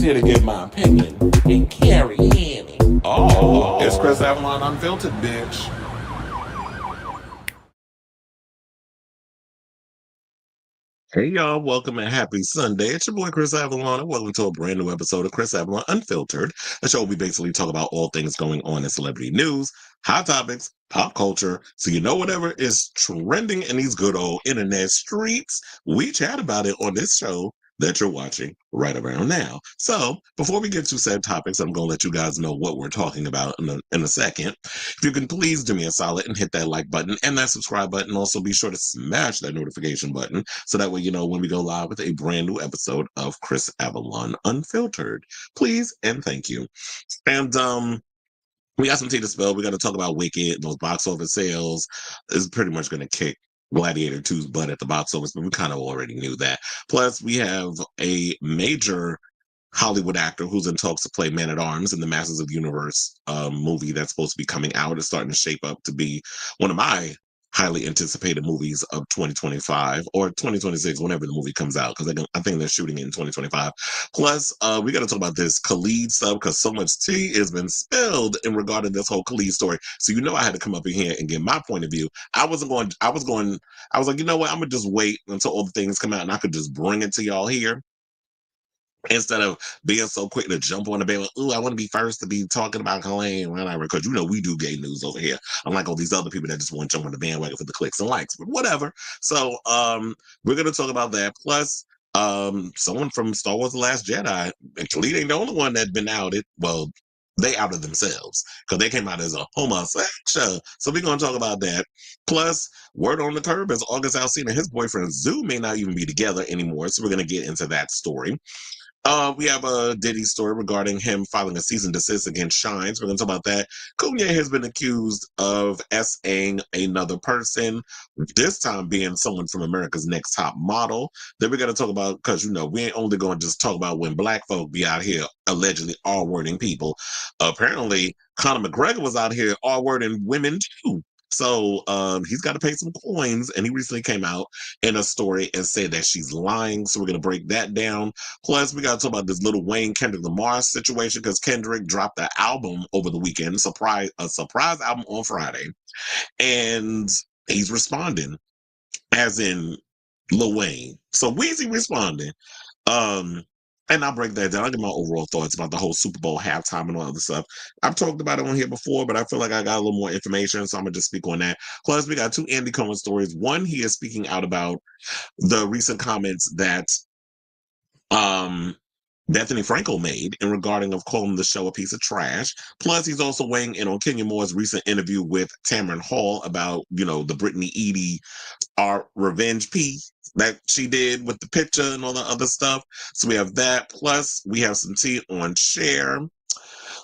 just here to give my opinion and carry in. Oh, it's Chris Avalon Unfiltered, bitch. Hey y'all, welcome and happy Sunday. It's your boy Chris Avalon, and welcome to a brand new episode of Chris Avalon Unfiltered, a show where we basically talk about all things going on in celebrity news, hot topics, pop culture. So you know whatever is trending in these good old internet streets, we chat about it on this show that you're watching right around now. So before we get to said topics, I'm going to let you guys know what we're talking about in a second. If you can please do me a solid and hit that like button and that subscribe button. Also be sure to smash that notification button so that way you know when we go live with a brand new episode of Chris Avalon Unfiltered. Please and thank you. And we got some tea to spill. We got to talk about Wicked. Those box office sales is pretty much going to kick Gladiator 2's butt at the box office, but we kind of already knew that. Plus, we have a major Hollywood actor who's in talks to play Man at Arms in the Masters of the Universe movie that's supposed to be coming out. It's starting to shape up to be one of my highly anticipated movies of 2025 or 2026, whenever the movie comes out, because I think they're shooting it in 2025. Plus, we got to talk about this Khalid stuff because so much tea has been spilled in regard to this whole Khalid story. So you know I had to come up in here and get my point of view. I was like, you know what? I'm gonna just wait until all the things come out and I could just bring it to y'all here instead of being so quick to jump on the bed, like, ooh, I want to be first to be talking about Kanye and whatever, because you know we do gay news over here. Unlike all these other people that just want to jump on the bandwagon for the clicks and likes, but whatever. So we're gonna talk about that. Plus, someone from Star Wars: The Last Jedi, and Khalid ain't the only one that's been outed. Well, they outed themselves because they came out as a homosexual. So we're gonna talk about that. Plus, word on the curb is August Alsina and his boyfriend Zoo may not even be together anymore. So we're gonna get into that story. We have a Diddy story regarding him filing a cease and desist against Shyne. So we're going to talk about that. Kanye has been accused of S-ing another person, this time being someone from America's Next Top Model. Then we're going to talk about, because, you know, we ain't only going to just talk about when black folk be out here allegedly R-wording people. Apparently, Conor McGregor was out here R-wording women too. So he's got to pay some coins, and he recently came out in a story and said that she's lying. So we're going to break that down. Plus, we got to talk about this little Wayne Kendrick Lamar situation because Kendrick dropped an album over the weekend, a surprise album on Friday, and he's responding, as in Lil Wayne. So Weezy responding. And I'll break that down. I'll give my overall thoughts about the whole Super Bowl halftime and all other stuff. I've talked about it on here before, but I feel like I got a little more information, so I'm gonna just speak on that. Plus, we got two Andy Cohen stories. One, he is speaking out about the recent comments that Bethenny Frankel made in regarding of calling the show a piece of trash. Plus, he's also weighing in on Kenya Moore's recent interview with Tamron Hall about, you know, the Brittany Edie our revenge piece that she did with the picture and all the other stuff. So we have that. Plus, we have some tea on Cher,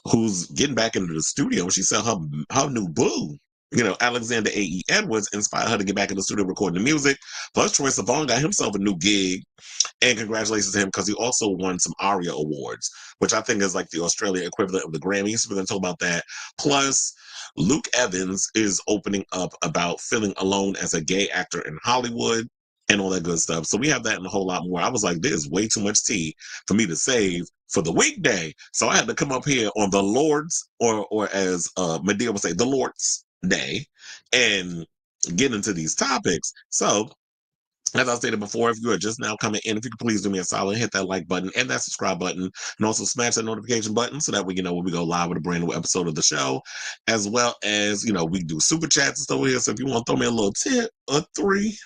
who's getting back into the studio. She said her new boo, you know, Alexander A.E. Edwards, inspired her to get back in the studio recording the music. Plus, Troye Sivan got himself a new gig. And congratulations to him because he also won some ARIA awards, which I think is like the Australian equivalent of the Grammys. So we're going to talk about that. Plus, Luke Evans is opening up about feeling alone as a gay actor in Hollywood and all that good stuff. So we have that and a whole lot more. I was like, there's way too much tea for me to save for the weekday. So I had to come up here on the Lord's, or as Medea would say, the Lord's Day, and get into these topics. So as I stated before, if you are just now coming in, if you could please do me a solid, hit that like button and that subscribe button, and also smash that notification button so that way you know when we go live with a brand new episode of the show, as well as, you know, we do super chats and stuff here. So if you want to throw me a little tip or three,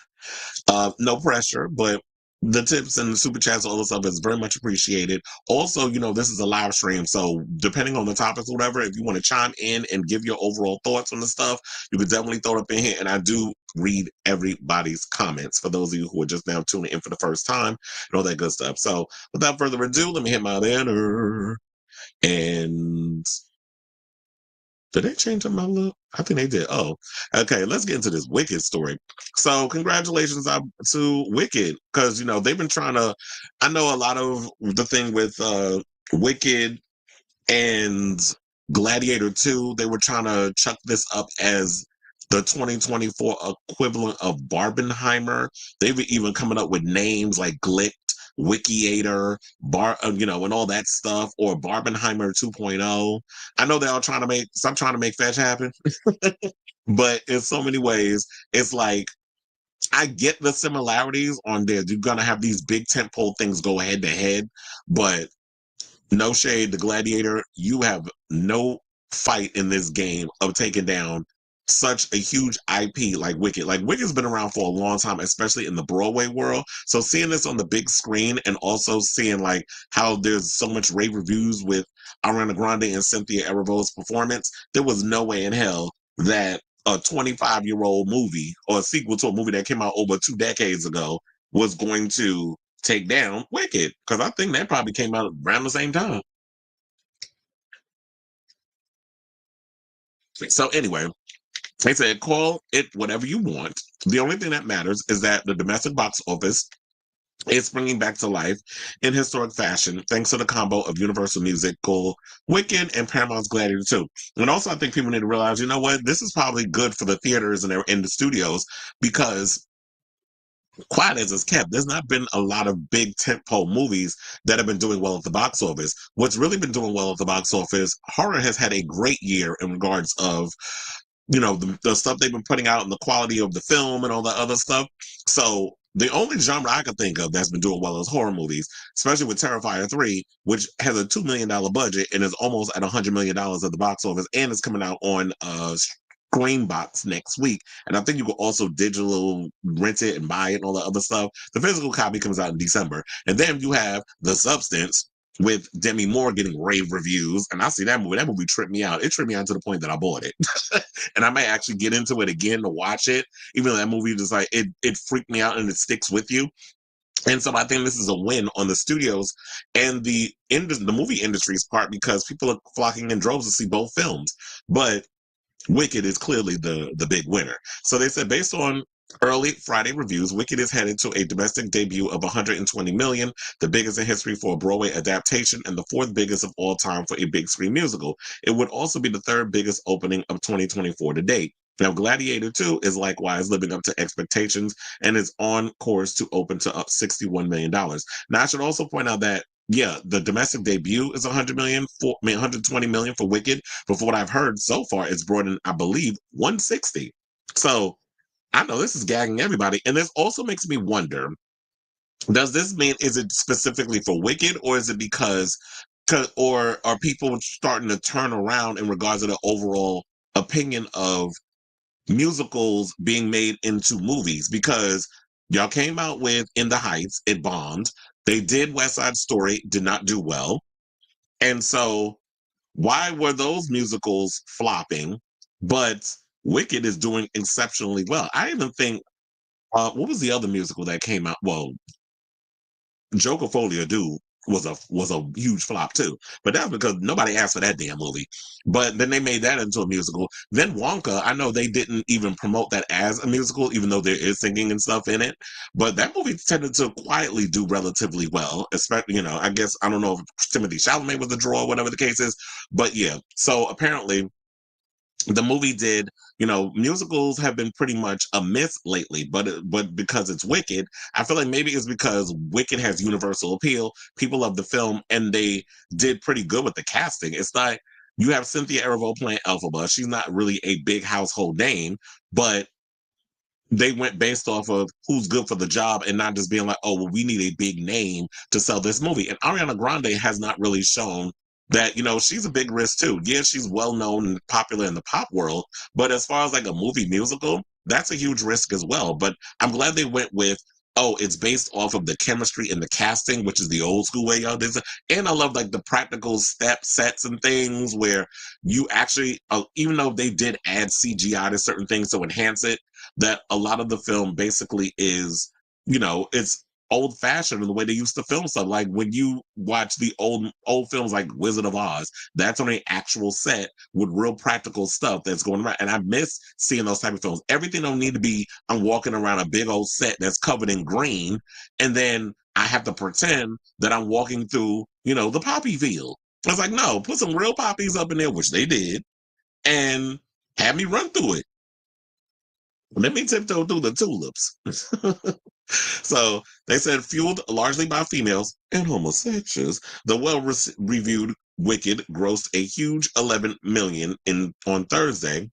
no pressure, but the tips and the super chats, all this stuff is very much appreciated. Also, you know, this is a live stream, so depending on the topics, or whatever, if you want to chime in and give your overall thoughts on the stuff, you could definitely throw it up in here. And I do read everybody's comments for those of you who are just now tuning in for the first time and all that good stuff. So without further ado, let me hit my banner. And did they change up my look? I think they did. Oh, okay. Let's get into this Wicked story. So, congratulations to Wicked because you know they've been trying to. I know a lot of the thing with Wicked and Gladiator 2. They were trying to chuck this up as the 2024 equivalent of Barbenheimer. They were even coming up with names like Glick, Wikiator, and all that stuff, or Barbenheimer 2.0. I know they're all trying to make fetch happen, but in so many ways, it's like I get the similarities on there. You're gonna have these big tentpole things go head to head, but no shade to Gladiator, you have no fight in this game of taking down such a huge IP like Wicked. Like Wicked's been around for a long time, especially in the Broadway world. So seeing this on the big screen and also seeing like how there's so much rave reviews with Ariana Grande and Cynthia Erivo's performance, there was no way in hell that a 25-year-old movie or a sequel to a movie that came out over 2 decades ago was going to take down Wicked, because I think that probably came out around the same time. So anyway, they said call it whatever you want. The only thing that matters is that the domestic box office is springing back to life in historic fashion thanks to the combo of Universal Musical Wicked and Paramount's Gladiator 2. And also I think people need to realize, you know what, this is probably good for the theaters and in the studios, because quiet as it's kept, there's not been a lot of big tentpole movies that have been doing well at the box office. What's really been doing well at the box office, horror has had a great year in regards of, the stuff they've been putting out and the quality of the film and all that other stuff. So the only genre I could think of that's been doing well is horror movies, especially with Terrifier 3, which has a $2 million budget and is almost at $100 million at the box office, and it's coming out on Screenbox next week. And I think you can also digital rent it and buy it and all that other stuff. The physical copy comes out in December. And then you have The Substance with Demi Moore getting rave reviews. And I see that movie. That movie tripped me out. It tripped me out to the point that I bought it. And I may actually get into it again to watch it, even though that movie just like it freaked me out and it sticks with you. And so I think this is a win on the studios and the movie industry's part, because people are flocking in droves to see both films. But Wicked is clearly the big winner. So they said, based on early Friday reviews, Wicked is headed to a domestic debut of 120 million, the biggest in history for a Broadway adaptation and the fourth biggest of all time for a big screen musical. It would also be the third biggest opening of 2024 to date. Now, Gladiator 2 is likewise living up to expectations and is on course to open to up $61 million. Now, I should also point out that the domestic debut is 120 million for Wicked. But for what I've heard so far, it's brought in, I believe, 160. So I know this is gagging everybody. And this also makes me wonder, does this mean, is it specifically for Wicked, or is it or are people starting to turn around in regards to the overall opinion of musicals being made into movies? Because y'all came out with In the Heights, it bombed. They did West Side Story, did not do well. And so why were those musicals flopping, but Wicked is doing exceptionally well? I even think, what was the other musical that came out? Well, Joker Folia Dude was a huge flop too, but that's because nobody asked for that damn movie. But then they made that into a musical. Then Wonka, I know they didn't even promote that as a musical, even though there is singing and stuff in it. But that movie tended to quietly do relatively well, especially, I guess, I don't know if Timothy Chalamet was the draw, whatever the case is. But yeah, so apparently the movie did, musicals have been pretty much a myth lately, but because it's Wicked, I feel like maybe it's because Wicked has universal appeal. People love the film, and they did pretty good with the casting. It's like you have Cynthia Erivo playing Elphaba. She's not really a big household name, but they went based off of who's good for the job and not just being like, oh, well, we need a big name to sell this movie. And Ariana Grande has not really shown that, she's a big risk too. Yeah, she's well known and popular in the pop world, but as far as like a movie musical, that's a huge risk as well. But I'm glad they went with, oh, it's based off of the chemistry and the casting, which is the old school way y'all did it. And I love like the practical sets and things where you actually, even though they did add CGI to certain things to enhance it, that a lot of the film basically is, it's old fashioned in the way they used to film stuff. Like when you watch the old films like Wizard of Oz, that's on an actual set with real practical stuff that's going around. And I miss seeing those type of films. Everything don't need to be, I'm walking around a big old set that's covered in green, and then I have to pretend that I'm walking through, the poppy field. I was like, no, put some real poppies up in there, which they did, and have me run through it. Let me tiptoe through the tulips. So they said, fueled largely by females and homosexuals, the well-reviewed Wicked grossed a huge 11 million on Thursday.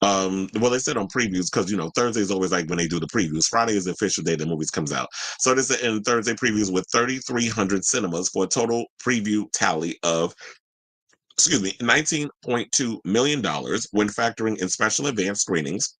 Well, they said on previews because Thursday is always like when they do the previews. Friday is the official day the movies comes out. So this is in Thursday previews with 3,300 cinemas for a total preview tally of $19.2 million when factoring in special advance screenings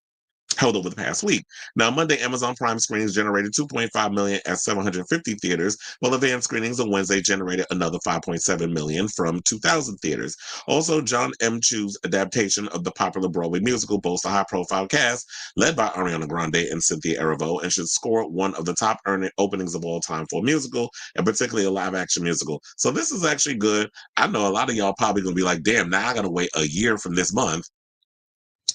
held over the past week. Now, Monday, Amazon Prime screenings generated 2.5 million at 750 theaters, while advanced screenings on Wednesday generated another 5.7 million from 2,000 theaters. Also, John M. Chu's adaptation of the popular Broadway musical boasts a high-profile cast led by Ariana Grande and Cynthia Erivo, and should score one of the top earning openings of all time for a musical, and particularly a live-action musical. So this is actually good. I know a lot of y'all probably gonna be like, "Damn, now I gotta wait a year from this month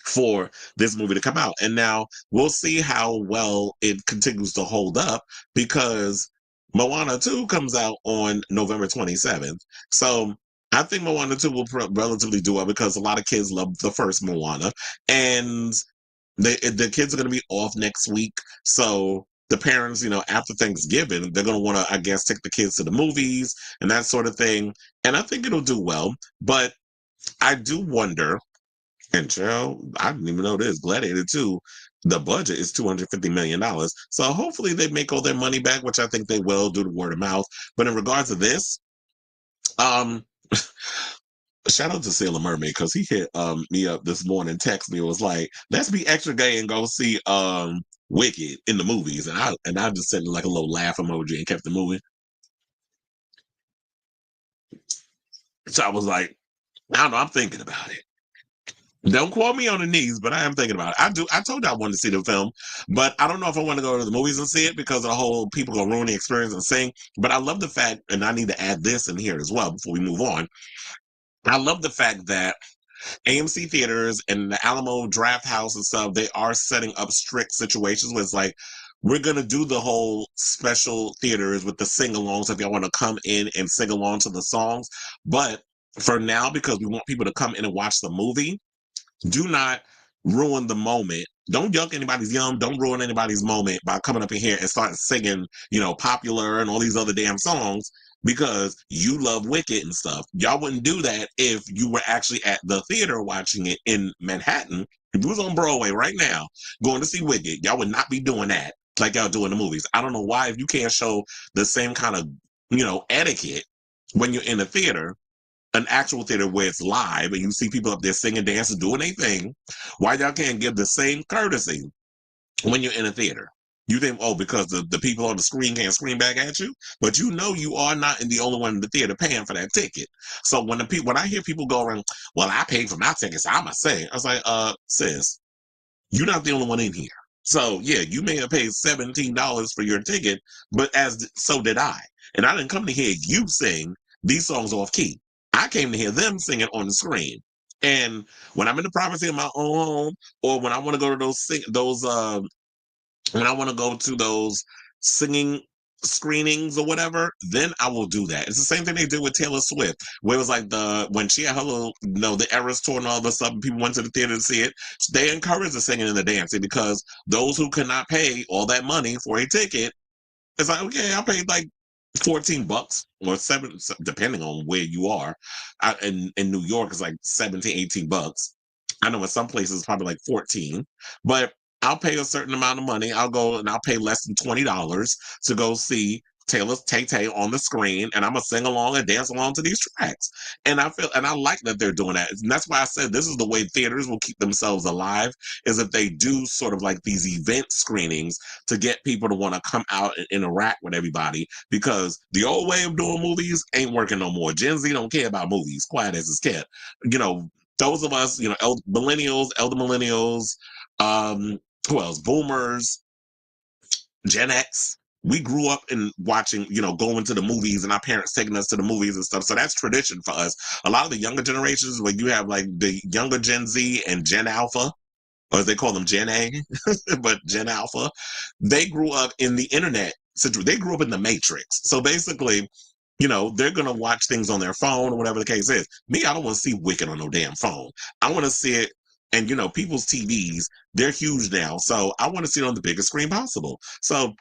for this movie to come out." And now we'll see how well it continues to hold up, because Moana 2 comes out on November 27th. So I think Moana 2 will relatively do well because a lot of kids love the first Moana, and the kids are going to be off next week. So the parents, after Thanksgiving, they're going to want to, I guess, take the kids to the movies and that sort of thing. And I think it'll do well. But I do wonder, and Cheryl, I didn't even know this. Gladiator 2, the budget is $250 million. So hopefully they make all their money back, which I think they will due to word of mouth. But in regards to this, um, shout out to Sailor Mermaid, because he hit me up this morning, text me, was like, let's be extra gay and go see Wicked in the movies. And I just sent like a little laugh emoji and kept it moving. So I was like, I don't know, I'm thinking about it. Don't quote me on the knees, but I am thinking about it. I told you I wanted to see the film, but I don't know if I want to go to the movies and see it because of the whole people gonna ruin the experience and sing. But I love the fact, and I need to add this in here as well before we move on. I love the fact that AMC theaters and the Alamo Draft House and stuff, they are setting up strict situations where it's like, we're going to do the whole special theaters with the sing-alongs if y'all want to come in and sing along to the songs. But for now, because we want people to come in and watch the movie, do not ruin the moment. Don't yuck anybody's yum. Don't ruin anybody's moment by coming up in here and starting singing, Popular and all these other damn songs because you love Wicked and stuff. Y'all wouldn't do that if you were actually at the theater watching it in Manhattan. If you was on Broadway right now going to see Wicked, y'all would not be doing that like y'all do in the movies. I don't know why, if you can't show the same kind of, etiquette when you're in the theater, an actual theater where it's live and you see people up there singing, dancing, doing their thing, why y'all can't give the same courtesy when you're in a theater? You think, oh, because the people on the screen can't scream back at you, but you are not the only one in the theater paying for that ticket. So when I hear people go around, well, I paid for my tickets, so I'ma say, I was like, sis, you're not the only one in here. So yeah, you may have paid $17 for your ticket, but so did I. And I didn't come to hear you sing these songs off key. I came to hear them singing on the screen. And when I'm in the privacy of my own home, or when I want to go to when I want to go to those singing screenings or whatever, then I will do that. It's the same thing they did with Taylor Swift, where it was like when she had her little, the Eras tour and all this stuff, and people went to the theater to see it. They encouraged the singing and the dancing because those who could not pay all that money for a ticket, it's like, okay, I paid like $14 or seven, depending on where you are. In New York, it's like 17, $18. I know in some places it's probably like 14, but I'll pay a certain amount of money. I'll go and I'll pay less than $20 to go see Taylor's Tay on the screen, and I'm gonna sing along and dance along to these tracks. And I like that they're doing that. And that's why I said this is the way theaters will keep themselves alive, is if they do sort of like these event screenings to get people to want to come out and interact with everybody, because the old way of doing movies ain't working no more. Gen Z don't care about movies, quiet as it's kept. Those of us, millennials, elder millennials, who else? Boomers, Gen X. We grew up in watching, going to the movies and our parents taking us to the movies and stuff. So that's tradition for us. A lot of the younger generations, where you have like the younger Gen Z and Gen Alpha, or as they call them, Gen A, but Gen Alpha, they grew up in the internet. They grew up in the Matrix. So basically, they're going to watch things on their phone or whatever the case is. Me, I don't want to see Wicked on no damn phone. I want to see it. And, people's TVs, they're huge now. So I want to see it on the biggest screen possible. So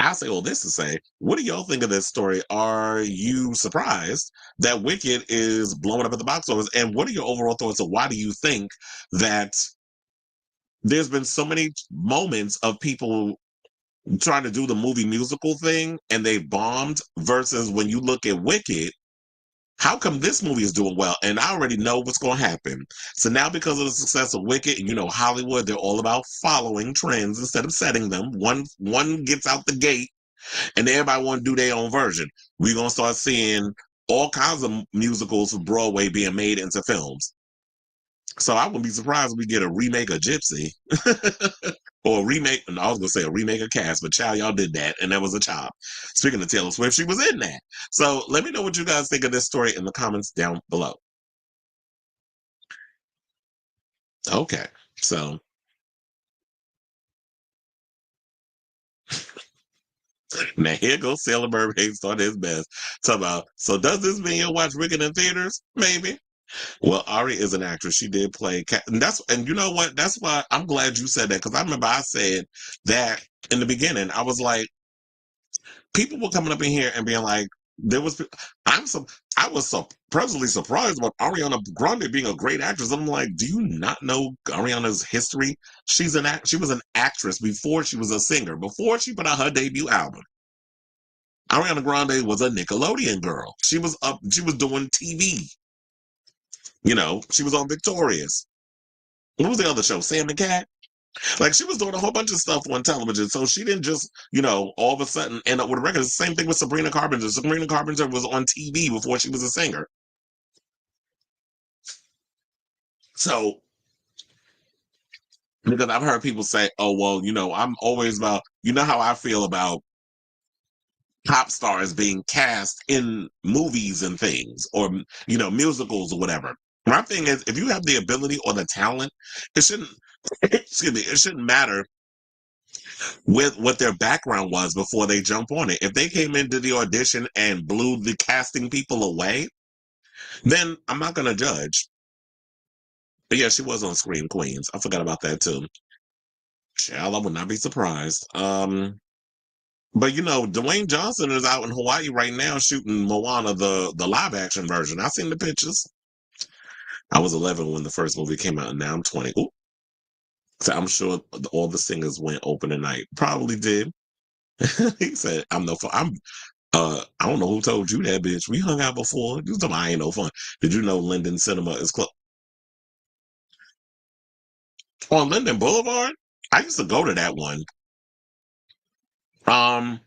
I'll say all this to say, what do y'all think of this story? Are you surprised that Wicked is blowing up at the box office? And what are your overall thoughts of why do you think that there's been so many moments of people trying to do the movie musical thing and they bombed versus when you look at Wicked, how come this movie is doing well? And I already know what's going to happen. So now because of the success of Wicked, and you know, Hollywood, they're all about following trends instead of setting them. One gets out the gate and everybody want to do their own version. We're going to start seeing all kinds of musicals from Broadway being made into films. So I wouldn't be surprised if we get a remake of Gypsy. Or a remake, and I was gonna say a remake of Cast, but child, y'all did that, and that was a chop. Speaking of Taylor Swift, she was in that. So let me know what you guys think of this story in the comments down below. Okay, so now here goes Sailor Mermaid starting his best. Talk about, so does this mean you'll watch Wicked in theaters? Maybe. Well, Ari is an actress. She did play, and you know what? That's why I'm glad you said that because I remember I said that in the beginning. I was like, people were coming up in here and being like, there was, I'm so, I was so pleasantly surprised about Ariana Grande being a great actress. I'm like, do you not know Ariana's history? She was an actress before she was a singer, before she put out her debut album. Ariana Grande was a Nickelodeon girl. She was doing TV. You know, she was on Victorious. What was the other show? Sam and Cat? Like she was doing a whole bunch of stuff on television. So she didn't just, you know, all of a sudden end up with a record. It's the same thing with Sabrina Carpenter. Sabrina Carpenter was on TV before she was a singer. So because I've heard people say, oh, well, you know, I'm always about, you know how I feel about pop stars being cast in movies and things or, you know, musicals or whatever. My thing is, if you have the ability or the talent, it shouldn't, excuse me, it shouldn't matter with what their background was before they jump on it. If they came into the audition and blew the casting people away, then I'm not going to judge. But yeah, she was on Scream Queens. I forgot about that too. Child, I would not be surprised. But you know, Dwayne Johnson is out in Hawaii right now shooting Moana, the live action version. I seen the pictures. I was 11 when the first movie came out, and now I'm 20. Ooh. So I'm sure all the singers went open tonight. Probably did. He said, "I'm no fun. I don't know who told you that, bitch. We hung out before. You talking about I ain't no fun. Did you know Linden Cinema is closed on Linden Boulevard? I used to go to that one. Um,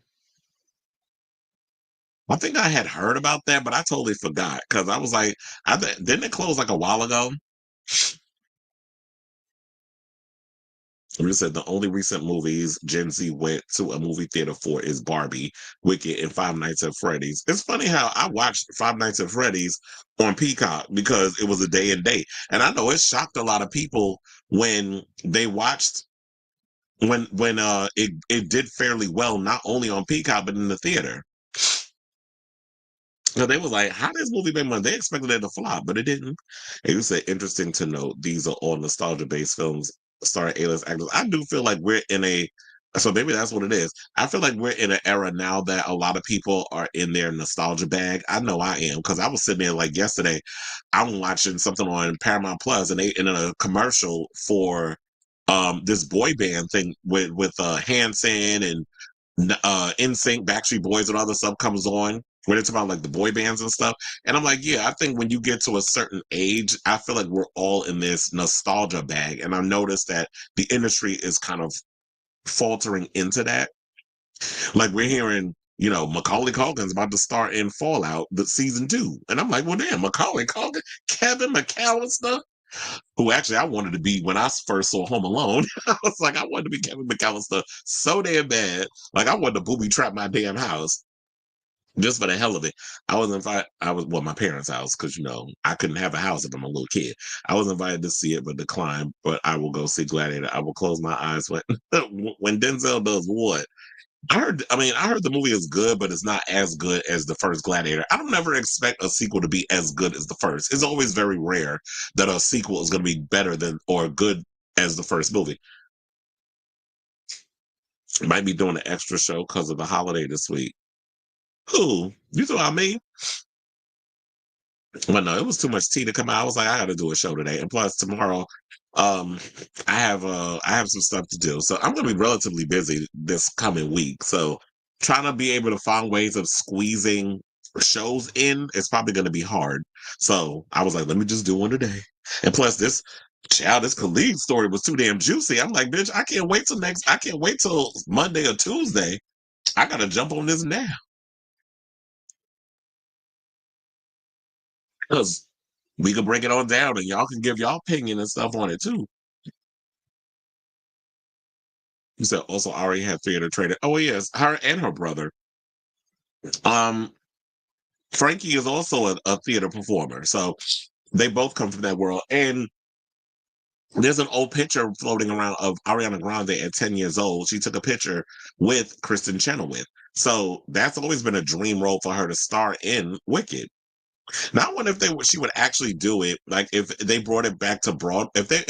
I think I had heard about that, but I totally forgot because I was like, didn't it close like a while ago? We said the only recent movies Gen Z went to a movie theater for is Barbie, Wicked, and Five Nights at Freddy's. It's funny how I watched Five Nights at Freddy's on Peacock because it was a day and date. And I know it shocked a lot of people when they watched when it did fairly well, not only on Peacock, but in the theater. So they was like, how did this movie make money? They expected it to flop, but it didn't. And you said, interesting to note, these are all nostalgia-based films starring A-list actors. I do feel like we're in a, so maybe that's what it is. I feel like we're in an era now that a lot of people are in their nostalgia bag. I know I am, because I was sitting there like yesterday, I'm watching something on Paramount Plus, and they in a commercial for this boy band thing with Hanson and NSYNC, Backstreet Boys, and all the stuff comes on when it's about like the boy bands and stuff. And I'm like, yeah, I think when you get to a certain age, I feel like we're all in this nostalgia bag. And I've noticed that the industry is kind of faltering into that. Like we're hearing, you know, Macaulay Culkin's about to start in Fallout, the season 2. And I'm like, well, damn, Macaulay Culkin, Kevin McAllister, who actually I wanted to be when I first saw Home Alone. I was like, I wanted to be Kevin McAllister so damn bad. Like I wanted to booby trap my damn house just for the hell of it. I was invited. I was well, my parents' house because you know I couldn't have a house if I'm a little kid. I was invited to see it, but declined. But I will go see Gladiator. I will close my eyes when when Denzel does what. I heard the movie is good, but it's not as good as the first Gladiator. I don't ever expect a sequel to be as good as the first. It's always very rare that a sequel is going to be better than or good as the first movie. Might be doing an extra show because of the holiday this week. Who? You thought about me? Well, no, it was too much tea to come out. I was like, I got to do a show today, and plus tomorrow, um, I have some stuff to do, so I'm going to be relatively busy this coming week. So trying to be able to find ways of squeezing shows in is probably going to be hard. So I was like, let me just do one today. And plus, this Khalid story was too damn juicy. I'm like, bitch, I can't wait till Monday or Tuesday. I got to jump on this now because we can break it on down, and y'all can give y'all opinion and stuff on it too. You said also Ari had theater training. Oh yes, her and her brother. Um, Frankie is also a theater performer, so they both come from that world. And there's an old picture floating around of Ariana Grande at 10 years old. She took a picture with Kristen Chenoweth. So that's always been a dream role for her to star in Wicked. Now I wonder if she would actually do it. Like if they brought it back to Broad, if they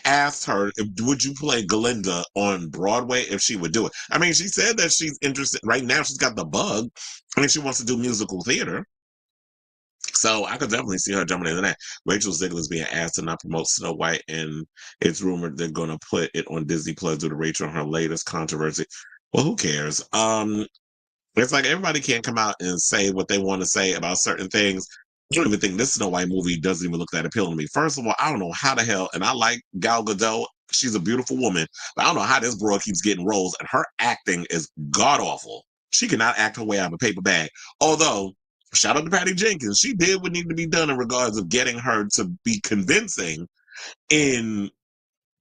asked her, would you play Glinda on Broadway, if she would do it. I mean, she said that she's interested. Right now, she's got the bug. I mean, she wants to do musical theater. So I could definitely see her jumping into that. Rachel Zegler's being asked to not promote Snow White, and it's rumored they're going to put it on Disney Plus due to Rachel and her latest controversy. Well, who cares? It's like everybody can't come out and say what they want to say about certain things. I don't even think this Snow White movie doesn't even look that appealing to me. First of all, I don't know how the hell, and I like Gal Gadot. She's a beautiful woman, but I don't know how this girl keeps getting roles, and her acting is god awful. She cannot act her way out of a paper bag. Although, shout out to Patty Jenkins, she did what needed to be done in regards of getting her to be convincing in,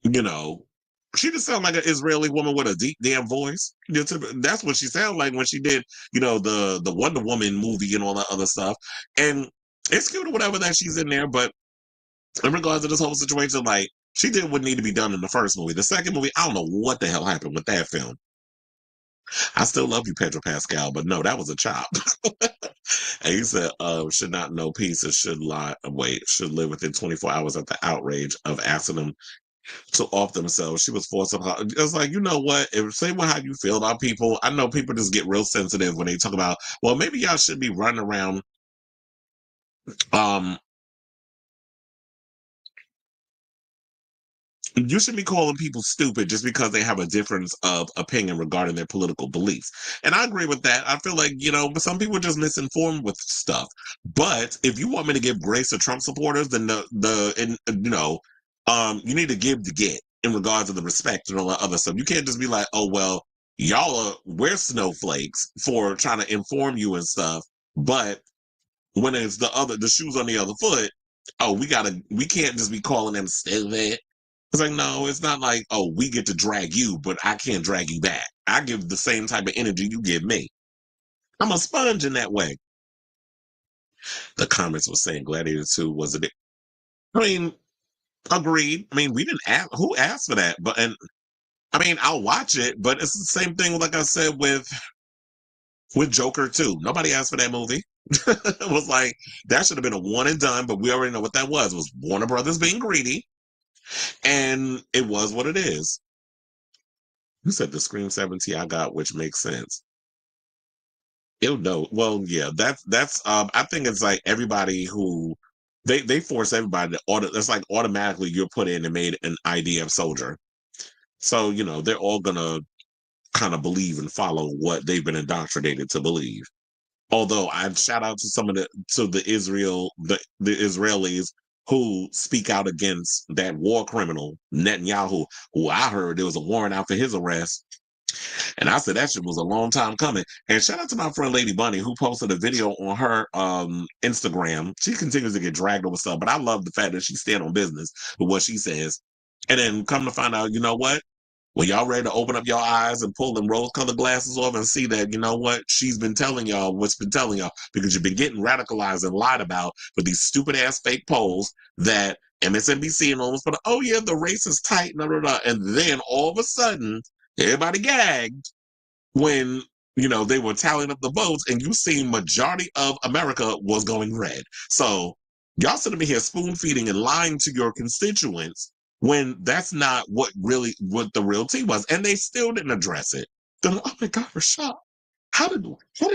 you know, she just sounded like an Israeli woman with a deep damn voice. That's what she sounded like when she did, the Wonder Woman movie and all that other stuff. And it's cute or whatever that she's in there, but in regards to this whole situation, like she did what needed to be done in the first movie. The second movie, I don't know what the hell happened with that film. I still love you, Pedro Pascal, but no, that was a chop. And he said, should not know peace and should live within 24 hours of the outrage of asking them to off themselves. She was forced to. It's like, you know what? If say what how you feel about people. I know people just get real sensitive when they talk about. Well, maybe y'all should be running around. Um, you should be calling people stupid just because they have a difference of opinion regarding their political beliefs. And I agree with that. I feel like, but some people are just misinformed with stuff. But if you want me to give grace to Trump supporters, then you need to give to get in regards to the respect and all that other stuff. You can't just be like, oh, well, we're snowflakes for trying to inform you and stuff. But when it's the shoes on the other foot, oh, we can't just be calling them stupid. It's like, no, it's not like, oh, we get to drag you, but I can't drag you back. I give the same type of energy you give me. I'm a sponge in that way. The comments were saying Gladiator 2 was a bit. I mean, agreed. I mean, we didn't ask who asked for that, and I mean, I'll watch it, but it's the same thing, like I said, with Joker 2. Nobody asked for that movie. It was like that should have been a one and done, but we already know what that was. It was Warner Brothers being greedy, and it was what it is. You said the Scream 70 I got, which makes sense. Ew, no. Well, yeah, that's I think it's like everybody who they force everybody to order. That's like automatically you're put in and made an IDF soldier. So, they're all gonna kind of believe and follow what they've been indoctrinated to believe. Although I shout out to some of the Israelis who speak out against that war criminal Netanyahu, who I heard there was a warrant out for his arrest. And I said that shit was a long time coming. And shout out to my friend Lady Bunny who posted a video on her Instagram. She continues to get dragged over stuff, but I love the fact that she stand on business with what she says. And then come to find out, you know what? When y'all ready to open up your eyes and pull them rose-colored glasses off and see that, you know what, she's been telling y'all what's been telling y'all, because you've been getting radicalized and lied about with these stupid-ass fake polls that MSNBC and almost put, oh yeah, the race is tight, blah, blah, blah. And then all of a sudden, everybody gagged when, they were tallying up the votes and you seen majority of America was going red. So y'all sitting here spoon-feeding and lying to your constituents when that's not what the real tea was, and they still didn't address it. They're like, oh my God, Rashad, how did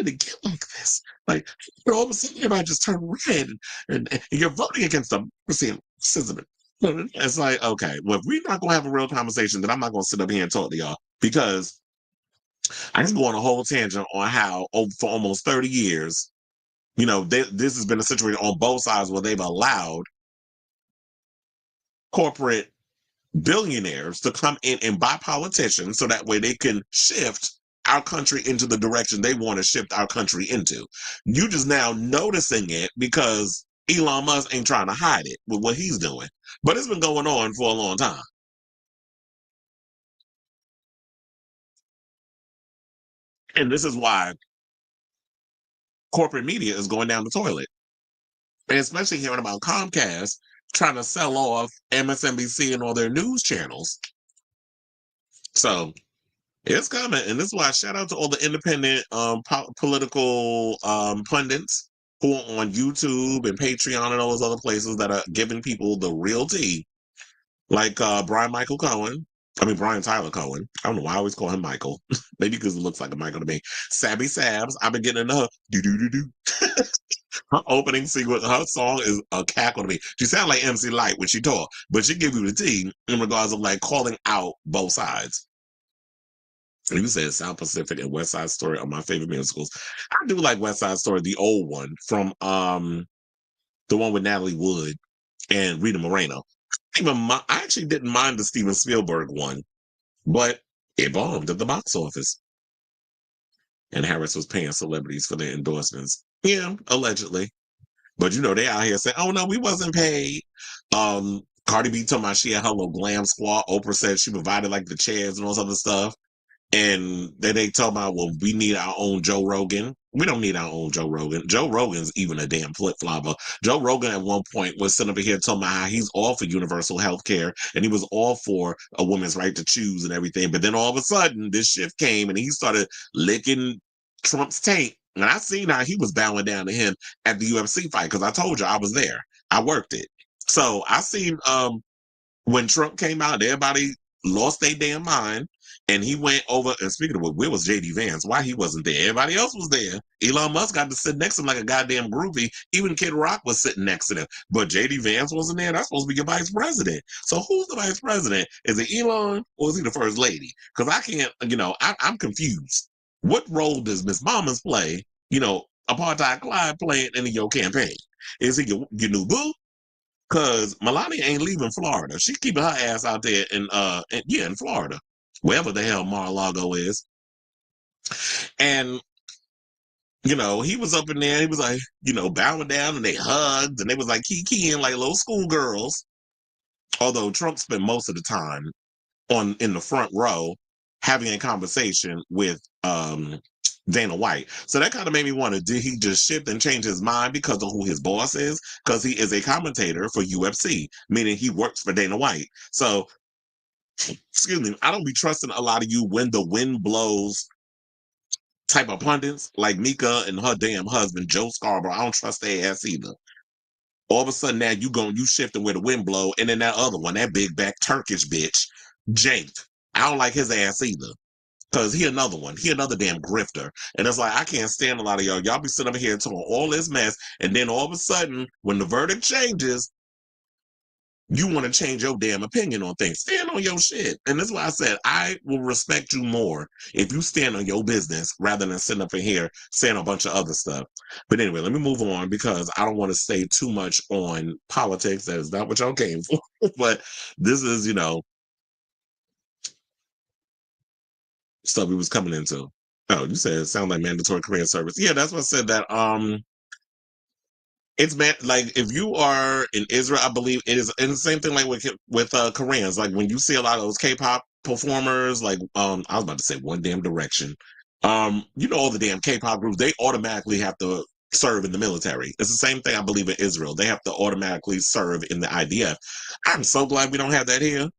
it get like this? Like, all of a sudden, everybody just turned red, and you're voting against democracy and racism. It's like, okay, well, if we're not gonna have a real conversation, then I'm not gonna sit up here and talk to y'all, because I can go on a whole tangent on how for almost 30 years, this has been a situation on both sides where they've allowed corporate billionaires to come in and buy politicians so that way they can shift our country into the direction they want to shift our country into. You just now noticing it because Elon Musk ain't trying to hide it with what he's doing. But it's been going on for a long time. And this is why corporate media is going down the toilet. And especially hearing about Comcast trying to sell off MSNBC and all their news channels. So it's coming, and this is why shout out to all the independent political pundits who are on YouTube and Patreon and all those other places that are giving people the real tea, like Brian Tyler Cohen. I don't know why I always call him Michael. Maybe because it looks like a Michael to me. Sabby Sabs, I've been getting into her do. Her opening sequence, her song is a cackle to me. She sounds like MC Light when she talk, but she give you the tea in regards of like calling out both sides. And you said South Pacific and West Side Story are my favorite musicals. I do like West Side Story, the old one from the one with Natalie Wood and Rita Moreno. I actually didn't mind the Steven Spielberg one, but it bombed at the box office. And Harris was paying celebrities for their endorsements. Yeah, allegedly. But they out here saying, oh no, we wasn't paid. Cardi B talking about she had her little glam squad. Oprah said she provided like the chairs and all this other stuff. And then they talk about, well, we need our own Joe Rogan. We don't need our own Joe Rogan. Joe Rogan's even a damn flip-flopper. Joe Rogan at one point was sitting over here talking about how he's all for universal health care and he was all for a woman's right to choose and everything. But then all of a sudden, this shift came and he started licking Trump's taint. And I seen how he was bowing down to him at the UFC fight, because I told you I was there. I worked it. So I seen when Trump came out, everybody lost their damn mind. And he went over, and speaking of where was JD Vance? Why he wasn't there? Everybody else was there. Elon Musk got to sit next to him like a goddamn groupie. Even Kid Rock was sitting next to him. But JD Vance wasn't there. That's supposed to be your vice president. So who's the vice president? Is it Elon or is he the first lady? Because I can't, I'm confused. What role does Miss Mamas play, Apartheid Clyde playing in your campaign? Is he your new boo? Because Melania ain't leaving Florida. She's keeping her ass out there in Florida, wherever the hell Mar-a-Lago is. And, he was up in there. He was like, bowing down, and they hugged, and they was like kikiing like little schoolgirls. Although Trump spent most of the time in the front row having a conversation with Dana White. So that kind of made me wonder, did he just shift and change his mind because of who his boss is? Because he is a commentator for UFC, meaning he works for Dana White. So, excuse me, I don't be trusting a lot of you when the wind blows type of pundits like Mika and her damn husband, Joe Scarborough. I don't trust their ass either. All of a sudden now you shifting where the wind blow, and then that other one, that big back Turkish bitch, Jake. I don't like his ass either. Because he another one. He another damn grifter. And it's like, I can't stand a lot of y'all. Y'all be sitting over here talking all this mess. And then all of a sudden, when the verdict changes, you want to change your damn opinion on things. Stand on your shit. And that's why I said, I will respect you more if you stand on your business rather than sitting up in here saying a bunch of other stuff. But anyway, let me move on, because I don't want to stay too much on politics. That is not what y'all came for. But this is, stuff we was coming into. Oh, you said it sounds like mandatory Korean service. Yeah, that's what I said that it's like if you are in Israel, I believe it is, and the same thing like with Koreans. Like when you see a lot of those K-pop performers, like I was about to say One Damn Direction. All the damn K-pop groups, they automatically have to serve in the military. It's the same thing I believe in Israel. They have to automatically serve in the IDF. I'm so glad we don't have that here.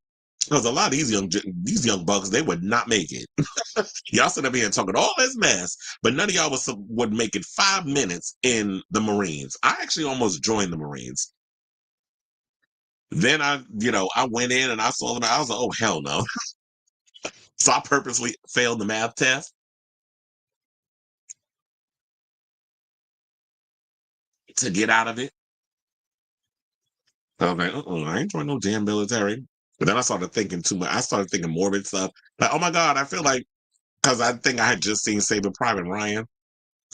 Because a lot of these young bucks, they would not make it. Y'all sit up here and talking all this mess, but none of y'all would make it 5 minutes in the Marines. I actually almost joined the Marines. Then I went in and I saw them. I was like, oh, hell no. So I purposely failed the math test to get out of it. I was like, I ain't joining no damn military. But then I started thinking too much. I started thinking morbid stuff. Like, oh my God, I feel like, because I think I had just seen Saving Private Ryan.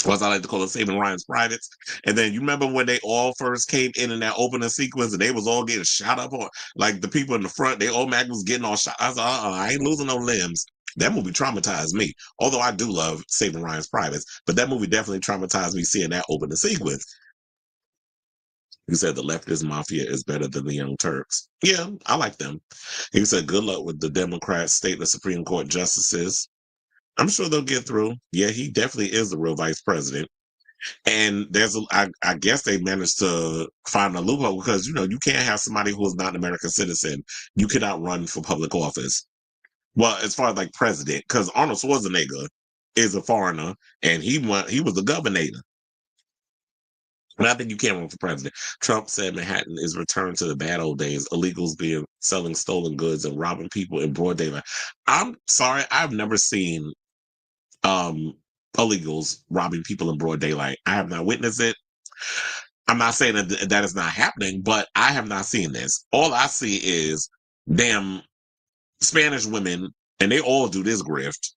Or as I like to call it, Saving Ryan's Privates. And then you remember when they all first came in that opening sequence and they was all getting shot up on, like the people in the front, they all was getting all shot. I was like, I ain't losing no limbs. That movie traumatized me. Although I do love Saving Ryan's Privates, but that movie definitely traumatized me seeing that opening sequence. He said the leftist mafia is better than the Young Turks. Yeah, I like them. He said good luck with the Democrats, stateless Supreme Court justices. I'm sure they'll get through. Yeah, he definitely is the real vice president. And I guess they managed to find a loophole because, you can't have somebody who is not an American citizen. You cannot run for public office. Well, as far as like president, because Arnold Schwarzenegger is a foreigner and he was the governor. And I think you can't run for president. Trump said Manhattan is returned to the bad old days, illegals being selling stolen goods and robbing people in broad daylight. I'm sorry, I've never seen um illegals robbing people in broad daylight. I have not witnessed it. I'm not saying that is not happening, but I have not seen this. All I see is damn Spanish women, and they all do this grift.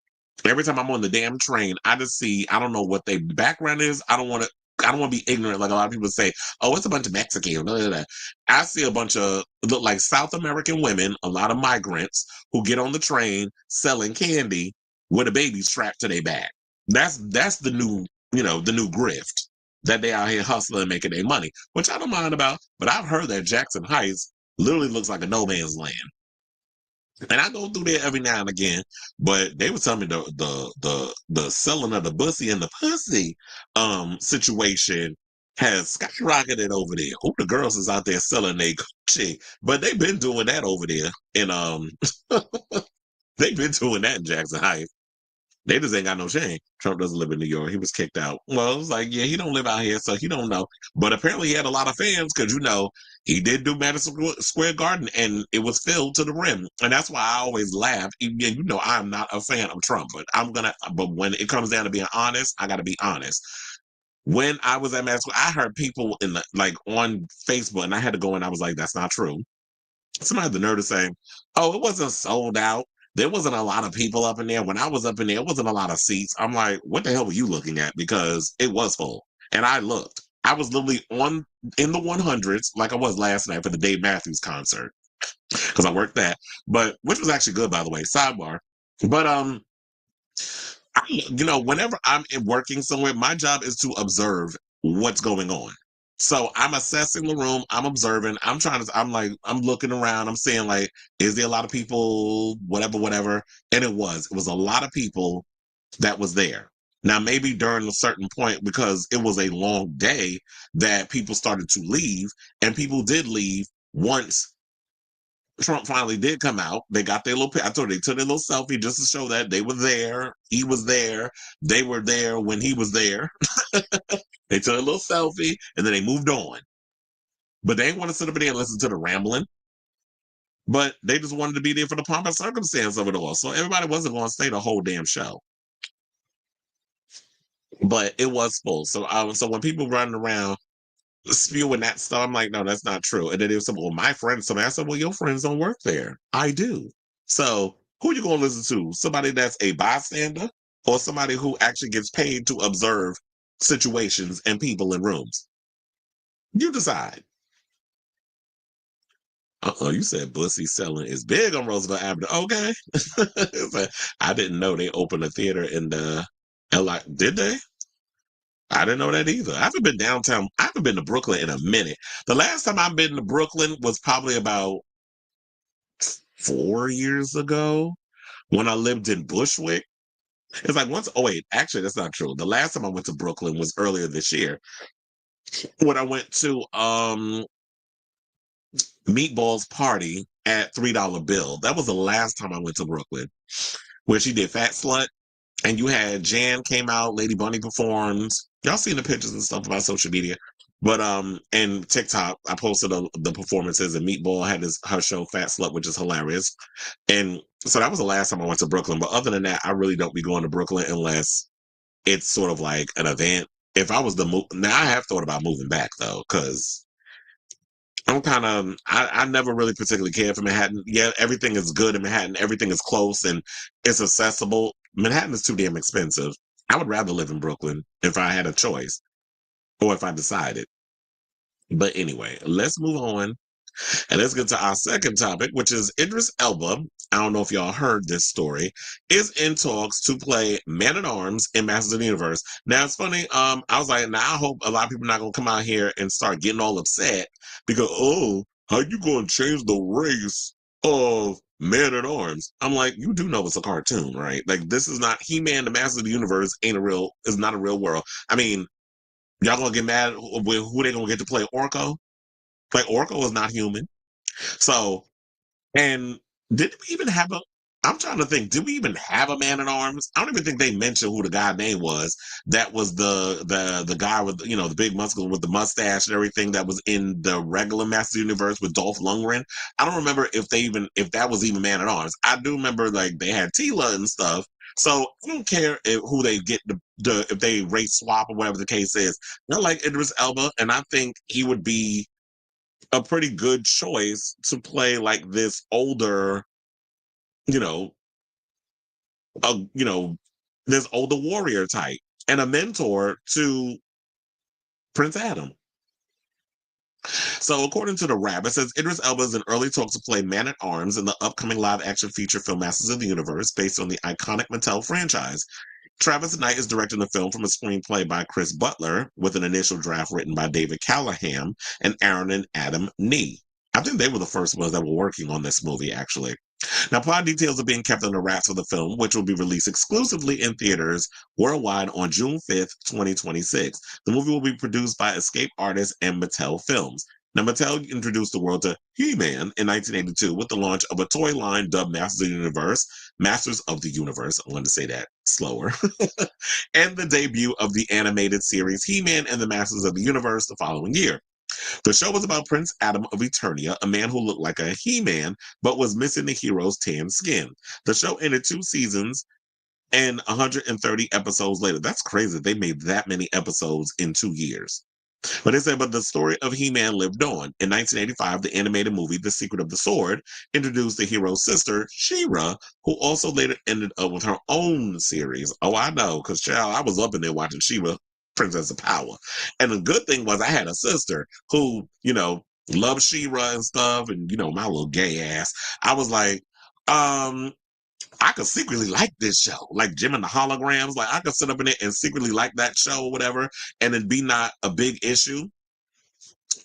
Every time I'm on the damn train, I just see, I don't know what their background is. I don't want to be ignorant like a lot of people say, oh, it's a bunch of Mexicans. Blah, blah, blah. I see a bunch of look like South American women, a lot of migrants who get on the train selling candy with a baby strapped to their back. That's the new, the new grift that they out here hustling and making their money, which I don't mind about. But I've heard that Jackson Heights literally looks like a no man's land. And I go through there every now and again, but they were telling me the selling of the bussy and the pussy situation has skyrocketed over there. Who the girls is out there selling their coochie, but they've been doing that over there, and they've been doing that in Jackson Heights. They just ain't got no shame. Trump doesn't live in New York. He was kicked out. Well, it was like, yeah, he don't live out here, so he don't know. But apparently he had a lot of fans because, he did do Madison Square Garden and it was filled to the rim. And that's why I always laugh. Even, I'm not a fan of Trump, but when it comes down to being honest, I got to be honest. When I was at Madison, I heard people on Facebook and I had to go and I was like, that's not true. Somebody had the nerve to say, oh, it wasn't sold out. There wasn't a lot of people up in there. When I was up in there, it wasn't a lot of seats. I'm like, what the hell were you looking at? Because it was full. And I looked. I was literally in the 100s, like I was last night for the Dave Matthews concert. Because I worked that. Which was actually good, by the way. Sidebar. But whenever I'm working somewhere, my job is to observe what's going on. So I'm assessing the room. I'm observing. I'm looking around. I'm saying like, is there a lot of people, whatever. And it was a lot of people that was there. Now, maybe during a certain point, because it was a long day, that people started to leave, and people did leave once Trump finally did come out. They got their little, I told you, they took their little selfie just to show that they were there. He was there. They were there when he was there. They took a little selfie and then they moved on. But they didn't want to sit up there and listen to the rambling. But they just wanted to be there for the pomp and circumstance of it all. So everybody wasn't going to stay the whole damn show. But it was full. So when people running around spewing that stuff, I'm like, no, that's not true. And then it was my friends. Somebody, I said, well, your friends don't work there. I do. So who are you going to listen to? Somebody that's a bystander or somebody who actually gets paid to observe situations and people in rooms? You decide. You said Bussy selling is big on Roosevelt Avenue. Okay. I didn't know they opened a theater in the LI. Did they? I didn't know that either. I haven't been downtown. I haven't been to Brooklyn in a minute. The last time I've been to Brooklyn was probably about 4 years ago when I lived in Bushwick. It's like once, oh wait, actually that's not true. The last time I went to Brooklyn was earlier this year when I went to Meatball's party at $3 Bill. That was the last time I went to Brooklyn, where she did Fat Slut, and you had Jan came out, Lady Bunny performed. Y'all seen the pictures and stuff about social media. But and TikTok, I posted the performances, and Meatball had her show Fat Slut, which is hilarious. And so that was the last time I went to Brooklyn. But other than that, I really don't be going to Brooklyn unless it's sort of like an event. If I was the move, now I have thought about moving back though, because I'm kind of I never really particularly cared for Manhattan. Yeah, everything is good in Manhattan. Everything is close and it's accessible. Manhattan is too damn expensive. I would rather live in Brooklyn if I had a choice or if I decided. But anyway, let's move on. And let's get to our second topic, which is Idris Elba. I don't know if y'all heard this story, is in talks to play Man at Arms in Masters of the Universe. Now it's funny. I was like, now I hope a lot of people are not gonna come out here and start getting all upset because how you gonna change the race of Man at Arms? I'm like, you do know it's a cartoon, right? Like this is not He-Man, the Masters of the Universe is not a real world. I mean, y'all gonna get mad with who they gonna get to play Orko? Like Orko is not human. So, and did we even have a? I'm trying to think. Did we even have a Man at Arms? I don't even think they mentioned who the guy name was. That was the guy with the big muscle with the mustache and everything that was in the regular Master Universe with Dolph Lundgren. I don't remember if that was even Man at Arms. I do remember like they had Tila and stuff. So I don't care who they get if they race swap or whatever the case is. I like Idris Elba, and I think he would be a pretty good choice to play like this older, you know, a this older warrior type and a mentor to Prince Adam. So according to the Rap, it says Idris Elba is in early talks to play Man at Arms in the upcoming live action feature film Masters of the Universe based on the iconic Mattel franchise. Travis Knight is directing the film from a screenplay by Chris Butler with an initial draft written by David Callahan and Aaron and Adam Nee. I think they were the first ones that were working on this movie, actually. Now, plot details are being kept under wraps for the film, which will be released exclusively in theaters worldwide on June 5th, 2026. The movie will be produced by Escape Artists and Mattel Films. Now, Mattel introduced the world to He-Man in 1982 with the launch of a toy line dubbed Masters of the Universe. I wanted to say that slower. And the debut of the animated series He-Man and the Masters of the Universe the following year. The show was about Prince Adam of Eternia, a man who looked like a He-Man but was missing the hero's tan skin. The show ended 2 seasons and 130 episodes later. That's crazy. They made that many episodes in 2 years. But it said, but the story of He-Man lived on. In 1985, the animated movie The Secret of the Sword introduced the hero's sister, She-Ra, who also later ended up with her own series. Oh, I know, because child, I was up in there watching She-Ra, Princess of Power. And the good thing was I had a sister who, loved She-Ra and stuff, and my little gay ass. I was like, I could secretly like this show, like Jim and the Holograms. Like I could sit up in it and secretly like that show or whatever, and it be not a big issue.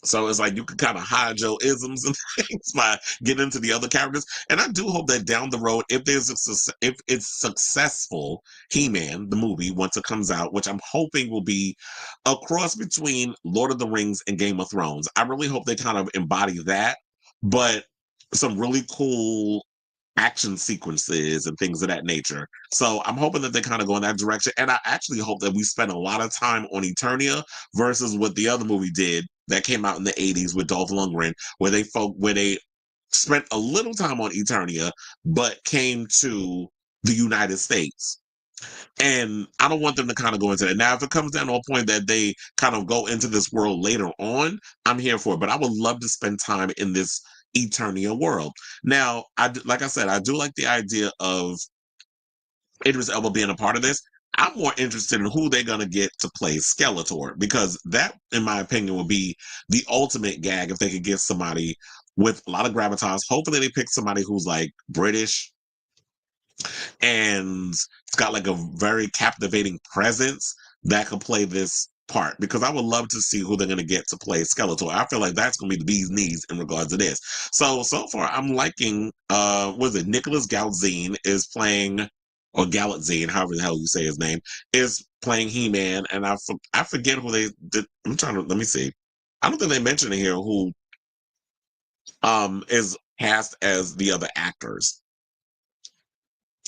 So it's like you can kind of hide your isms and things by getting into the other characters. And I do hope that down the road, if it's successful, He-Man, the movie, once it comes out, which I'm hoping will be a cross between Lord of the Rings and Game of Thrones. I really hope they kind of embody that, but some really cool action sequences and things of that nature. So I'm hoping that they kind of go in that direction. And I actually hope that we spend a lot of time on Eternia versus what the other movie did that came out in the 80s with Dolph Lundgren, where they spent a little time on Eternia, but came to the United States. And I don't want them to kind of go into that. Now, if it comes down to a point that they kind of go into this world later on, I'm here for it. But I would love to spend time in this Eternia world. Now, like I said, I do like the idea of Idris Elba being a part of this. I'm more interested in who they're going to get to play Skeletor because that, in my opinion, would be the ultimate gag if they could get somebody with a lot of gravitas. Hopefully, they pick somebody who's like British and it's got like a very captivating presence that could play this part because I would love to see who they're going to get to play Skeletor. I feel like that's going to be the bee's knees in regards to this. So far I'm liking was it Nicholas Galzine is playing or Galatzine, however the hell you say his name, is playing He-Man, and I forget who they did. I'm trying to let me see. I don't think they mentioned it here who is cast as the other actors.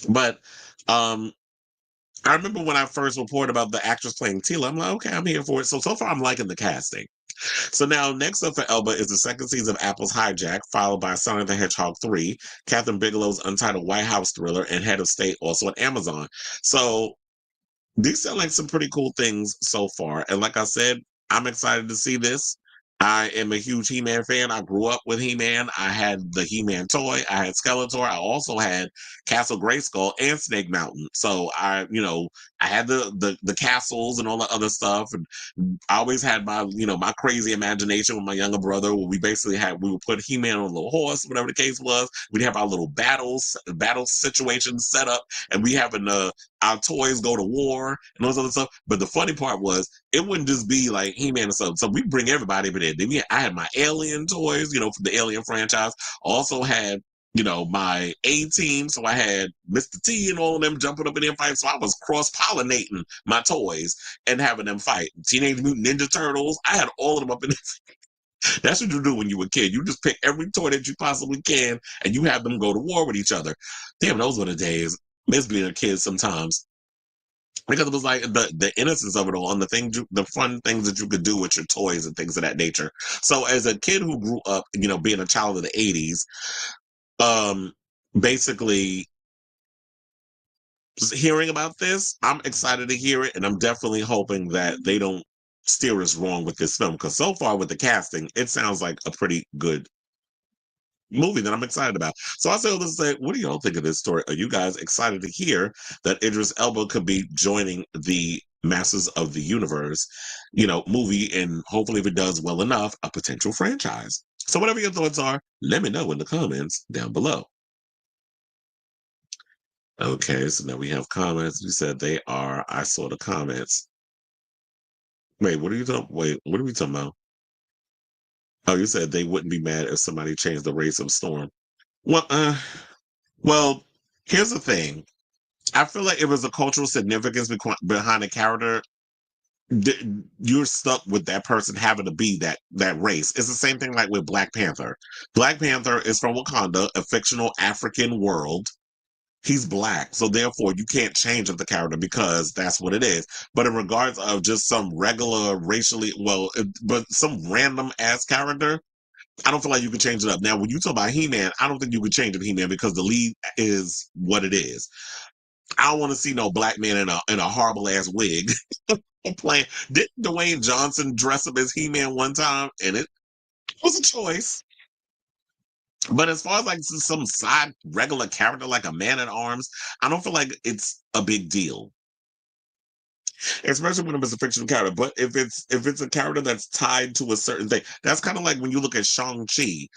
But I remember when I first reported about the actress playing Tila, I'm like, okay, I'm here for it. So far, I'm liking the casting. So now, next up for Elba is the second season of Apple's Hijack, followed by Sonic the Hedgehog 3, Catherine Bigelow's untitled White House thriller, and Head of State, also on Amazon. So these sound like some pretty cool things so far. And like I said, I'm excited to see this. I am a huge He-Man fan. I grew up with He-Man. I had the He-Man toy. I had Skeletor. I also had Castle Grayskull and Snake Mountain. So I had the castles and all the other stuff. And I always had my crazy imagination with my younger brother, where we would put He-Man on a little horse, whatever the case was. We'd have our little battle situations set up, and we having our toys go to war and all this other stuff. But the funny part was, it wouldn't just be like He-Man and stuff. So we bring everybody over there. I had my Alien toys, from the Alien franchise. Also had, my A-Team. So I had Mr. T and all of them jumping up in their fights. So I was cross-pollinating my toys and having them fight. Teenage Mutant Ninja Turtles. I had all of them up in there. That's what you do when you were a kid. You just pick every toy that you possibly can, and you have them go to war with each other. Damn, those were the days. Miss being a kid sometimes, because it was like the innocence of it all, and the fun things that you could do with your toys and things of that nature. So as a kid who grew up, being a child of the 80s, basically hearing about this, I'm excited to hear it, and I'm definitely hoping that they don't steer us wrong with this film, because so far with the casting, it sounds like a pretty good movie that I'm excited about. So I say all this to say, what do y'all think of this story? Are you guys excited to hear that Idris Elba could be joining the Masters of the Universe, movie, and hopefully, if it does well enough, a potential franchise? So whatever your thoughts are, let me know in the comments down below. Okay, so now we have comments. You said they are. I saw the comments. Wait, what are you talking? Wait, what are we talking about? Oh, you said they wouldn't be mad if somebody changed the race of Storm. Well, well, here's the thing. I feel like if there's a cultural significance behind a character, you're stuck with that person having to be that race. It's the same thing like with Black Panther. Black Panther is from Wakanda, a fictional African world. He's black, so therefore you can't change up the character because that's what it is. But in regards of just some regular but some random ass character, I don't feel like you can change it up. Now, when you talk about He-Man, I don't think you could change it He-Man because the lead is what it is. I don't want to see no black man in a horrible ass wig playing. Didn't Dwayne Johnson dress up as He-Man one time, and it was a choice? But as far as like some side regular character like a man at arms, I don't feel like it's a big deal, especially when it's a fictional character. But if it's a character that's tied to a certain thing, that's kind of like when you look at Shang-Chi.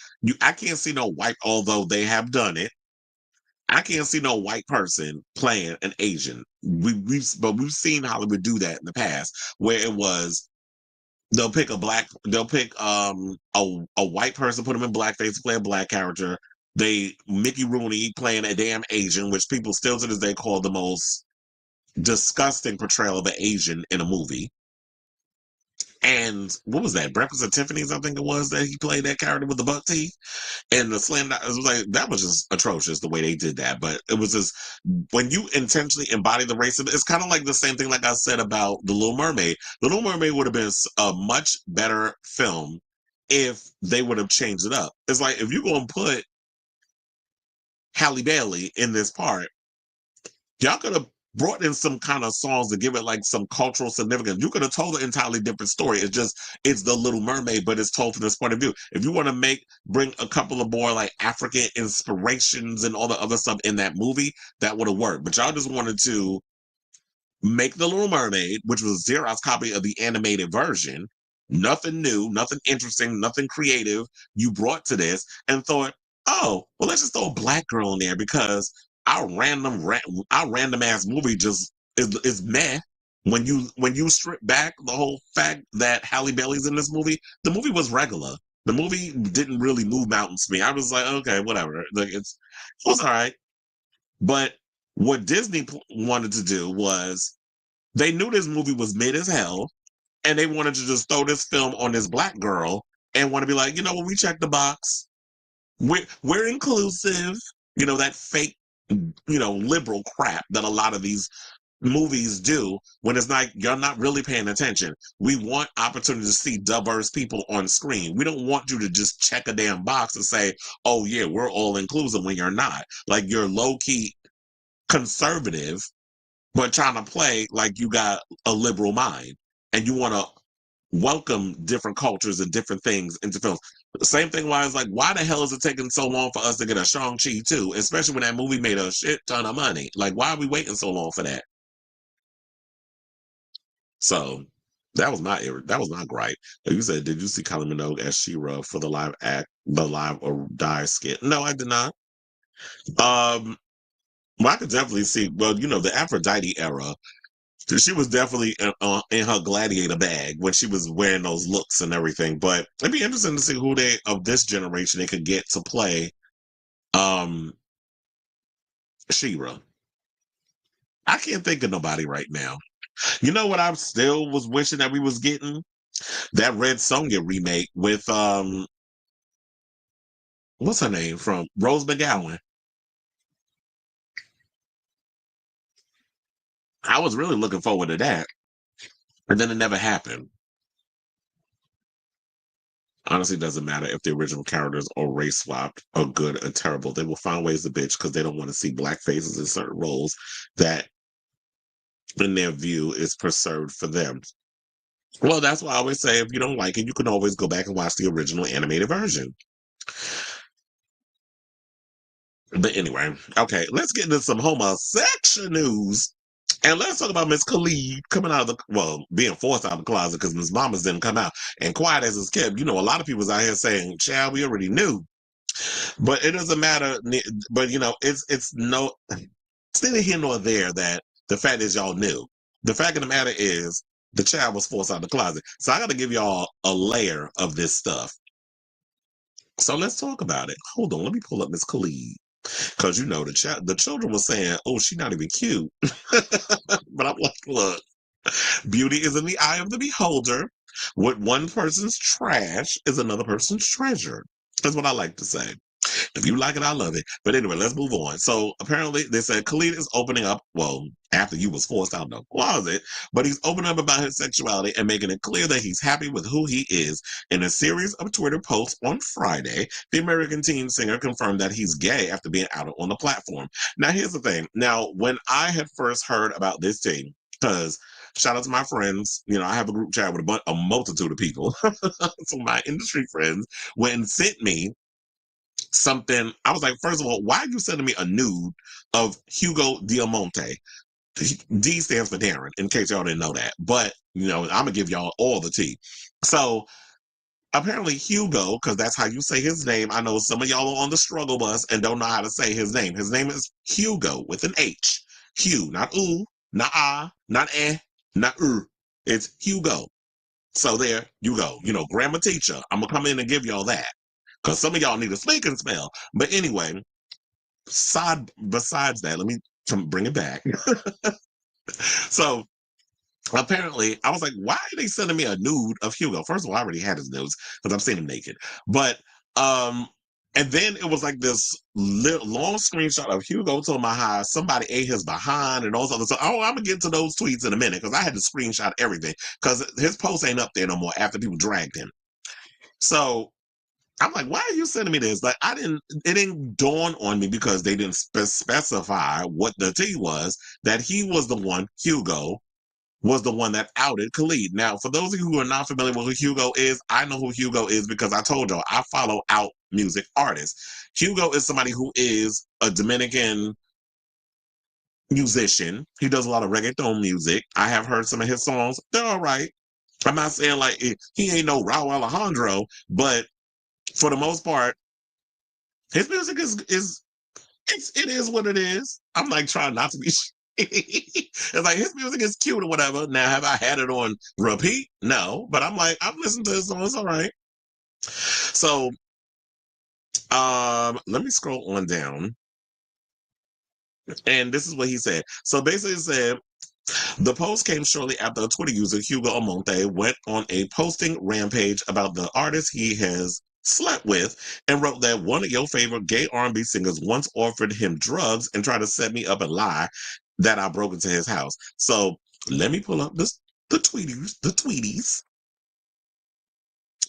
I can't see no white, although they have done it. I can't see no white person playing an Asian. But we've seen Hollywood do that in the past, where it was they'll pick a white person, put them in blackface to play a black character. Mickey Rooney playing a damn Asian, which people still to this day call the most disgusting portrayal of an Asian in a movie. And what was that? Breakfast at Tiffany's, I think it was, that he played that character with the buck teeth and the slam. It was like that was just atrocious the way they did that. But it was just when you intentionally embody the racism, it's kind of like the same thing like I said about The Little Mermaid. The Little Mermaid would have been a much better film if they would have changed it up. It's like if you're gonna put Halle Bailey in this part, y'all could have brought in some kind of songs to give it like some cultural significance. You could have told an entirely different story. It's the Little Mermaid, but it's told from this point of view. If you want to bring a couple of more like African inspirations and all the other stuff in that movie, that would have worked. But y'all just wanted to make the Little Mermaid, which was a Xerox copy of the animated version. Nothing new, nothing interesting, nothing creative you brought to this, and thought, oh, well, let's just throw a black girl in there because our random ass movie just is meh. When you strip back the whole fact that Halle Bailey's in this movie, the movie was regular. The movie didn't really move mountains to me. I was like, okay, whatever. Like it was all right. But what Disney wanted to do was they knew this movie was mid as hell, and they wanted to just throw this film on this black girl and want to be like, when we check the box, we're inclusive. That fake, liberal crap that a lot of these movies do when it's like you're not really paying attention. We want opportunity to see diverse people on screen. We don't want you to just check a damn box and say, oh yeah, we're all inclusive when you're not. Like you're low-key conservative, but trying to play like you got a liberal mind and you want to welcome different cultures and different things into films. Same thing why it's like, why the hell is it taking so long for us to get a Shang-Chi too? Especially when that movie made a shit ton of money. Like, why are we waiting so long for that? So that was my gripe. Like you said, did you see Kylie Minogue as She-Ra for the live or die skit? No, I did not. Well, I could definitely see. Well, the Aphrodite era. She was definitely in her gladiator bag when she was wearing those looks and everything. But it'd be interesting to see who they of this generation they could get to play um She-Ra. I can't think of nobody right now. You know what I still was wishing that we was getting? That Red Sonja remake with what's her name from Rose McGowan. I was really looking forward to that. And then it never happened. Honestly, it doesn't matter if the original characters are race swapped or good or terrible. They will find ways to bitch because they don't want to see black faces in certain roles that, in their view, is preserved for them. Well, that's why I always say if you don't like it, you can always go back and watch the original animated version. But anyway, okay, let's get into some homosexual news. And let's talk about Miss Khalid coming out of being forced out of the closet because Miss Mamas didn't come out. And quiet as it's kept, a lot of people's out here saying, child, we already knew. But it doesn't matter. But it's neither here nor there that the fact is y'all knew. The fact of the matter is the child was forced out of the closet. So I got to give y'all a layer of this stuff. So let's talk about it. Hold on, let me pull up Miss Khalid because the children were saying, "Oh, she's not even cute," but I'm like, look, beauty is in the eye of the beholder. What one person's trash is another person's treasure. That's what I like to say. If you like it, I love it. But anyway, let's move on. So apparently they said Khalid is opening up, after you was forced out of the closet, but he's opening up about his sexuality and making it clear that he's happy with who he is. In a series of Twitter posts on Friday, the American teen singer confirmed that he's gay after being outed on the platform. Now, here's the thing. Now, when I had first heard about this thing, because shout out to my friends, I have a group chat with a multitude of people. So my industry friends went and sent me something. I was like, first of all, why are you sending me a nude of Hugo Diamante? D stands for Darren, in case y'all didn't know that. But, I'm going to give y'all all the tea. So apparently Hugo, because that's how you say his name. I know some of y'all are on the struggle bus and don't know how to say his name. His name is Hugo with an H. Hugh, not ooh, not ah, not not It's Hugo. So there you go. Grammar teacher. I'm going to come in and give y'all that. Because some of y'all need a speaking spell. But anyway, besides that, let me bring it back. So apparently, I was like, why are they sending me a nude of Hugo? First of all, I already had his nudes because I've seen him naked. But and then it was like this long screenshot of Hugo talking about how somebody ate his behind and all this other stuff. Oh, I'm gonna get to those tweets in a minute because I had to screenshot everything because his post ain't up there no more after people dragged him. So I'm like, why are you sending me this? Like, it didn't dawn on me because they didn't specify what the tea was, that Hugo was the one that outed Khalid. Now, for those of you who are not familiar with who Hugo is, I know who Hugo is because I told y'all, I follow out music artists. Hugo is somebody who is a Dominican musician. He does a lot of reggaeton music. I have heard some of his songs. They're all right. I'm not saying like he ain't no Raul Alejandro, but for the most part, his music it is what it is. I'm like trying not to be. It's like his music is cute or whatever. Now, have I had it on repeat? No, but I'm like I've listened to his songs. All right. So, let me scroll on down, and this is what he said. So basically, it said. The post came shortly after a Twitter user, Hugo Almonte, went on a posting rampage about the artist he has slept with and wrote that one of your favorite gay R&B singers once offered him drugs and tried to set me up and lie. that I broke into his house. So let me pull up the tweeties.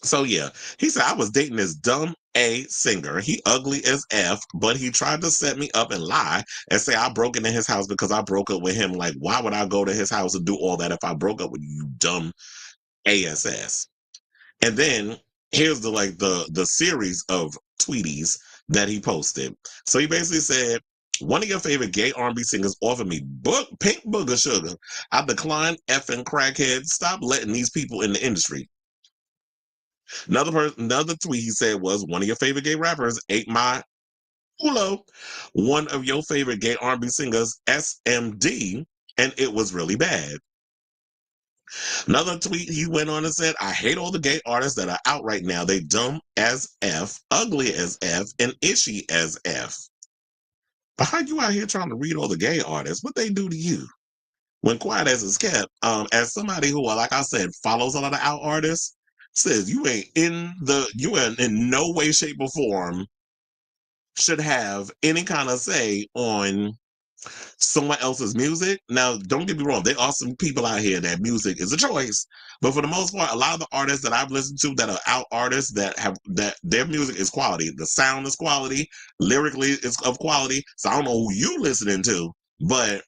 So yeah, he said I was dating this dumb A singer. He ugly as F, but he tried to set me up and lie and say I broke into his house because I broke up with him. Like, why would I go to his house and do all that if I broke up with you, dumb ASS? And then here's the series of tweeties that he posted. So he basically said, one of your favorite gay R&B singers offered me pink booger sugar. I declined effing crackhead. Stop letting these people in the industry. Another tweet he said was, one of your favorite gay rappers ate my culo. One of your favorite gay R&B singers, SMD, and it was really bad. Another tweet he went on and said, I hate all the gay artists that are out right now. They dumb as F, ugly as F, and ishy as F. But how you out here trying to read all the gay artists? What they do to you? When quiet as it's kept, as somebody who, like I said, follows a lot of out artists, says you ain't in no way, shape, or form should have any kind of say on someone else's music. Now, don't get me wrong, there are some people out here that music is a choice, but for the most part, a lot of the artists that I've listened to that are out artists that their music is quality. The sound is quality, lyrically is of quality. So I don't know who you listening to, but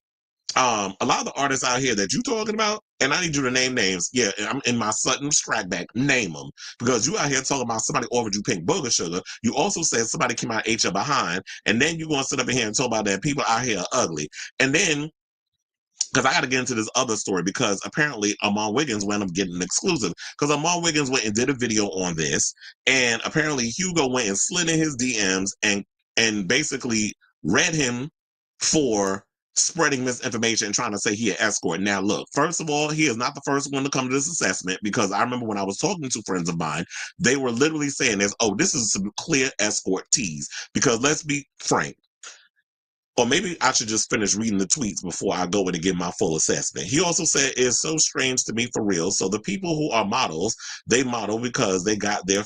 a lot of the artists out here that you talking about, and I need you to name names. Yeah, I'm in my Sutton Strackback. Name them, because you out here talking about somebody offered you pink booger sugar. You also said somebody came out ate your behind, and then you gonna sit up in here and talk about that people out here are ugly, and then. Because I got to get into this other story, because apparently Amon Wiggins went up getting an exclusive. Because Amon Wiggins went and did a video on this, and apparently Hugo went and slid in his DMs and basically read him for spreading misinformation and trying to say he an escort. Now, look, first of all, he is not the first one to come to this assessment, because I remember when I was talking to friends of mine, they were literally saying this, oh, this is some clear escort tease. Because let's be frank, or maybe I should just finish reading the tweets before I go in and give my full assessment. He also said, it's so strange to me for real. So the people who are models, they model because they got their their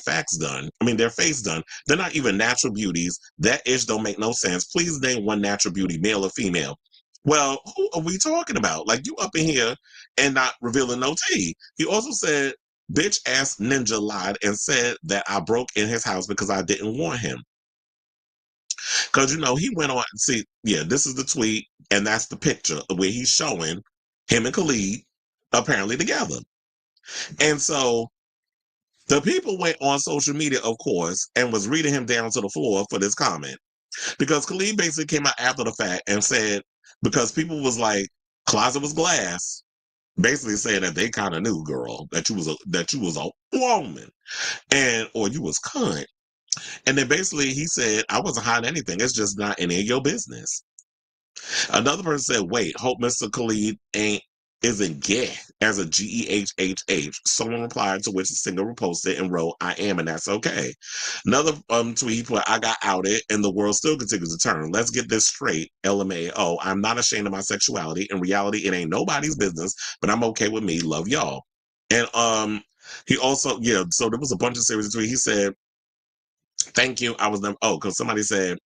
face done. They're not even natural beauties. That ish don't make no sense. Please name one natural beauty, male or female. Well, who are we talking about? Like, you up in here and not revealing no tea. He also said, bitch ass ninja lied and said that I broke in his house because I didn't want him. Because, he went on, see, yeah, this is the tweet, and that's the picture where he's showing him and Khalid apparently together. And so the people went on social media, of course, and was reading him down to the floor for this comment. Because Khalid basically came out after the fact and said, because people was like, closet was glass, basically saying that they kind of knew, girl, that you was a woman, or you was cunt. And then basically he said, I wasn't hiding anything. It's just not any of your business. Another person said, wait, hope Mr. Khalid isn't gay as a GEHHH. Someone replied, to which the singer reposted and wrote, I am, and that's okay. Another tweet he put, I got outed and the world still continues to turn. Let's get this straight. LMAO. I'm not ashamed of my sexuality. In reality, it ain't nobody's business, but I'm okay with me. Love y'all. And he also, so there was a bunch of series of tweets. He said, thank you. I was never, because somebody said,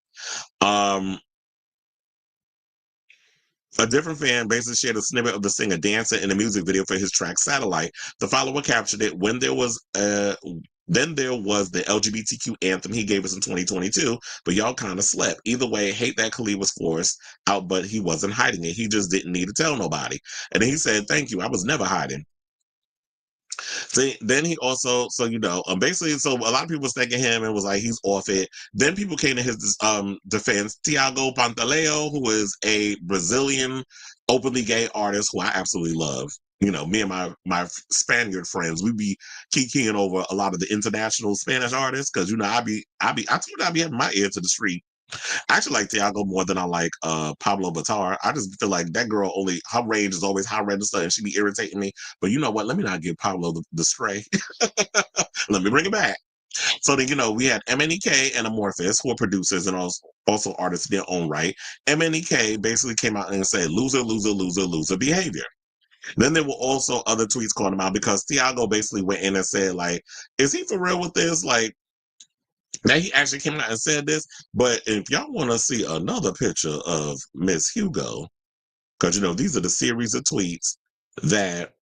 a different fan basically shared a snippet of the singer dancing in a music video for his track Satellite. The follower captured it when then there was the LGBTQ anthem he gave us in 2022, but y'all kind of slept. Either way, hate that Khalid was forced out, but he wasn't hiding it. He just didn't need to tell nobody. And then he said, thank you. I was never hiding. See, then he also, basically, so a lot of people was thanking him and was like, he's off it. Then people came to his defense. Tiago Pantaleo, who is a Brazilian openly gay artist who I absolutely love. Me and my Spaniard friends, we be kikiing over a lot of the international Spanish artists, because I told you I'd be having my ear to the street. I actually like Tiago more than I like Pablo Batar. I just feel like that girl her range is always high register and she be irritating me. But you know what? Let me not give Pablo the stray. Let me bring it back. So then, we had MNEK and Amorphous, who are producers and also artists in their own right. MNEK basically came out and said, loser, loser, loser, loser behavior. Then there were also other tweets calling him out, because Tiago basically went in and said, like, is he for real with this? Like, now he actually came out and said this, but if y'all want to see another picture of Miss Hugo, Because, these are the series of tweets that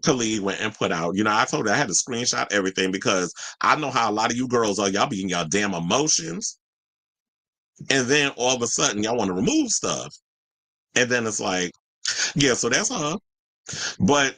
Khalid went and put out. I told her I had to screenshot everything because I know how a lot of you girls are. Y'all be in y'all damn emotions. And then all of a sudden, y'all want to remove stuff. And then it's like, yeah, so that's her. But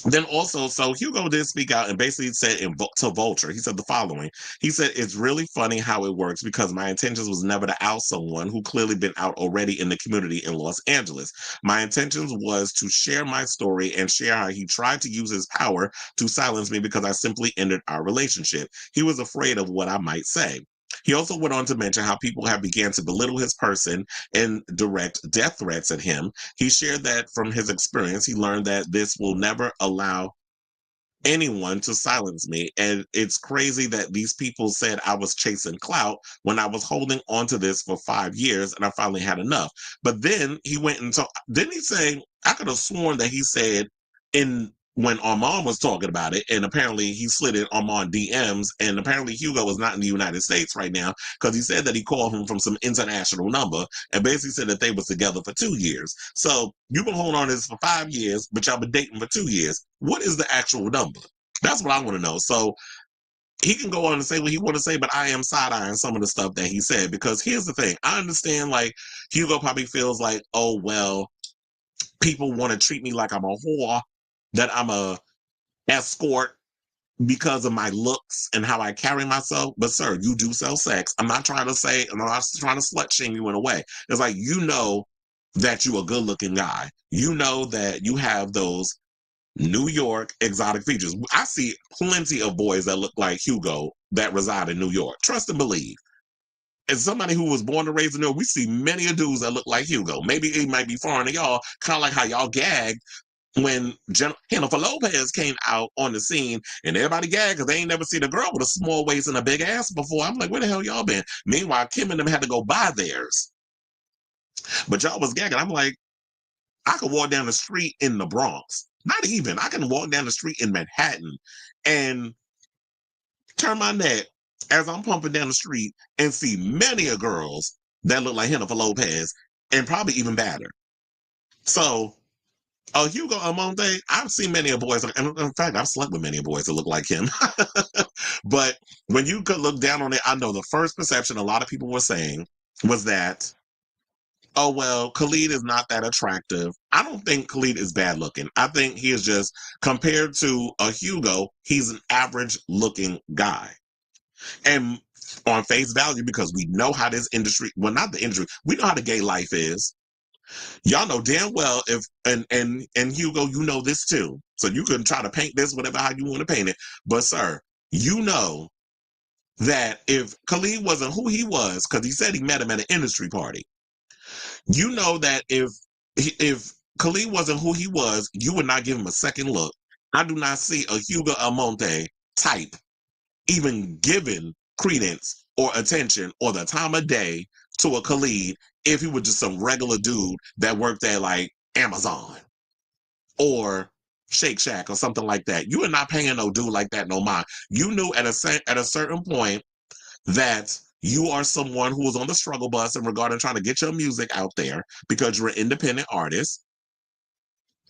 then also, so Hugo did speak out and basically said to Vulture, he said the following. He said, it's really funny how it works because my intentions was never to out someone who clearly been out already in the community in Los Angeles. My intentions was to share my story and share how he tried to use his power to silence me because I simply ended our relationship. He was afraid of what I might say. He also went on to mention how people have began to belittle his person and direct death threats at him. He shared that from his experience, he learned that this will never allow anyone to silence me. And it's crazy that these people said I was chasing clout when I was holding on to this for 5 years and I finally had enough. But then he went and told, didn't he say, I could have sworn that he said when Armand was talking about it, and apparently he slid in Armand DMs, and apparently Hugo is not in the United States right now because he said that he called him from some international number and basically said that they was together for 2 years. So you've been holding on to this for 5 years, but y'all been dating for 2 years. What is the actual number? That's what I want to know. So he can go on and say what he want to say, but I am side-eyeing some of the stuff that he said because here's the thing. I understand like Hugo probably feels like, oh, well, people want to treat me like I'm a whore, that I'm a escort because of my looks and how I carry myself. But sir, you do sell sex. I'm not trying to say, I'm not trying to slut shame you in a way. It's like, that you're a good looking guy. You know that you have those New York exotic features. I see plenty of boys that look like Hugo that reside in New York. Trust and believe. As somebody who was born and raised in New York, we see many of dudes that look like Hugo. Maybe it might be foreign to y'all, kind of like how y'all gagged when Jennifer Lopez came out on the scene and everybody gagged because they ain't never seen a girl with a small waist and a big ass before. I'm like, where the hell y'all been? Meanwhile, Kim and them had to go buy theirs. But y'all was gagging. I'm like, I could walk down the street in the Bronx. Not even. I can walk down the street in Manhattan and turn my neck as I'm pumping down the street and see many of girls that look like Jennifer Lopez and probably even badder. So, Hugo Almonte, I've seen many of boys, and in fact, I've slept with many of boys that look like him. But when you could look down on it, I know the first perception a lot of people were saying was that, oh, well, Khalid is not that attractive. I don't think Khalid is bad looking. I think he is just, compared to a Hugo, he's an average looking guy. And on face value, because we know how this industry, well, not the industry, we know how the gay life is. Y'all know damn well if, and Hugo, you know this too. So you can try to paint this whatever how you want to paint it. But sir, you know that if Khalid wasn't who he was, because he said he met him at an industry party, you know that if Khalid wasn't who he was, you would not give him a second look. I do not see a Hugo Almonte type even giving credence or attention or the time of day to a Khalid if he was just some regular dude that worked at like Amazon or Shake Shack or something like that. You are not paying no dude like that no mind. You knew at a certain point that you are someone who was on the struggle bus in regard to trying to get your music out there because you're an independent artist.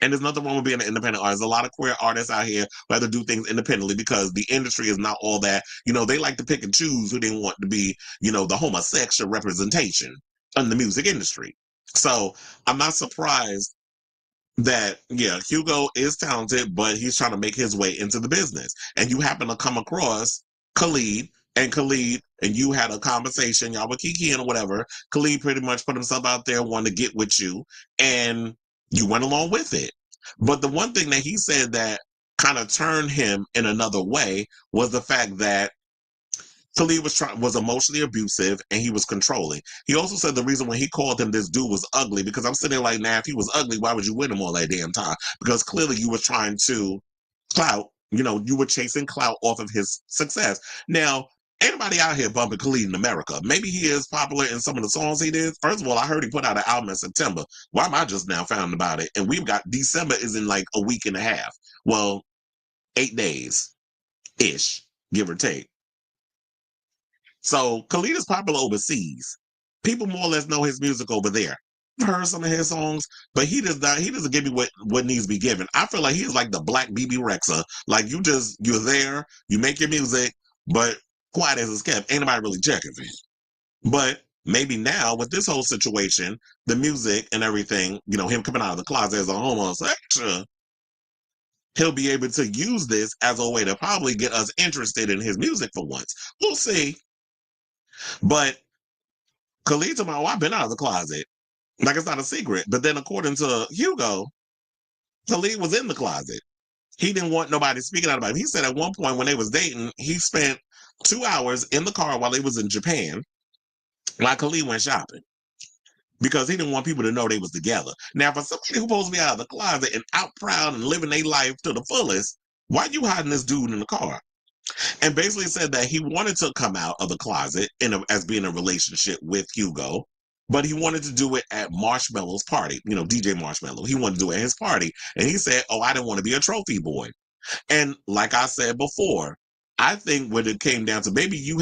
And there's nothing wrong with being an independent artist. There's a lot of queer artists out here who have to do things independently because the industry is not all that. They like to pick and choose who they want to be, the homosexual representation in the music industry. So I'm not surprised that, yeah, Hugo is talented, but he's trying to make his way into the business. And you happen to come across Khalid, and you had a conversation, y'all were kikiing or whatever. Khalid pretty much put himself out there, wanted to get with you, and you went along with it. But the one thing that he said that kind of turned him in another way was the fact that Khalid was emotionally abusive and he was controlling. He also said the reason when he called him this dude was ugly, because I'm sitting there like, now, if he was ugly, why would you with him all that damn time? Because clearly you were trying to clout, you were chasing clout off of his success. Now, anybody out here bumping Khalid in America? Maybe he is popular in some of the songs he did. First of all, I heard he put out an album in September. Why am I just now found about it? And we've got December is in like a week and a half. Well, 8 days-ish, give or take. So Khalid is popular overseas. People more or less know his music over there. heard some of his songs, but he doesn't give me what needs to be given. I feel like he's like the black BB Rexa. Like you're there, you make your music, but quiet as it's kept. Ain't nobody really checking for you. But maybe now with this whole situation, the music and everything, him coming out of the closet as a homosexual, he'll be able to use this as a way to probably get us interested in his music for once. We'll see. But Khalid told me, I've been out of the closet. Like it's not a secret. But then according to Hugo, Khalid was in the closet. He didn't want nobody speaking out about it. He said at one point when they was dating, he spent 2 hours in the car while they was in Japan, while Khalid went shopping. Because he didn't want people to know they was together. Now, for somebody who's supposed to be out of the closet and out proud and living their life to the fullest, why you hiding this dude in the car? And basically said that he wanted to come out of the closet as being in a relationship with Hugo, but he wanted to do it at Marshmallow's party, DJ Marshmallow. He wanted to do it at his party. And he said, I didn't want to be a trophy boy. And like I said before, I think when it came down to maybe you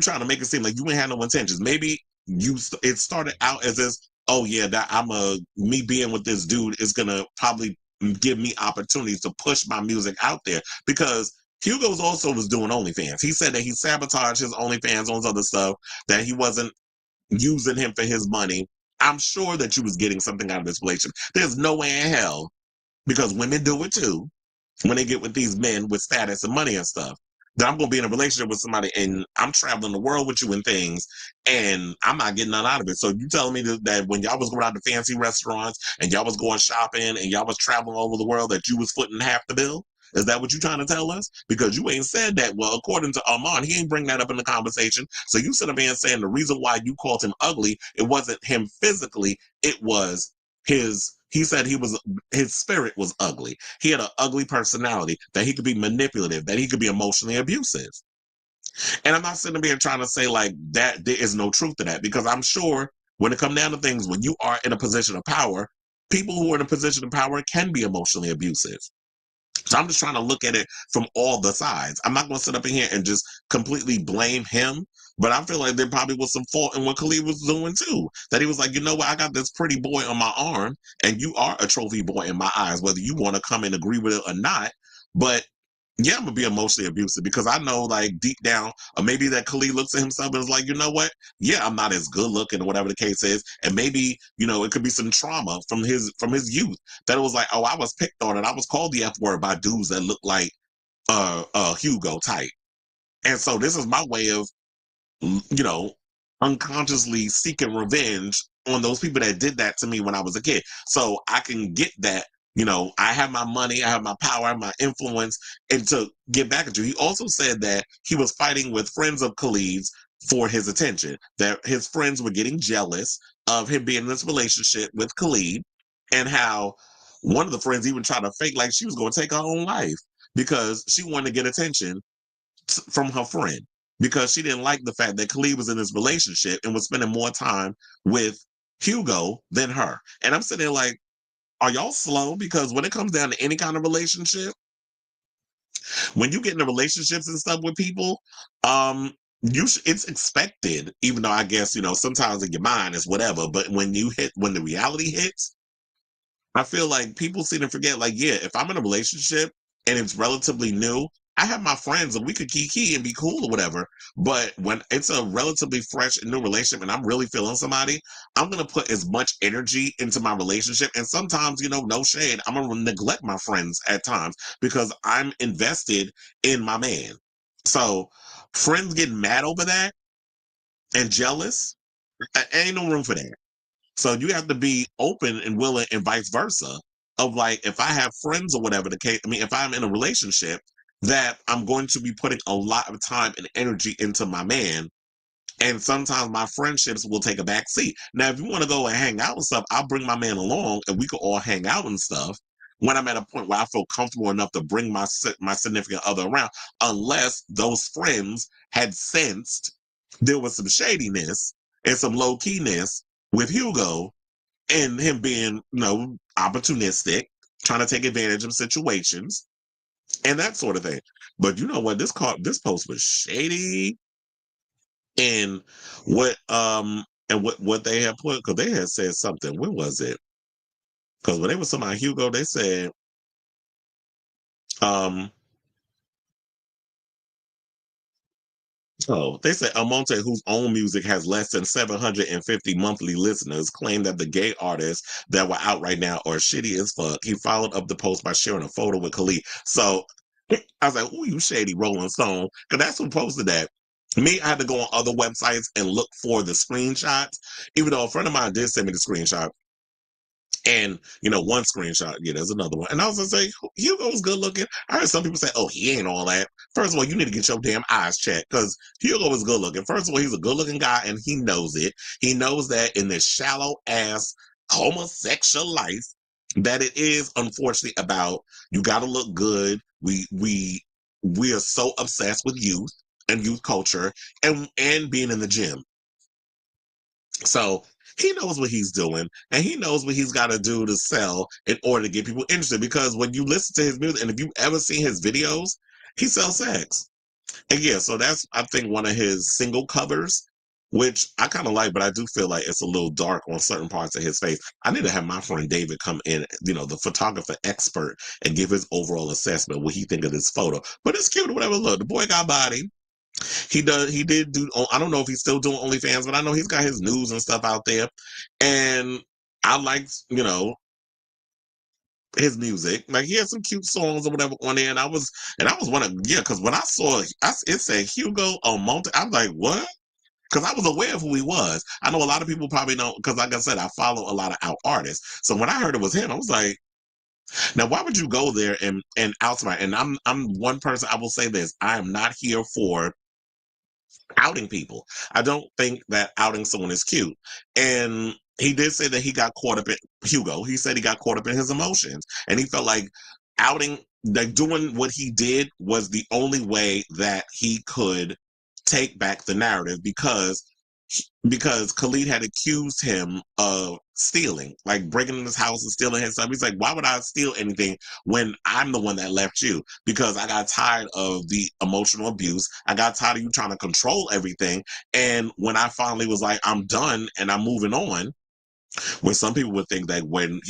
trying to make it seem like you ain't had no intentions. Maybe it started out as this, that me being with this dude is gonna probably give me opportunities to push my music out there, because Hugo's also was doing OnlyFans. He said that he sabotaged his OnlyFans on his other stuff, that he wasn't using him for his money. I'm sure that you was getting something out of this relationship. There's no way in hell, because women do it too, when they get with these men with status and money and stuff, that I'm going to be in a relationship with somebody and I'm traveling the world with you and things, and I'm not getting none out of it. So you telling me that when y'all was going out to fancy restaurants and y'all was going shopping and y'all was traveling all over the world, that you was footing half the bill? Is that what you trying to tell us? Because you ain't said that. Well, according to Armand, he ain't bring that up in the conversation. So you sit up here saying the reason why you called him ugly, it wasn't him physically, it was he said his spirit was ugly. He had an ugly personality, that he could be manipulative, that he could be emotionally abusive. And I'm not sitting there trying to say like that there is no truth to that, because I'm sure when it comes down to things, when you are in a position of power, people who are in a position of power can be emotionally abusive. So I'm just trying to look at it from all the sides. I'm not going to sit up in here and just completely blame him, but I feel like there probably was some fault in what Khalid was doing too. That he was like, you know what, I got this pretty boy on my arm, and you are a trophy boy in my eyes, whether you want to come and agree with it or not. But yeah, I'm gonna be emotionally abusive, because I know, like, deep down, or maybe that Khalid looks at himself and is like, you know what? Yeah, I'm not as good looking, or whatever the case is, and maybe it could be some trauma from his youth, that it was like, I was picked on and I was called the F word by dudes that look like Hugo type, and so this is my way of you know, unconsciously seeking revenge on those people that did that to me when I was a kid. So I can get that, I have my money, I have my power, I have my influence, and to get back at you. He also said that he was fighting with friends of Khalid's for his attention, that his friends were getting jealous of him being in this relationship with Khalid, and how one of the friends even tried to fake like she was going to take her own life because she wanted to get attention from her friend, because she didn't like the fact that Khalid was in this relationship and was spending more time with Hugo than her. And I'm sitting there like, are y'all slow? Because when it comes down to any kind of relationship, when you get into relationships and stuff with people, it's expected, even though I guess, sometimes in your mind is whatever, but when the reality hits, I feel like people seem to forget, like, yeah, if I'm in a relationship and it's relatively new, I have my friends and we could kiki and be cool or whatever. But when it's a relatively fresh and new relationship and I'm really feeling somebody, I'm going to put as much energy into my relationship. And sometimes, no shade, I'm going to neglect my friends at times because I'm invested in my man. So friends getting mad over that and jealous, ain't no room for that. So you have to be open and willing, and vice versa. Of like, if I have friends or whatever the case, if I'm in a relationship, that I'm going to be putting a lot of time and energy into my man. And sometimes my friendships will take a back seat. Now, if you want to go and hang out and stuff, I'll bring my man along and we could all hang out and stuff when I'm at a point where I feel comfortable enough to bring my significant other around, unless those friends had sensed there was some shadiness and some low keyness with Hugo, and him being, opportunistic, trying to take advantage of situations and that sort of thing. But you know what? This post was shady. And what And what they had put, because they had said something. When was it? Because when they were talking about Hugo, they said, um, they said Almonte, whose own music has less than 750 monthly listeners, claimed that the gay artists that were out right now are shitty as fuck. He followed up the post by sharing a photo with Khalid. So I was like, "Ooh, you shady Rolling Stone," because that's who posted that. Me, I had to go on other websites and look for the screenshots, even though a friend of mine did send me the screenshot. And one screenshot, yeah, there's another one. And I was gonna say, Hugo's good looking. I heard some people say, "Oh, he ain't all that." First of all, you need to get your damn eyes checked because Hugo is good looking. First of all, he's a good looking guy, and he knows it. He knows that in this shallow ass homosexual life, that it is unfortunately about you got to look good. We are so obsessed with youth and youth culture and being in the gym. So he knows what he's doing and he knows what he's got to do to sell in order to get people interested. Because when you listen to his music and if you've ever seen his videos, he sells sex. And yeah, so that's, I think, one of his single covers, which I kind of like, but I do feel like it's a little dark on certain parts of his face. I need to have my friend David come in, the photographer expert, and give his overall assessment, what he think of this photo. But it's cute or whatever. Look, the boy got body. He did do, I don't know if he's still doing OnlyFans, but I know he's got his news and stuff out there. And I liked, his music. Like he had some cute songs or whatever on there. And I was one of, yeah, because when I saw it said Hugo Almonte, I was like, what? Because I was aware of who he was. I know a lot of people probably don't, because like I said, I follow a lot of out artists. So when I heard it was him, I was like, now why would you go there and out somebody? And I'm one person, I will say this, I am not here for outing people. I don't think that outing someone is cute. And he did say that he got caught up in Hugo. He said he got caught up in his emotions and he felt like outing, like doing what he did was the only way that he could take back the narrative because Khalid had accused him of stealing, like breaking in his house and stealing his stuff. He's like, why would I steal anything when I'm the one that left you? Because I got tired of the emotional abuse. I got tired of you trying to control everything. And when I finally was like, I'm done and I'm moving on, where some people would think that when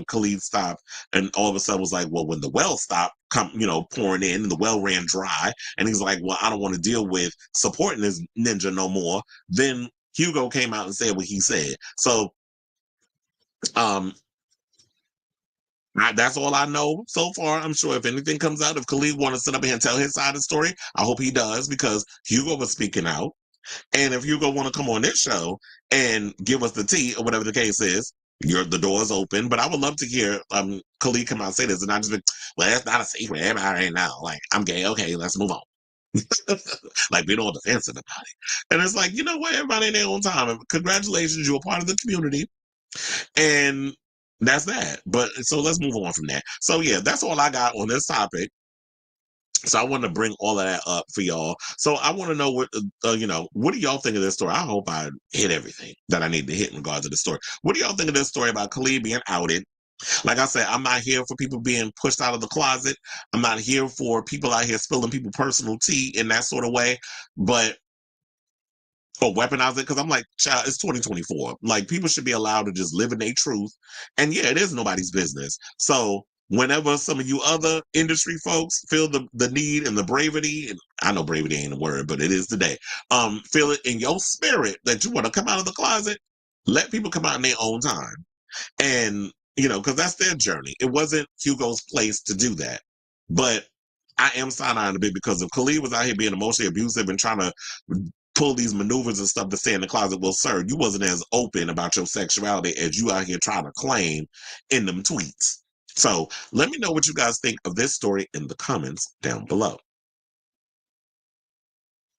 Khalid stopped and all of a sudden was like, well, when the well stopped pouring in and the well ran dry, and he's like, well, I don't want to deal with supporting this ninja no more. Then Hugo came out and said what he said. So um that's all I know so far. I'm sure if anything comes out, if Khalid want to sit up here and tell his side of the story, I hope he does because Hugo was speaking out. And if Hugo want to come on this show and give us the tea or whatever the case is, the door is open. But I would love to hear Khalid come out and say this, and not just be, well, that's not a secret. Everybody ain't now. Like, I'm gay. Okay, let's move on. Like, we don't defensive about it. And it's like, you know what? Everybody in their own time. And congratulations, you're a part of the community. And that's that. But so let's move on from that. So yeah, that's all I got on this topic. So I want to bring all of that up for y'all. So I want to know what do y'all think of this story? I hope I hit everything that I need to hit in regards to the story. What do y'all think of this story about Khalid being outed? Like I said, I'm not here for people being pushed out of the closet. I'm not here for people out here spilling people personal tea in that sort of way. But or weaponize it because I'm like, child, it's 2024. Like people should be allowed to just live in their truth. And yeah, it is nobody's business. So whenever some of you other industry folks feel the need and the bravery, and I know bravery ain't a word, but it is today, feel it in your spirit that you want to come out of the closet, let people come out in their own time. And, because that's their journey. It wasn't Hugo's place to do that. But I am side-eyeing a bit because if Khalid was out here being emotionally abusive and trying to pull these maneuvers and stuff to stay in the closet, well, sir, you wasn't as open about your sexuality as you out here trying to claim in them tweets. So let me know what you guys think of this story in the comments down below.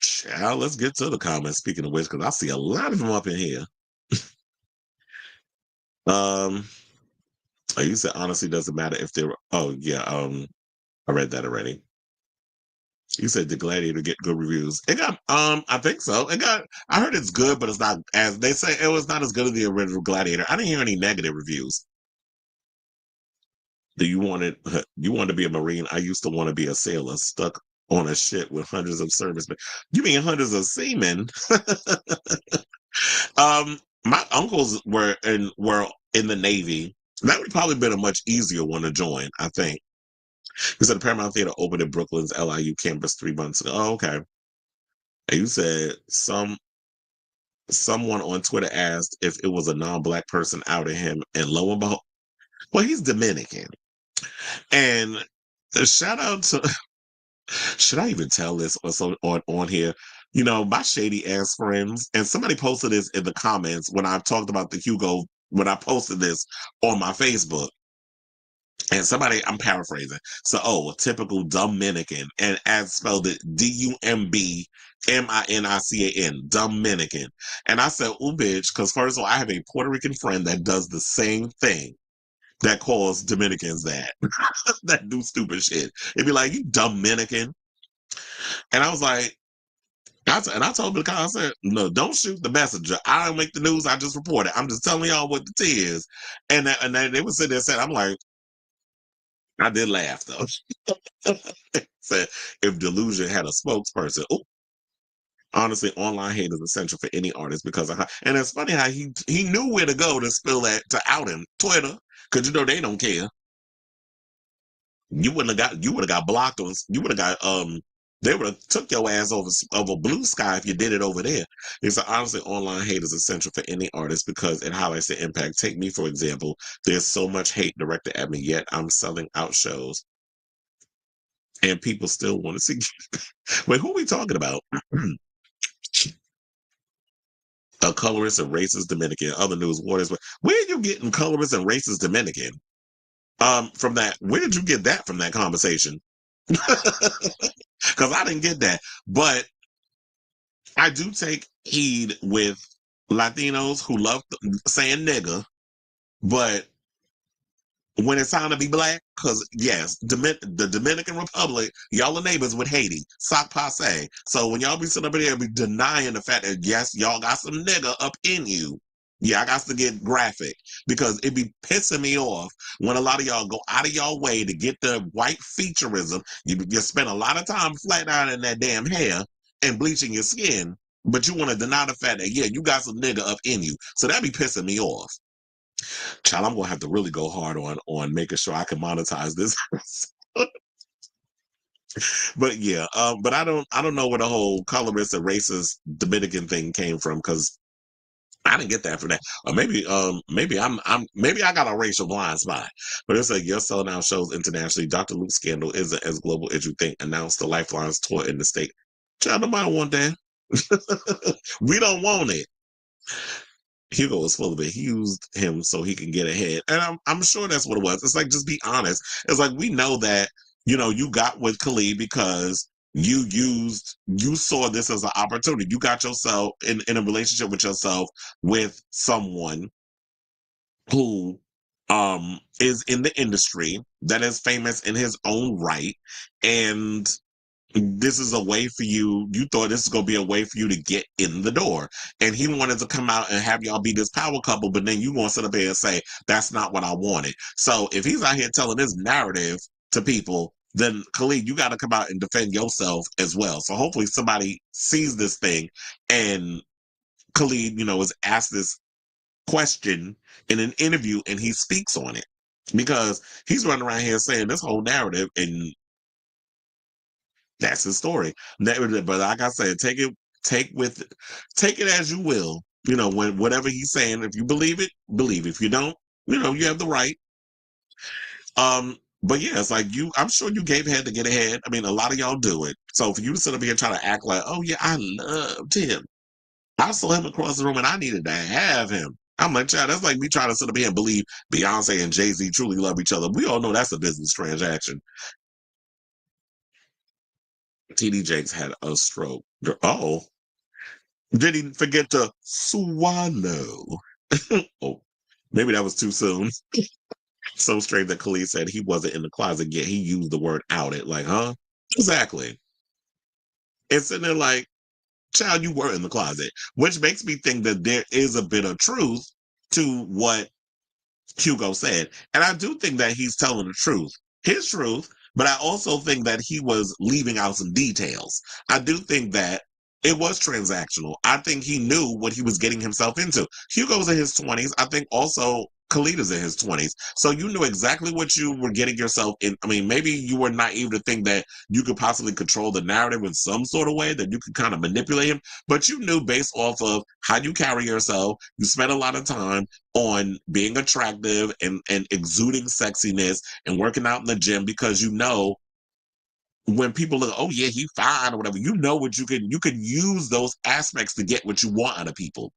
Child, let's get to the comments. Speaking of which, because I see a lot of them up in here. You said honestly doesn't matter if they're. Oh yeah, I read that already. You said the Gladiator get good reviews. It got I think so. I heard it's good, but it's not as they say it was not as good as the original Gladiator. I didn't hear any negative reviews. Do you want it you want to be a Marine? I used to want to be a sailor stuck on a ship with hundreds of servicemen. You mean hundreds of seamen? my uncles were in the Navy. That would probably been a much easier one to join, I think. Because the Paramount Theater opened in Brooklyn's LIU campus 3 months ago. Oh, okay. And you said someone on Twitter asked if it was a non-black person outing him, and lo and behold, well, he's Dominican. And shout out to should I even tell this on here? My shady ass friends, and somebody posted this in the comments when I talked about the Hugo when I posted this on my Facebook. And somebody, I'm paraphrasing. So, a typical Dominican, and as spelled it Dumbminican, Dominican. And I said, "Ooh, bitch," because first of all, I have a Puerto Rican friend that does the same thing that calls Dominicans that do stupid shit. It'd be like, "You Dominican," and I was like, I told him, I said, "No, don't shoot the messenger. I don't make the news. I just report it. I'm just telling y'all what the tea is." And they would sit there and say, I'm like, I did laugh though. Said if Delusion had a spokesperson. Ooh, honestly, online hate is essential for any artist because of how. And it's funny how he knew where to go to spill that to out him. Twitter, because they don't care. You would have got blocked on. You would have got They would have took your ass over blue sky if you did it over there. It's honestly online hate is essential for any artist because it highlights the impact. Take me for example. There's so much hate directed at me, yet I'm selling out shows, and people still want to see. Wait, who are we talking about? A colorist and racist Dominican. Other news, waters. Where are you getting colorist and racist Dominican? From that, where did you get that from that conversation? Because I didn't get that. But I do take heed with Latinos who love saying nigga, but when it's time to be black, because yes, the Dominican Republic, y'all are neighbors with Haiti, sock passe. So when y'all be sitting up there be denying the fact that yes, y'all got some nigga up in you. Yeah, I got to get graphic because it be pissing me off when a lot of y'all go out of y'all way to get the white featureism. You spend a lot of time flat ironing that damn hair and bleaching your skin, but you want to deny the fact that yeah, you got some nigga up in you. So that be pissing me off. Child, I'm gonna have to really go hard on making sure I can monetize this. But yeah, but I don't know where the whole colorist and racist Dominican thing came from because I didn't get that from that. Or maybe I got a racial blind spot. But it's like you're selling out shows internationally. Dr. Luke's scandal isn't as global as you think. Announced the Lifelines tour in the state. Child, nobody want that. We don't want it. Hugo was full of it. He used him so he can get ahead. And I'm sure that's what it was. It's like, just be honest. It's like, we know that, you got with Khalid because you saw this as an opportunity. You got yourself in a relationship with yourself with someone who is in the industry that is famous in his own right. And this is a way for you. You thought this is going to be a way for you to get in the door. And he wanted to come out and have y'all be this power couple, but then you want to sit up here and say, that's not what I wanted. So if he's out here telling this narrative to people, then Khalid, you got to come out and defend yourself as well. So hopefully somebody sees this thing and Khalid, is asked this question in an interview and he speaks on it because he's running around here saying this whole narrative and that's his story. But like I said, take take it as you will. When whatever he's saying, if you believe it, believe. If you don't, you have the right. But yeah, it's like I'm sure you gave head to get ahead. I mean, a lot of y'all do it. So for you to sit up here and try to act like, oh yeah, I loved him. I saw him across the room and I needed to have him. I'm like, child, that's like me trying to sit up here and believe Beyonce and Jay-Z truly love each other. We all know that's a business transaction. TD Jakes had a stroke. Oh, did he forget to swallow? Oh, maybe that was too soon. So strange that Khalid said he wasn't in the closet yet. He used the word outed. Like, huh? Exactly. It's sitting there like, child, you were in the closet, which makes me think that there is a bit of truth to what Hugo said. And I do think that he's telling the truth, his truth, but I also think that he was leaving out some details. I do think that It was transactional. I think he knew what he was getting himself into. Hugo's in his 20s. I think also Khalid is in his 20s. So you knew exactly what you were getting yourself in. I mean, maybe you were naive to think that you could possibly control the narrative in some sort of way, that you could kind of manipulate him, but you knew based off of how you carry yourself, you spent a lot of time on being attractive and exuding sexiness and working out in the gym because you know when people look, oh yeah, he fine or whatever, you know what you can use those aspects to get what you want out of people.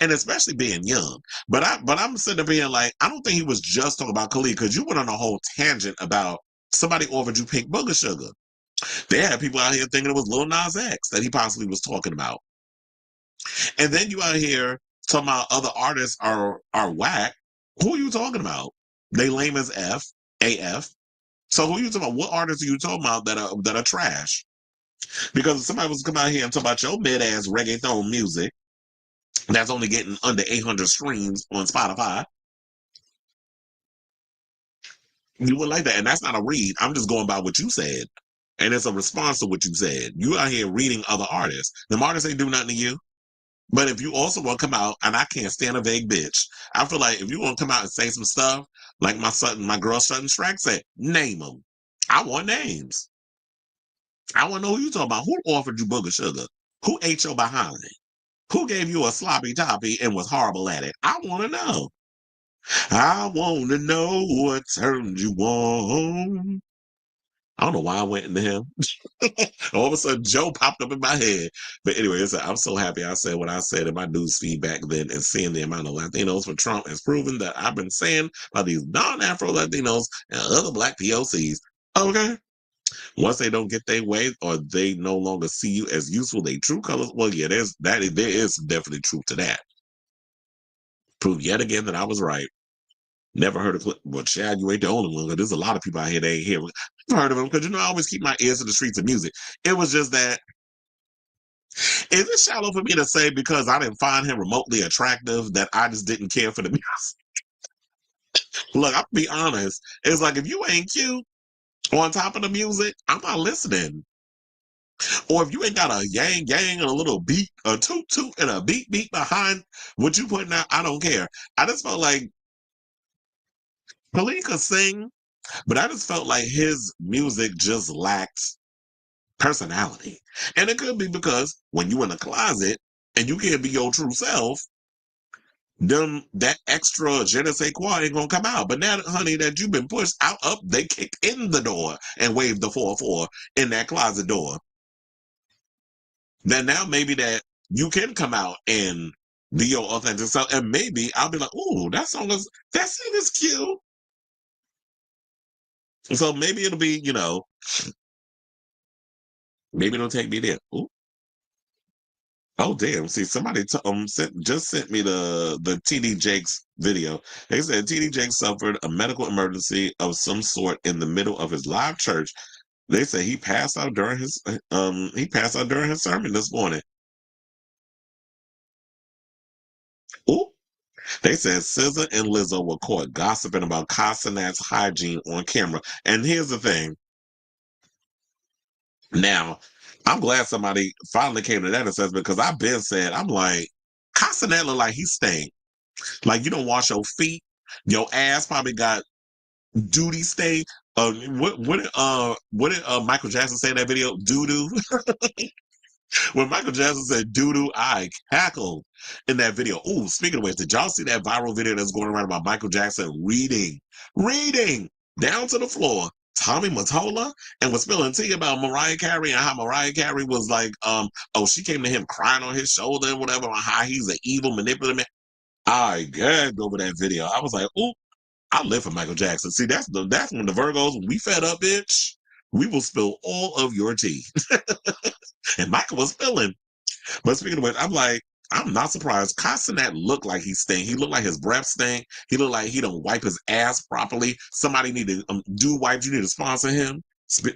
And especially being young. But I'm sitting there being like, I don't think he was just talking about Khalid, because you went on a whole tangent about somebody offered you pink booger sugar. They had people out here thinking it was Lil Nas X that he possibly was talking about. And then you out here talking about other artists are whack. Who are you talking about? They lame as F, AF. So who are you talking about? What artists are you talking about that are trash? Because if somebody was to come out here and talk about your mid-ass reggaeton music that's only getting under 800 streams on Spotify, you would like that. And that's not a read. I'm just going by what you said. And it's a response to what you said. You out here reading other artists. Them artists ain't do nothing to you. But if you also want to come out, and I can't stand a vague bitch, I feel like if you want to come out and say some stuff, like my girl Sutton Strack said, name them. I want names. I want to know who you talking about. Who offered you booger sugar? Who ate your behind? Who gave you a sloppy toppy and was horrible at it? I want to know. I want to know what turned you on. I don't know why I went into him. All of a sudden, Joe popped up in my head. But anyway, I'm so happy I said what I said in my news feed back then, and seeing the amount of Latinos for Trump has proven that I've been saying about these non-Afro Latinos and other Black POCs. Okay. Once they don't get their way or they no longer see you as useful, they true colors. Well, yeah, there is definitely truth to that. Prove yet again that I was right. Never heard of clip. Well, Chad, you ain't the only one. There's a lot of people out here that ain't hear. I've heard of them because I always keep my ears to the streets of music. It was just that. Is it shallow for me to say because I didn't find him remotely attractive that I just didn't care for the music? Look, I'll be honest. It's like if you ain't cute on top of the music, I'm not listening. Or if you ain't got a yang yang and a little beat, a toot toot and a beat beat behind what you putting out, I don't care. I just felt like Khalid could sing, but I just felt like his music just lacked personality. And it could be because when you in a closet and you can't be your true self, then that extra je ne sais quoi ain't gonna come out. But now, honey, that you've been pushed out up, they kicked in the door and waved the 4-4 in that closet door. Then now maybe that you can come out and be your authentic self, and maybe I'll be like, "Ooh, that song is cute." So maybe it'll be, maybe it'll take me there. Ooh. Oh damn! See, somebody just sent me the TD Jakes video. They said TD Jakes suffered a medical emergency of some sort in the middle of his live church. They say he passed out during his sermon this morning. Ooh. They said SZA and Lizzo were caught gossiping about Casanat's hygiene on camera. And here's the thing. Now, I'm glad somebody finally came to that assessment because I've been said, I'm like, Casanat look like he stank. Like you don't wash your feet. Your ass probably got duty stain. What did Michael Jackson say in that video? Doo doo. When Michael Jackson said doo doo, I cackled in that video. Ooh, speaking of which, did y'all see that viral video that's going around about Michael Jackson reading down to the floor Tommy Mottola and was spilling tea about Mariah Carey and how Mariah Carey was like, oh, she came to him crying on his shoulder and whatever, on how he's an evil manipulative man. I gagged over that video. I was like, ooh, I live for Michael Jackson. See, that's when the Virgos, when we fed up, bitch, we will spill all of your tea. And Michael was spilling. But speaking of which, I'm like, I'm not surprised. Casanat looked like he stink. He looked like his breath stank. He looked like he don't wipe his ass properly. Somebody need to do wipes. You need to sponsor him.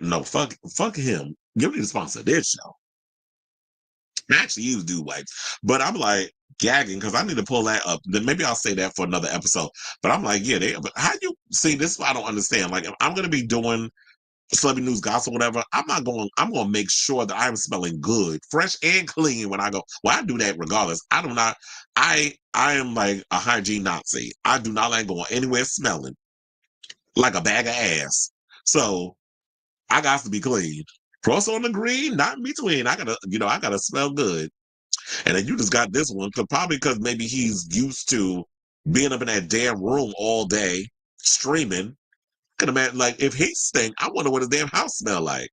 No, fuck him. You need to sponsor this show. I actually use do wipes, but I'm like gagging because I need to pull that up. Then maybe I'll say that for another episode. But I'm like, yeah, but how you see this? I don't understand. Like, I'm gonna be doing celebrity news, gossip, whatever, I'm gonna make sure that I'm smelling good, fresh and clean when I go. Well, I do that regardless. I am like a hygiene Nazi. I do not like going anywhere smelling like a bag of ass. So I got to be clean. Cross on the green, not in between. I gotta smell good. And then you just got this one, probably because maybe he's used to being up in that damn room all day, streaming. Can imagine, like, if he stink, I wonder what his damn house smell like.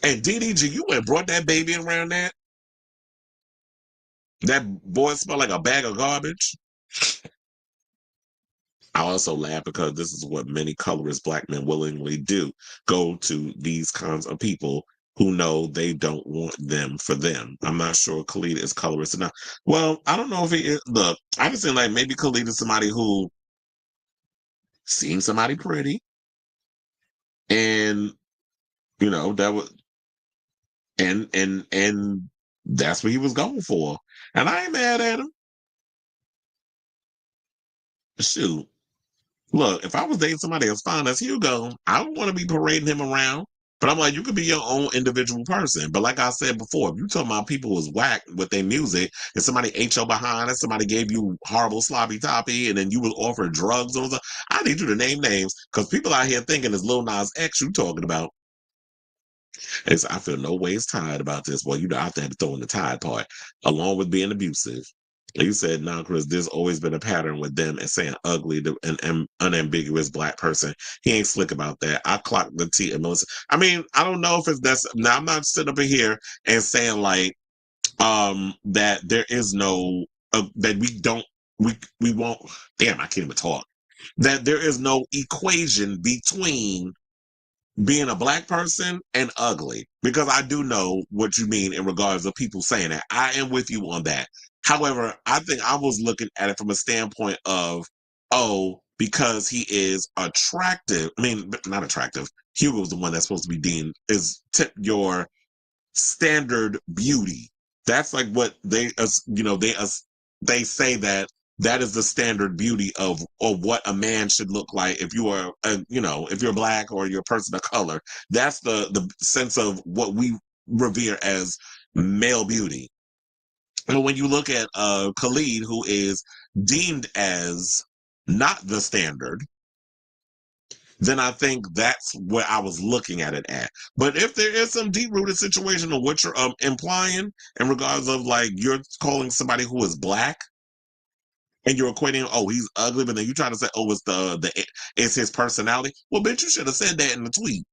And DDG, you went and brought that baby around that? That boy smelled like a bag of garbage? I also laugh because this is what many colorist black men willingly do. Go to these kinds of people who know they don't want them for them. I'm not sure Khalid is colorist or not. Well, I don't know if he is. Look, I was saying like maybe Khalid is somebody who seen somebody pretty and that was and that's what he was going for. And I ain't mad at him. Shoot. Look, if I was dating somebody as fine as Hugo, I don't want to be parading him around. But I'm like, you could be your own individual person. But like I said before, if you talking about people was whack with their music and somebody ate your behind and somebody gave you horrible sloppy toppy and then you was offered drugs and stuff, I need you to name names because people out here thinking it's Lil Nas X you talking about. I feel no ways tired about this. Well, I have to throw in the tired part, along with being abusive. You said, "No, Chris, there's always been a pattern with them and saying ugly to an unambiguous black person." He ain't slick about that. I clocked the T and Melissa. I mean, I don't know if it's that's. Now, I'm not sitting up in here and saying like that there is no that we won't. Damn, I can't even talk. That there is no equation between being a black person and ugly, because I do know what you mean in regards of people saying that. I am with you on that. However, I think I was looking at it from a standpoint of, oh, because he is attractive. I mean, not attractive. Hugo's the one that's supposed to be deemed is your standard beauty. That's like what they say that is the standard beauty of what a man should look like if you are if you're black or you're a person of color. That's the sense of what we revere as male beauty. But when you look at Khalid, who is deemed as not the standard, then I think that's where I was looking at it at. But if there is some deep rooted situation of what you're implying in regards of like you're calling somebody who is black and you're equating, oh, he's ugly, but then you try to say, oh, it's his personality. Well, bitch, you should have said that in the tweet.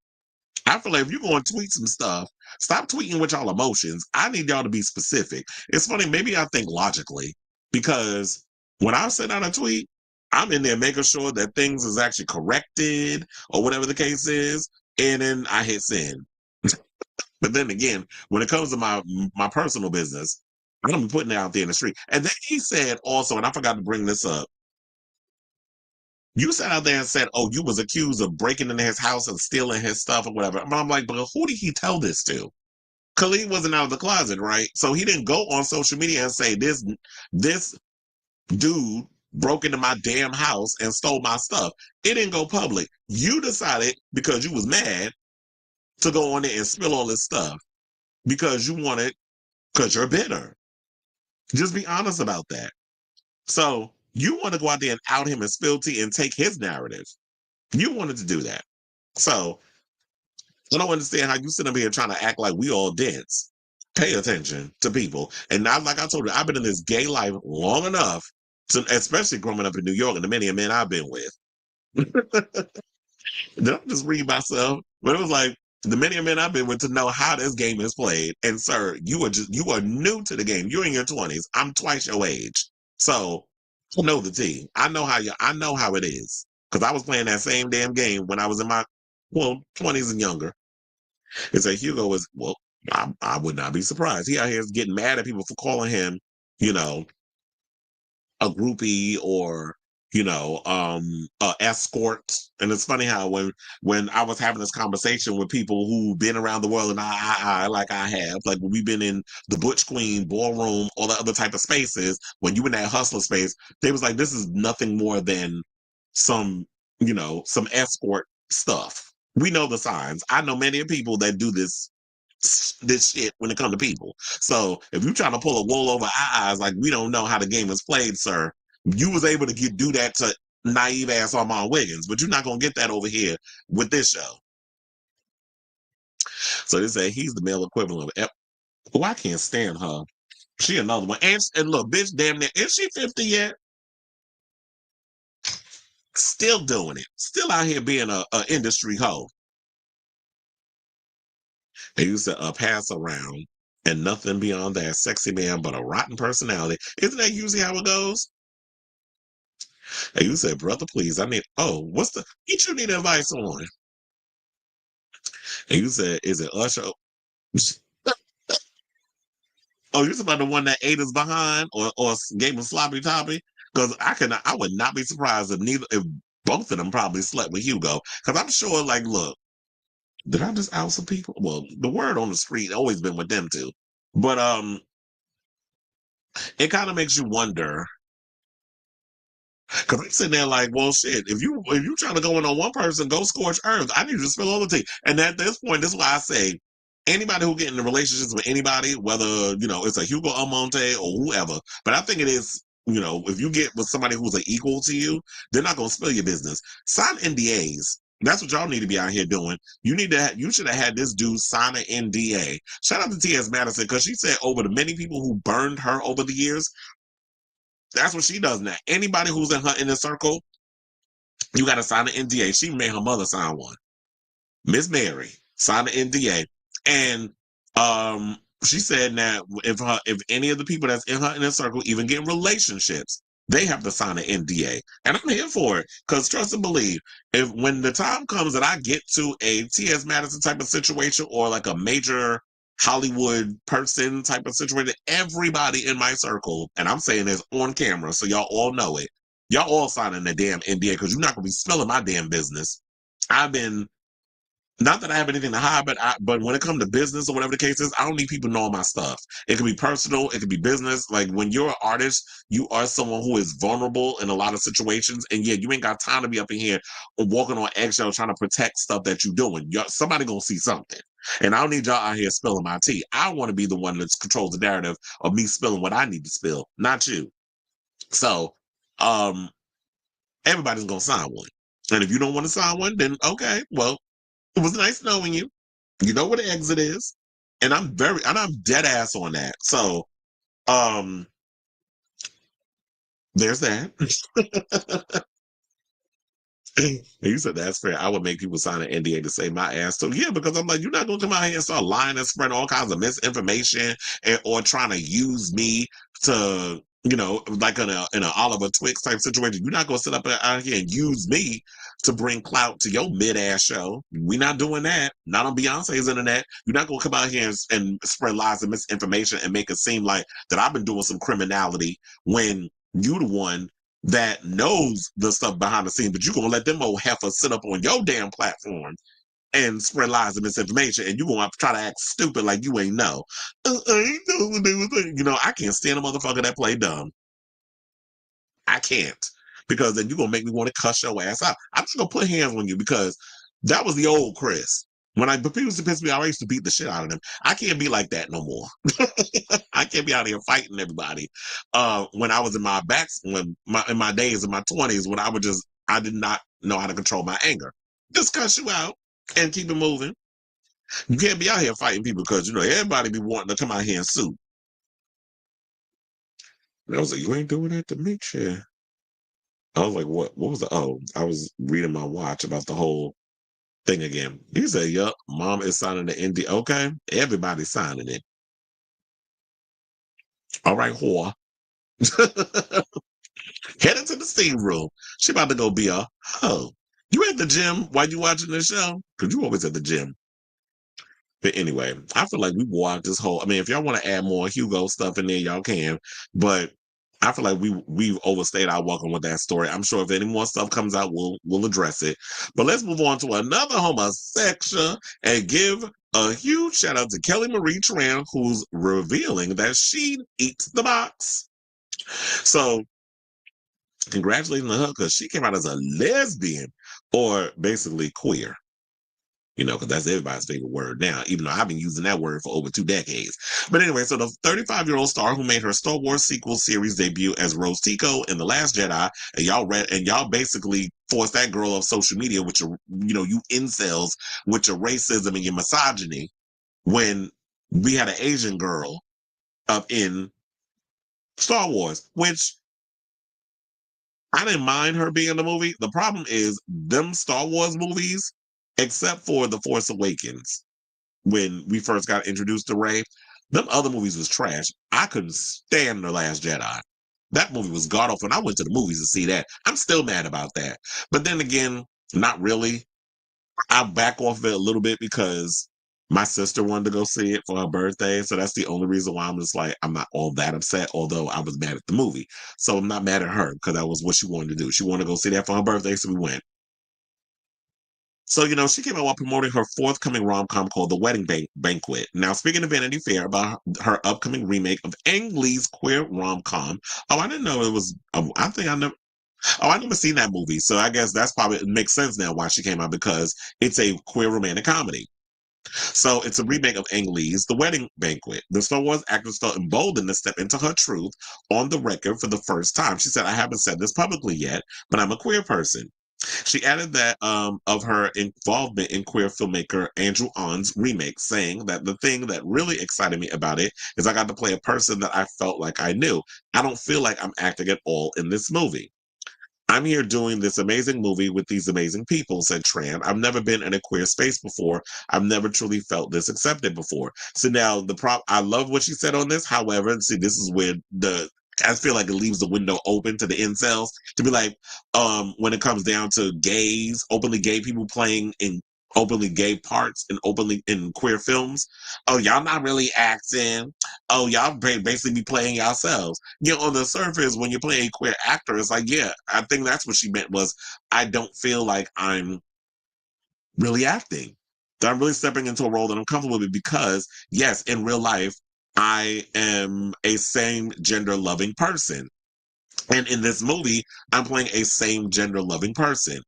I feel like if you're going to tweet some stuff, stop tweeting with y'all emotions. I need y'all to be specific. It's funny, maybe I think logically, because when I send out a tweet, I'm in there making sure that things is actually corrected or whatever the case is, and then I hit send. But then again, when it comes to my personal business, I'm gonna be putting it out there in the street. And then he said also, and I forgot to bring this up, you sat out there and said, oh, you was accused of breaking into his house and stealing his stuff or whatever. But I'm like, but who did he tell this to? Khalid wasn't out of the closet, right? So he didn't go on social media and say, this dude broke into my damn house and stole my stuff. It didn't go public. You decided because you was mad to go on there and spill all this stuff because because you're bitter. Just be honest about that. So you want to go out there and out him and spill tea and take his narrative. You wanted to do that. So I don't understand how you sit up here trying to act like we all dense. Pay attention to people. And now, like I told you, I've been in this gay life long enough, especially growing up in New York and the many men I've been with. Don't just read myself. But it was like the many men I've been with to know how this game is played. And sir, you are new to the game. You're in your 20s. I'm twice your age. So I know the team. I know how it is. Because I was playing that same damn game when I was in my 20s and younger. It's like Hugo is, well, I would not be surprised. He out here is getting mad at people for calling him, you know, a groupie or a escort. And it's funny how when I was having this conversation with people who've been around the world and I like I have, like when we've been in the Butch Queen ballroom, all the other type of spaces, when you in that hustler space, they was like, this is nothing more than some escort stuff. We know the signs. I know many people that do this shit when it comes to people. So if you're trying to pull a wool over our eyes, like we don't know how the game is played, sir, you was able to do that to naive ass Armand Wiggins, but you're not gonna get that over here with this show. So they say he's the male equivalent of. Oh, I can't stand her. She another one. And look, bitch, damn near, is she 50 yet? Still doing it. Still out here being a industry hoe. They used to pass around and nothing beyond that sexy man but a rotten personality. Isn't that usually how it goes? And you said, brother, please, what's what you need advice on? And you said, is it Usher? Oh, you talking about the one that ate us behind or gave us sloppy toppy? Because I would not be surprised if both of them probably slept with Hugo. Because I'm sure, like, look, did I just out some people? Well, the word on the street always been with them too. But it kind of makes you wonder. Because I'm sitting there like, well, shit. If you trying to go in on one person, go scorch earth. I need you to spill all the tea. And at this point, this is why I say anybody who get into relationships with anybody, whether it's a Hugo Almonte or whoever. But I think it is, if you get with somebody who's an equal to you, they're not gonna spill your business. Sign NDAs. That's what y'all need to be out here doing. You should have had this dude sign an NDA. Shout out to T.S. Madison because she said over the many people who burned her over the years, that's what she does now. Anybody who's in her inner circle, you got to sign an NDA. She made her mother sign one. Miss Mary signed an NDA, and she said that if any of the people that's in her inner circle even get relationships, they have to sign an NDA. And I'm here for it because trust and believe, if when the time comes that I get to a T.S. Madison type of situation or like a major Hollywood person type of situation, everybody in my circle, and I'm saying this on camera so y'all all know it, y'all all signing the damn NDA because you're not gonna be spilling my damn business. I've been not that I have anything to hide, but when it comes to business or whatever the case is, I don't need people knowing my stuff. It can be personal, it can be business. Like when you're an artist, you are someone who is vulnerable in a lot of situations, and yeah, you ain't got time to be up in here walking on eggshells trying to protect stuff that you're doing. Somebody gonna see something, and I don't need y'all out here spilling my tea. I want to be the one that controls the narrative of me spilling what I need to spill, not you. So, um, everybody's gonna sign one, and if you don't want to sign one, then okay, well. It was nice knowing you. You know what the exit is. And I'm dead ass on that. So, um, there's that. And you said that's fair. I would make people sign an NDA to say my ass. So yeah, because I'm like, you're not gonna come out here and start lying and spreading all kinds of misinformation or trying to use me to, like in a Oliver Twix type situation. You're not gonna sit up out here and use me to bring clout to your mid ass show. We're not doing that. Not on Beyonce's internet. You're not gonna come out here and spread lies and misinformation and make it seem like that I've been doing some criminality when you the one that knows the stuff behind the scenes, but you're gonna let them old heifers sit up on your damn platform and spread lies and misinformation, and you're gonna have to try to act stupid like you ain't know. I ain't know what they was saying. I can't stand a motherfucker that play dumb. I can't. Because then you're gonna make me want to cuss your ass out. I'm just gonna put hands on you because that was the old Chris. But people used to piss me off, I used to beat the shit out of them. I can't be like that no more. I can't be out here fighting everybody. When I was in in my days in my 20s, when I did not know how to control my anger. Just cuss you out and keep it moving. You can't be out here fighting people because everybody be wanting to come out here and sue. And I was like, you ain't doing that to me, Cher. I was like, what? What was the? Oh, I was reading my watch about the whole thing again. He said, "Yup, mom is signing the ND. Okay, everybody's signing it. All right, whore. Head into the steam room. She about to go be a hoe. You at the gym while you watching the show? Because you always at the gym. But anyway, I feel like we walked this whole. I mean, if y'all want to add more Hugo stuff in there, y'all can. But I feel like we've overstayed our welcome with that story. I'm sure if any more stuff comes out, we'll address it. But let's move on to another homosexual and give a huge shout out to Kelly Marie Tran, who's revealing that she eats the box. So congratulating her because she came out as a lesbian or basically queer. because that's everybody's favorite word now, even though I've been using that word for over 2 decades. But anyway, so the 35-year-old star who made her Star Wars sequel series debut as Rose Tico in The Last Jedi, and y'all basically forced that girl off social media with your, you incels with your racism and your misogyny when we had an Asian girl up in Star Wars, which I didn't mind her being in the movie. The problem is them Star Wars movies, except for The Force Awakens, when we first got introduced to Rey, them other movies was trash. I couldn't stand The Last Jedi. That movie was god awful, and I went to the movies to see that. I'm still mad about that. But then again, not really. I back off of it a little bit because my sister wanted to go see it for her birthday. So that's the only reason why I'm just like, I'm not all that upset, although I was mad at the movie. So I'm not mad at her because that was what she wanted to do. She wanted to go see that for her birthday, so we went. So, she came out while promoting her forthcoming rom-com called The Wedding Banquet. Now, speaking to Vanity Fair about her upcoming remake of Ang Lee's queer rom-com. Oh, I didn't know it was, I think I never, oh, I never seen that movie. So I guess that's probably, it makes sense now why she came out, because it's a queer romantic comedy. So it's a remake of Ang Lee's The Wedding Banquet. The Star Wars actress felt emboldened to step into her truth on the record for the first time. She said, I haven't said this publicly yet, but I'm a queer person. She added that of her involvement in queer filmmaker Andrew On's remake, saying that the thing that really excited me about it is I got to play a person that I felt like I knew. I don't feel like I'm acting at all in this movie. I'm here doing this amazing movie with these amazing people, said Tran. I've never been in a queer space before. I've never truly felt this accepted before. So now I love what she said on this. However, see, this is where I feel like it leaves the window open to the incels to be like, when it comes down to gays, openly gay people playing in openly gay parts and openly in queer films. Oh, y'all not really acting. Oh, y'all basically be playing yourselves. On the surface, when you play a queer actor, it's like, yeah, I think that's what she meant was, I don't feel like I'm really acting. That I'm really stepping into a role that I'm comfortable with because, yes, in real life, I am a same gender loving person. And in this movie, I'm playing a same gender loving person.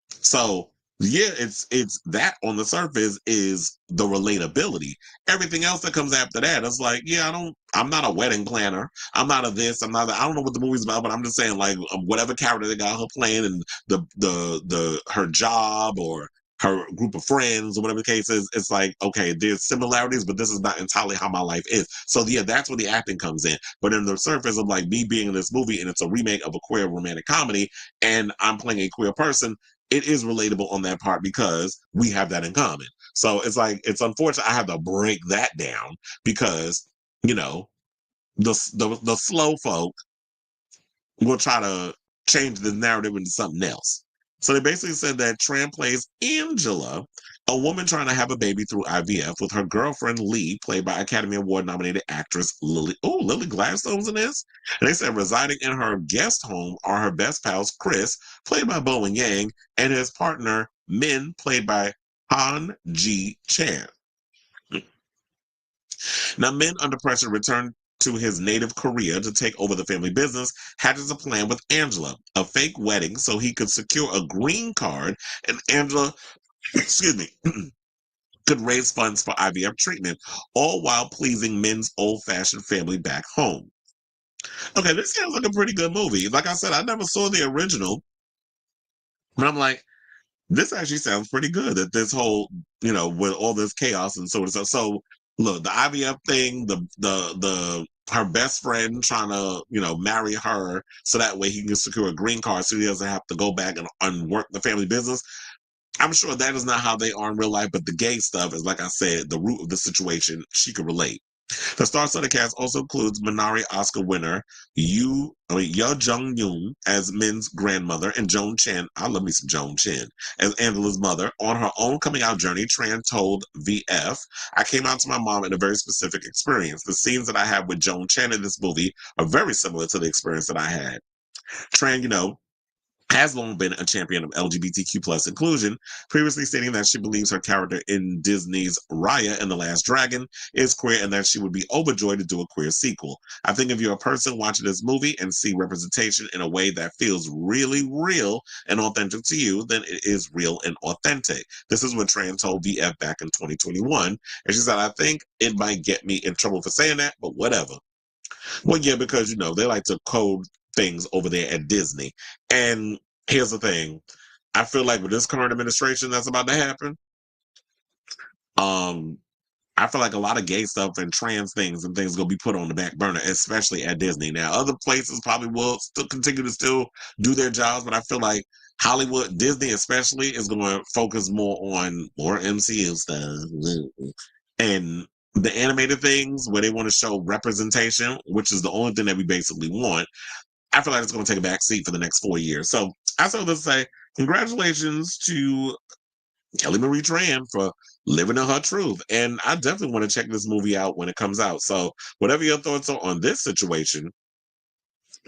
So yeah, it's that on the surface is the relatability. Everything else that comes after that, it's like, yeah, I'm not a wedding planner. I'm not a this. I'm not. I don't know what the movie's about, but I'm just saying, like, whatever character they got her playing, and the her job or her group of friends or whatever the case is, it's like, okay, there's similarities, but this is not entirely how my life is. So yeah, that's where the acting comes in. But in the surface of like me being in this movie and it's a remake of a queer romantic comedy, and I'm playing a queer person, it is relatable on that part because we have that in common. So it's like, it's unfortunate I have to break that down because, the slow folk will try to change the narrative into something else. So they basically said that Tran plays Angela, a woman trying to have a baby through IVF with her girlfriend Lee, played by Academy Award nominated actress Lily. Oh, Lily Gladstone's in this. And they said residing in her guest home are her best pals Chris, played by Bowen Yang, and his partner Min, played by Han Ji Chan. Now, Min, under pressure to return to his native Korea to take over the family business, hatches a plan with Angela, a fake wedding so he could secure a green card, and Angela, excuse me, could raise funds for IVF treatment, all while pleasing Min's old-fashioned family back home. Okay, this sounds like a pretty good movie. Like I said, I never saw the original, but I'm like, this actually sounds pretty good. That this whole, with all this chaos and so on. So look, the IVF thing, the her best friend trying to, marry her so that way he can secure a green card so he doesn't have to go back and work the family business. I'm sure that is not how they are in real life, but the gay stuff is, like I said, the root of the situation. She could relate. The star-studded cast also includes Minari Oscar winner Yoo Jung Yoon as Min's grandmother and Joan Chen. I love me some Joan Chen as Angela's mother. On her own coming out journey, Tran told VF, "I came out to my mom in a very specific experience. The scenes that I have with Joan Chen in this movie are very similar to the experience that I had." Tran, has long been a champion of LGBTQ plus inclusion, previously stating that she believes her character in Disney's Raya and the Last Dragon is queer and that she would be overjoyed to do a queer sequel. I think if you're a person watching this movie and see representation in a way that feels really real and authentic to you, then it is real and authentic. This is what Tran told VF back in 2021. And she said, I think it might get me in trouble for saying that, but whatever. Well, yeah, because they like to code things over there at Disney. And here's the thing. I feel like with this current administration that's about to happen, um, I feel like a lot of gay stuff and trans things and things gonna be put on the back burner, especially at Disney. Now, other places probably will still continue to still do their jobs, but I feel like Hollywood, Disney especially, is going to focus more on more MCU stuff and the animated things where they want to show representation, which is the only thing that we basically want. I feel like it's going to take a back seat for the next 4 years. So I still to say congratulations to Kelly Marie Tran for living in her truth. And I definitely want to check this movie out when it comes out. So whatever your thoughts are on this situation,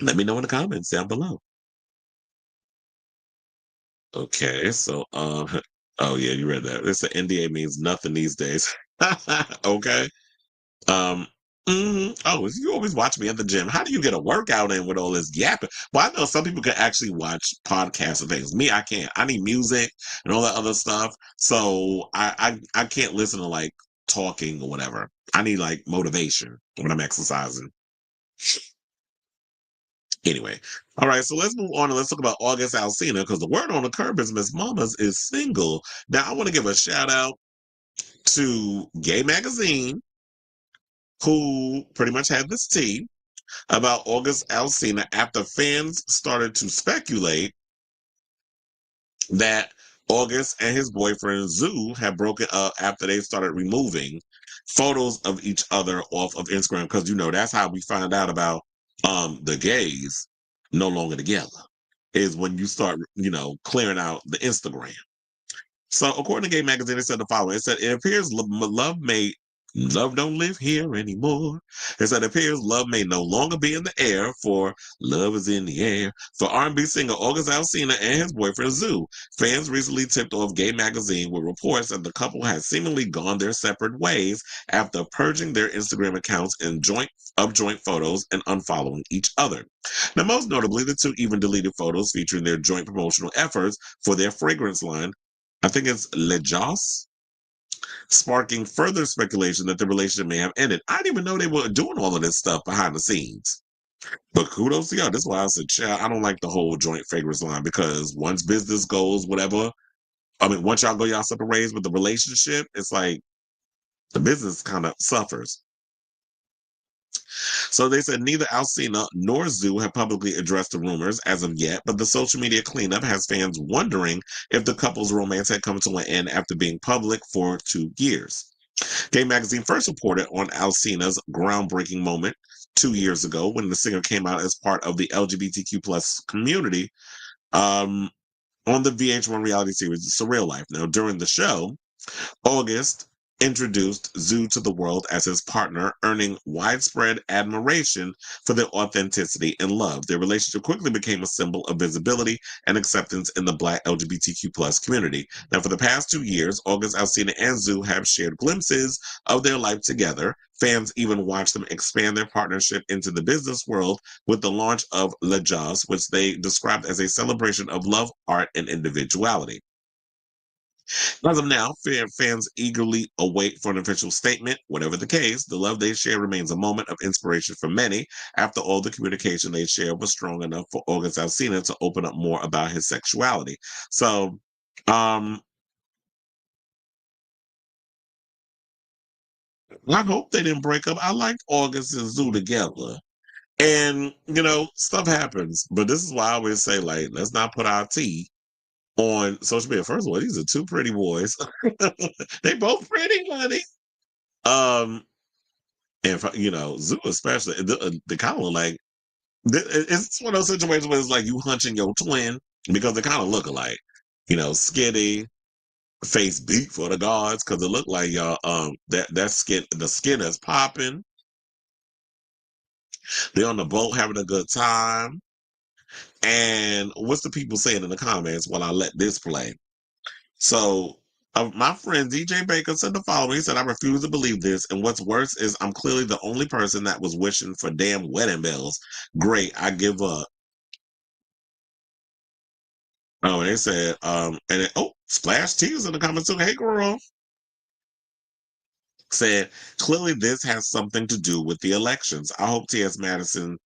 let me know in the comments down below. Okay, so oh yeah, you read that. This the NDA means nothing these days. Okay. Um, oh, you always watch me at the gym. How do you get a workout in with all this yapping? Well, I know some people can actually watch podcasts and things. Me, I can't. I need music and all that other stuff. So I can't listen to like talking or whatever. I need like motivation when I'm exercising. Anyway, all right, so let's move on and let's talk about August Alsina because the word on the curb is Miss Mamas is single. Now, I want to give a shout out to Gay Magazine, who pretty much had this tea about August Alsina after fans started to speculate that August and his boyfriend Zoo had broken up after they started removing photos of each other off of Instagram. Because that's how we find out about the gays no longer together. Is when you start, clearing out the Instagram. So, according to Gay Magazine, it said the following. It said, it appears love don't live here anymore. It said, it appears love may no longer be in the air, for love is in the air. For R&B singer August Alsina and his boyfriend Zoo, fans recently tipped off Gay Magazine with reports that the couple had seemingly gone their separate ways after purging their Instagram accounts in joint photos and unfollowing each other. Now, most notably, the two even deleted photos featuring their joint promotional efforts for their fragrance line. I think it's Le Joss, sparking further speculation that the relationship may have ended. I didn't even know they were doing all of this stuff behind the scenes. But kudos to y'all. That's why I said, child, I don't like the whole joint fragrance line because once business goes, whatever, once y'all go y'all separate ways with the relationship, it's like the business kind of suffers. So they said neither Alsina nor Zoo have publicly addressed the rumors as of yet, but the social media cleanup has fans wondering if the couple's romance had come to an end after being public for 2 years. Gay Magazine first reported on Alsina's groundbreaking moment 2 years ago when the singer came out as part of the LGBTQ plus community on the VH1 reality series Surreal Life. Now, during the show, August introduced Zoo to the world as his partner, earning widespread admiration for their authenticity and love. Their relationship quickly became a symbol of visibility and acceptance in the Black LGBTQ plus community. Now, for the past 2 years, August Alsina and Zoo have shared glimpses of their life together. Fans even watched them expand their partnership into the business world with the launch of Le Joss, which they described as a celebration of love, art, and individuality. As of now, fans eagerly await for an official statement. Whatever the case, the love they share remains a moment of inspiration for many. After all, the communication they shared was strong enough for August Alsina to open up more about his sexuality. So, I hope they didn't break up. I liked August and Zoo together. And, stuff happens. But this is why I always say, like, let's not put our tea on social media. First of all, these are two pretty boys. They both pretty, honey. Um, and Zoo especially, the kind of like it's one of those situations where it's like you hunching your twin because they kind of look alike. Skinny, face beat for the guards because it looked like y'all that skin the skin is popping. They're on the boat having a good time. And what's the people saying in the comments while I let this play? So my friend DJ Baker said the following. He said, I refuse to believe this. And what's worse is I'm clearly the only person that was wishing for damn wedding bells. Great, I give up. Oh, and they said, Splash T is in the comments too. Hey, girl. Said, clearly this has something to do with the elections. I hope T.S. Madison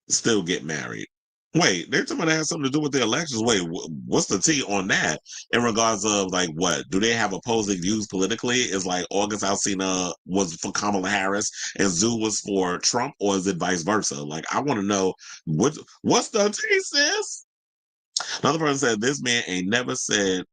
still get married. Wait, they're talking about that has something to do with the elections. Wait, what's the tea on that in regards of like what? Do they have opposing views politically? Is like August Alsina was for Kamala Harris and Zoo was for Trump, or is it vice versa? Like, I want to know what's the tea, sis? Another person said this man ain't never say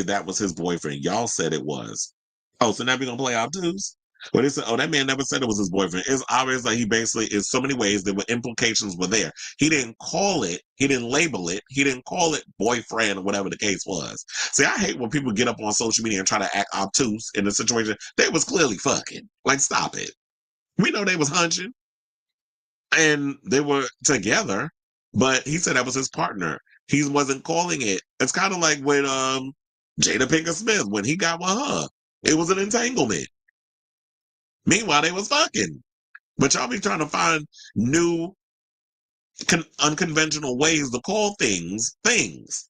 that was his boyfriend. Y'all said it was. Oh, so now we gonna play obtuse? But they said, oh, that man never said it was his boyfriend. It's obvious that he basically, in so many ways, there were implications were there. He didn't call it, he didn't label it, he didn't call it boyfriend or whatever the case was. See, I hate when people get up on social media and try to act obtuse in a situation. They was clearly fucking. Like, stop it. We know they was hunching and they were together, but he said that was his partner. He wasn't calling it. It's kind of like when Jada Pinkett Smith, when he got with her, it was an entanglement. Meanwhile, they was fucking. But y'all be trying to find new, unconventional ways to call things things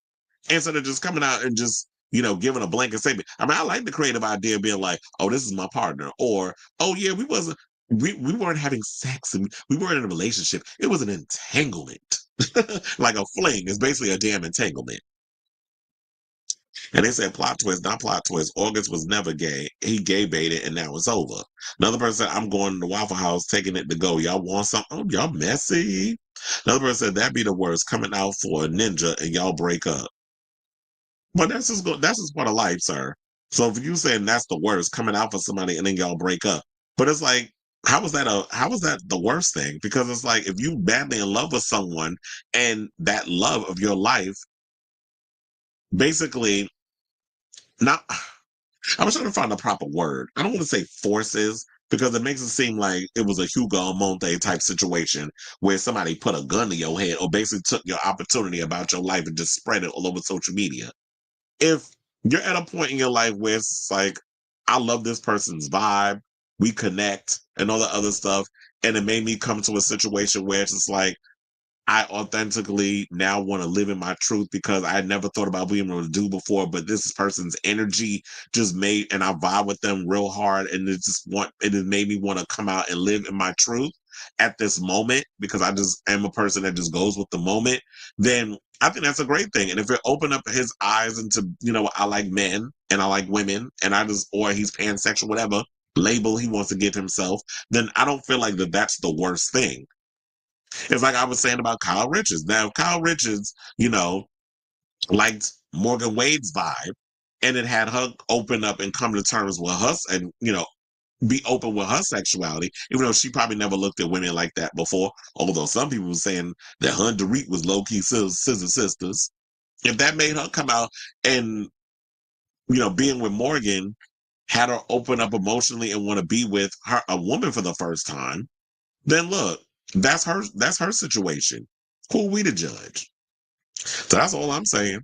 instead of just coming out and just giving a blanket statement. I mean, I like the creative idea of being like, "Oh, this is my partner," or "Oh, yeah, we weren't having sex and we weren't in a relationship. It was an entanglement." Like a fling is basically a damn entanglement. And they said plot twist, not plot twist. August was never gay. He gay baited and now it's over. Another person said, I'm going to the Waffle House, taking it to go. Y'all want something? Oh, y'all messy. Another person said, that'd be the worst, coming out for a ninja and y'all break up. But that's just part of life, sir. So if you saying that's the worst, coming out for somebody and then y'all break up. But it's like, how is that the worst thing? Because it's like if you badly in love with someone and that love of your life basically not I was trying to find the proper word. I don't want to say forces because it makes it seem like it was a Hugo Almonte type situation where somebody put a gun to your head or basically took your opportunity about your life and just spread it all over social media. If you're at a point in your life where it's like, I love this person's vibe, we connect, and all the other stuff, and it made me come to a situation where it's just like, I authentically now want to live in my truth because I never thought about being able to do before, but this person's energy just made, and I vibe with them real hard, and it has made me want to come out and live in my truth at this moment because I just am a person that just goes with the moment. Then I think that's a great thing. And if it opened up his eyes into, I like men and I like women, and or he's pansexual, whatever label he wants to give himself, then I don't feel like that's the worst thing. It's like I was saying about Kyle Richards. Now, if Kyle Richards, liked Morgan Wade's vibe and it had her open up and come to terms with us and, be open with her sexuality, even though she probably never looked at women like that before. Although some people were saying that her and Dorit was low key scissor sisters. If that made her come out and, being with Morgan had her open up emotionally and want to be with a woman for the first time, then look, that's her situation. Who are we to judge? So that's all I'm saying.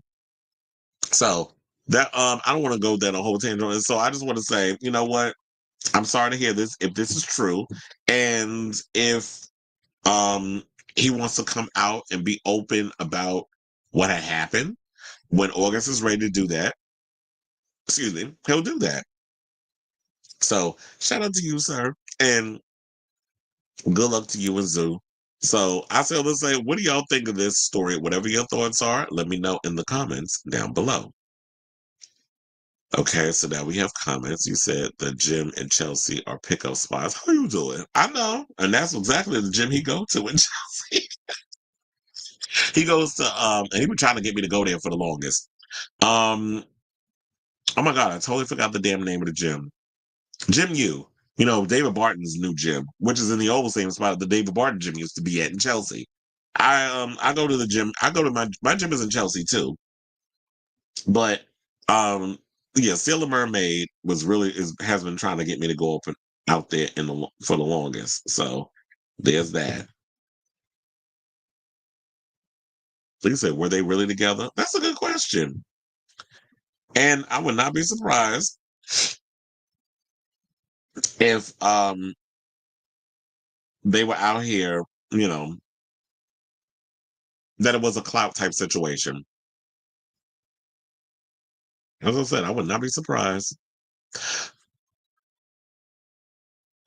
So that I don't want to go down a whole tangent. And so I just want to say, you know what? I'm sorry to hear this. If this is true, and if um he wants to come out and be open about what had happened, when August is ready to do that, excuse me, he'll do that. So shout out to you, sir, and good luck to you and Zoo. So I say, let's say, what do y'all think of this story? Whatever your thoughts are, let me know in the comments down below. Okay, so now we have comments. You said the gym in Chelsea are pickup spots. How you doing? I know, and that's exactly the gym he go to in Chelsea. He goes to and he been trying to get me to go there for the longest. Oh my god, I totally forgot the damn name of the gym. Gym U. David Barton's new gym, which is in the old same spot the David Barton gym used to be at in Chelsea. I go to the gym. I go to my gym is in Chelsea too. But yeah, Sailor Mermaid has been trying to get me to go up out there for the longest. So there's that. Like you said, were they really together? That's a good question. And I would not be surprised if they were out here, you know, that it was a clout type situation. As I said, I would not be surprised.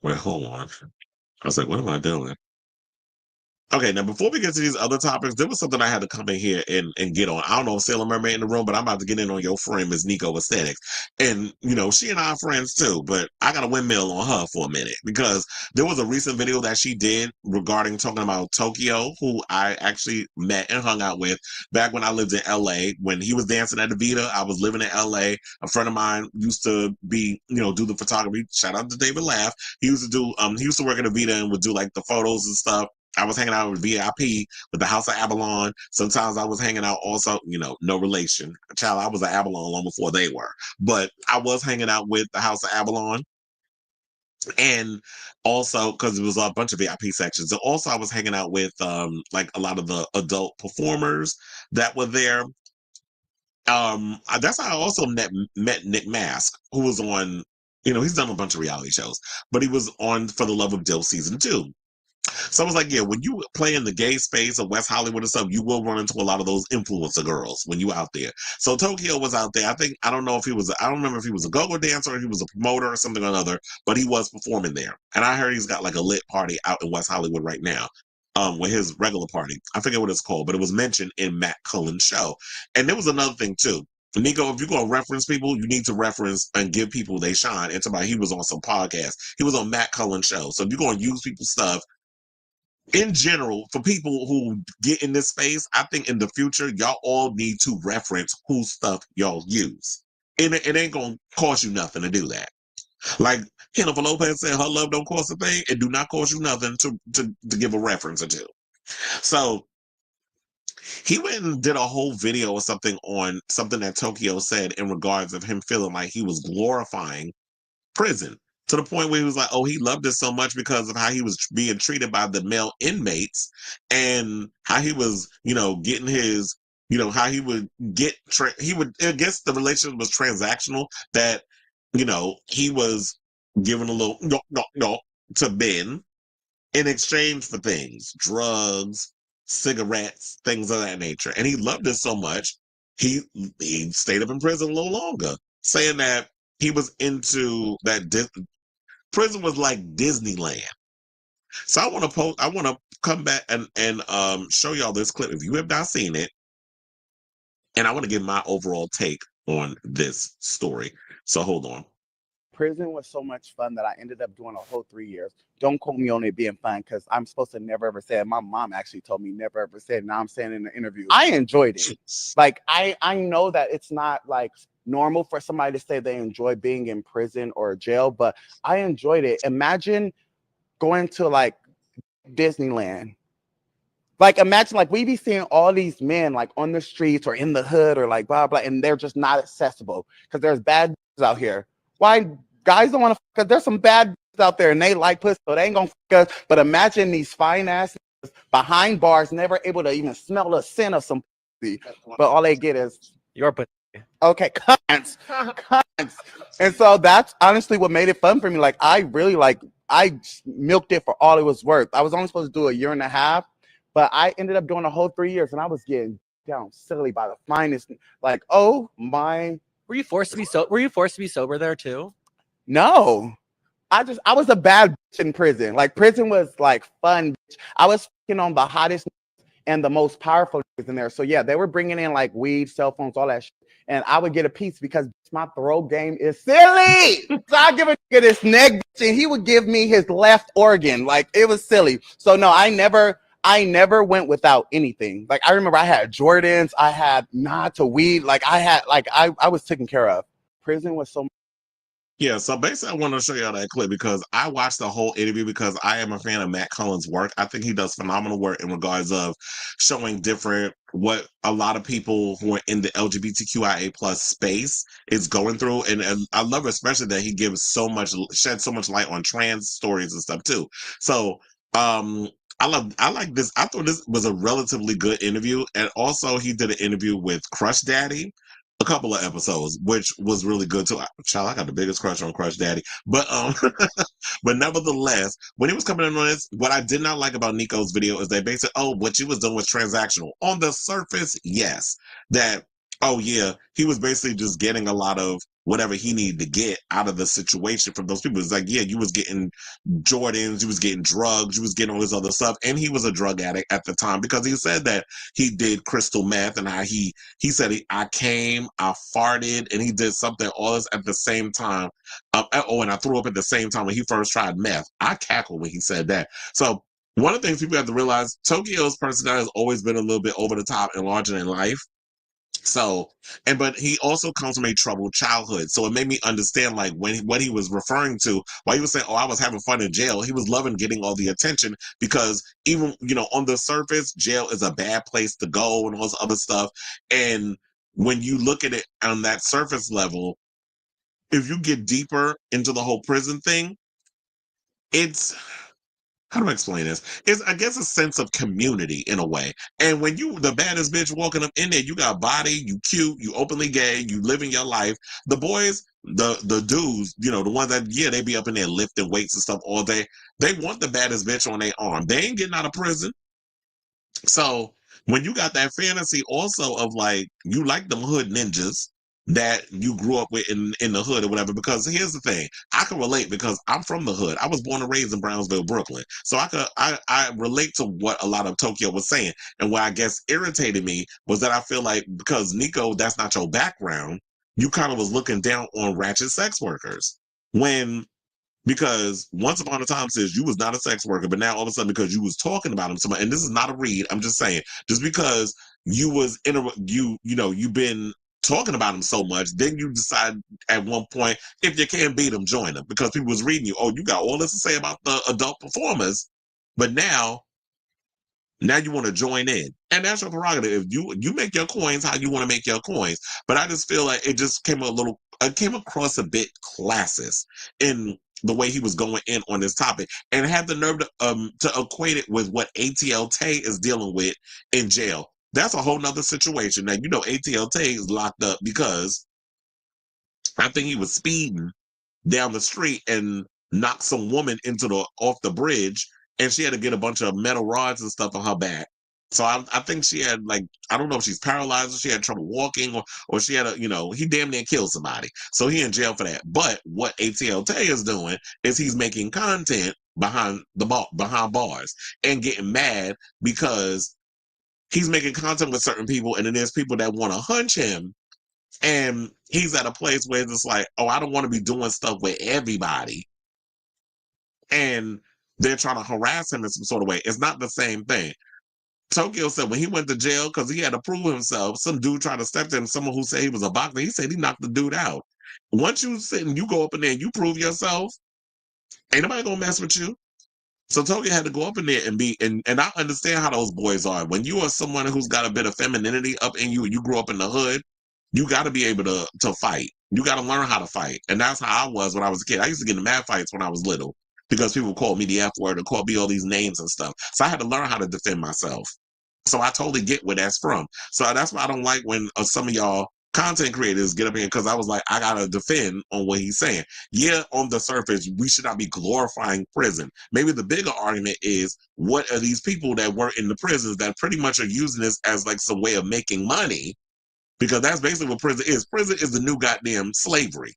Wait, hold on. I was like, what am I doing? Okay, now before we get to these other topics, there was something I had to come in here and get on. I don't know if Sailor Mermaid in the room, but I'm about to get in on your friend, Miss Nico Aesthetics. And, you know, she and I are friends too, but I got a windmill on her for a minute because there was a recent video that she did regarding talking about Tokyo, who I actually met and hung out with back when I lived in LA. When he was dancing at the Vita, I was living in LA. A friend of mine used to be, you know, do the photography. Shout out to David Laugh. He used to do, he used to work at the Vita and would do like the photos and stuff. I was hanging out with VIP with the House of Abalone. Sometimes I was hanging out also, you know, no relation. Child, I was an Abalone long before they were. But I was hanging out with the House of Abalone. And also, because it was a bunch of VIP sections. And also I was hanging out with like a lot of the adult performers that were there. That's how I also met Nick Mask, who was on, you know, he's done a bunch of reality shows, but he was on For the Love of Dill season 2. So I was like, yeah, when you play in the gay space of West Hollywood and stuff, you will run into a lot of those influencer girls when you out there. So Tokyo was out there. I don't know if he was, I don't remember if he was a go-go dancer or if he was a promoter or something or another, but he was performing there. And I heard he's got like a lit party out in West Hollywood right now. With his regular party. I forget what it's called, but it was mentioned in Matt Cullen's show. And there was another thing too. Nico, if you're gonna reference people, you need to reference and give people they shine. And somebody he was on some podcast. He was on Matt Cullen's show. So if you're gonna use people's stuff, in general, for people who get in this space, I think in the future, y'all all need to reference whose stuff y'all use. And it ain't gonna cost you nothing to do that. Like Jennifer Lopez said, her love don't cost a thing. It do not cost you nothing to give a reference or two. So he went and did a whole video or something on something that Tokyo said in regards of him feeling like he was glorifying prison to the point where he was like, oh, he loved it so much because of how he was being treated by the male inmates and how he was, you know, getting his, you know, how he would get, I guess the relationship was transactional that, you know, he was giving a little no to Ben in exchange for things, drugs, cigarettes, things of that nature. And he loved it so much, he stayed up in prison a little longer, saying that he was into that. Prison was like Disneyland. So I want to post. I want to come back and show y'all this clip if you have not seen it, and I want to give my overall take on this story. So hold on. Prison was so much fun that I ended up doing a whole 3 years. Don't quote me on it being fun because I'm supposed to never ever say it. My mom actually told me never ever said. Now I'm saying in the interview, I enjoyed it. Like I know that it's not like normal for somebody to say they enjoy being in prison or jail, but I enjoyed it. Imagine going to like Disneyland. Like imagine like we be seeing all these men like on the streets or in the hood or like blah blah, and they're just not accessible because there's bad out here. Why guys don't want to? Because there's some bad out there and they like pussy, so they ain't gonna fuck us. But imagine these fine asses behind bars, never able to even smell the scent of some pussy, but all they get is your pussy. Okay, cunts. And so that's honestly what made it fun for me. Like I really I milked it for all it was worth. I was only supposed to do a year and a half, but I ended up doing a whole 3 years, and I was getting down silly by the finest. Like, oh my! Were you forced to be Were you forced to be sober there too? No, I was a bad bitch in prison. Like prison was like fun. I was fucking on the hottest and the most powerful in there. So yeah, they were bringing in like weed, cell phones, all that shit. And I would get a piece because my throw game is silly. So I give a nigga this neck, and he would give me his left organ. Like it was silly. So no, I never went without anything. Like I remember I had Jordans, I had to weed. Like I was taken care of. Prison was so. Yeah, so basically I want to show y'all that clip because I watched the whole interview because I am a fan of Matt Cullen's work. I think he does phenomenal work in regards of showing different what a lot of people who are in the LGBTQIA plus space is going through. And I love especially that he sheds so much light on trans stories and stuff too. So I like this. I thought this was a relatively good interview. And also he did an interview with Crush Daddy, a couple of episodes, which was really good too. Child, I got the biggest crush on Crush Daddy. But but nevertheless, when he was coming in on this, what I did not like about Nico's video is they basically, oh, what you was doing was transactional. On the surface, yes. That, oh yeah, he was basically just getting a lot of whatever he needed to get out of the situation from those people. It's like, yeah, you was getting Jordans, you was getting drugs, you was getting all this other stuff, and he was a drug addict at the time because he said that he did crystal meth and how he said I came, I farted, and he did something all this at the same time. Oh, and I threw up at the same time when he first tried meth. I cackled when he said that. So one of the things people have to realize, Tokyo's personality has always been a little bit over the top and larger than life. So, but he also comes from a troubled childhood. So it made me understand like what he was referring to, why he was saying, oh, I was having fun in jail. He was loving getting all the attention because even, on the surface, jail is a bad place to go and all this other stuff. And when you look at it on that surface level, if you get deeper into the whole prison thing, it's, how do I explain this? It's, I guess, a sense of community in a way. And when you, the baddest bitch walking up in there, you got body, you cute, you openly gay, you living your life. The boys, the dudes, the ones that, yeah, they be up in there lifting weights and stuff all day. They want the baddest bitch on their arm. They ain't getting out of prison. So when you got that fantasy also of like, you like them hood ninjas that you grew up with in the hood or whatever, because here's the thing, I can relate because I'm from the hood. I was born and raised in Brownsville, Brooklyn. So I relate to what a lot of Tokyo was saying. And what I guess irritated me was that I feel like because Nico, that's not your background, you kind of was looking down on ratchet sex workers. Because once upon a time, says you was not a sex worker, but now all of a sudden because you was talking about him so much, and this is not a read, I'm just saying, just because you was you've been talking about him so much, then you decide at one point, if you can't beat him, join him, because people was reading you, oh, you got all this to say about the adult performers, but now you want to join in, and that's your prerogative. If you make your coins how you want to make your coins, but I just feel like it just came across a bit classist in the way he was going in on this topic, and had the nerve to equate it with what ATL Tay is dealing with in jail. That's a whole nother situation. Now ATL Tay is locked up because I think he was speeding down the street and knocked some woman off the bridge, and she had to get a bunch of metal rods and stuff on her back. So I think she had, like, I don't know if she's paralyzed or she had trouble walking, or she had he damn near killed somebody. So he in jail for that. But what ATL Tay is doing is he's making content behind bars and getting mad because he's making content with certain people, and then there's people that want to hunch him. And he's at a place where it's like, oh, I don't want to be doing stuff with everybody. And they're trying to harass him in some sort of way. It's not the same thing. Tokyo said when he went to jail, because he had to prove himself, some dude tried to step to him, someone who said he was a boxer. He said he knocked the dude out. Once you sit and you go up in there and you prove yourself, ain't nobody gonna mess with you. So Tokyo had to go up in there and and I understand how those boys are. When you are someone who's got a bit of femininity up in you and you grew up in the hood, you got to be able to fight. You got to learn how to fight. And that's how I was when I was a kid. I used to get in mad fights when I was little because people called me the F word or called me all these names and stuff. So I had to learn how to defend myself. So I totally get where that's from. So that's why I don't like when some of y'all content creators get up here, because I was like, I got to defend on what he's saying. Yeah, on the surface, we should not be glorifying prison. Maybe the bigger argument is, what are these people that work in the prisons that pretty much are using this as like some way of making money? Because that's basically what prison is. Prison is the new goddamn slavery.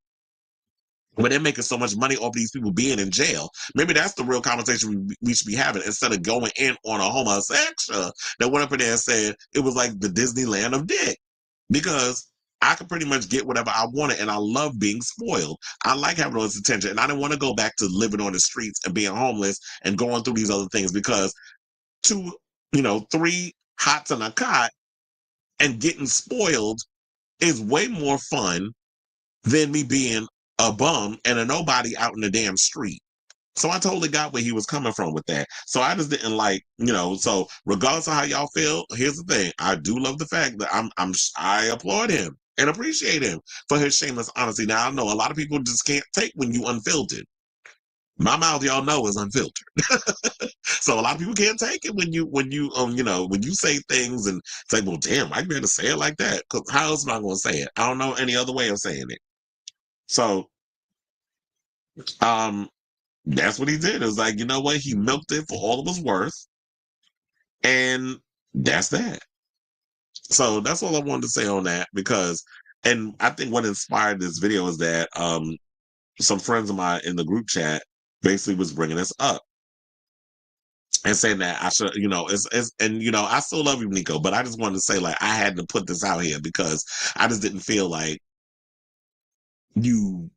When they're making so much money off these people being in jail, maybe that's the real conversation we should be having, instead of going in on a homosexual that went up in there and said it was like the Disneyland of dick. Because I could pretty much get whatever I wanted, and I love being spoiled. I like having all this attention, and I didn't want to go back to living on the streets and being homeless and going through these other things, because 3 hots and a cot and getting spoiled is way more fun than me being a bum and a nobody out in the damn street. So I totally got where he was coming from with that. So I just didn't like, so regardless of how y'all feel, here's the thing. I do love the fact that I applaud him and appreciate him for his shameless honesty. Now, I know a lot of people just can't take when you unfiltered. My mouth, y'all know, is unfiltered. So a lot of people can't take it when you when you say things and say, well, damn, I better say it like that. Because how else am I going to say it? I don't know any other way of saying it. So that's what he did. It was like, you know what? He milked it for all it was worth. And that's that. So that's all I wanted to say on that and I think what inspired this video is that some friends of mine in the group chat basically was bringing this up and saying that I should, I still love you, Nico, but I just wanted to say, like, I had to put this out here because I just didn't feel like the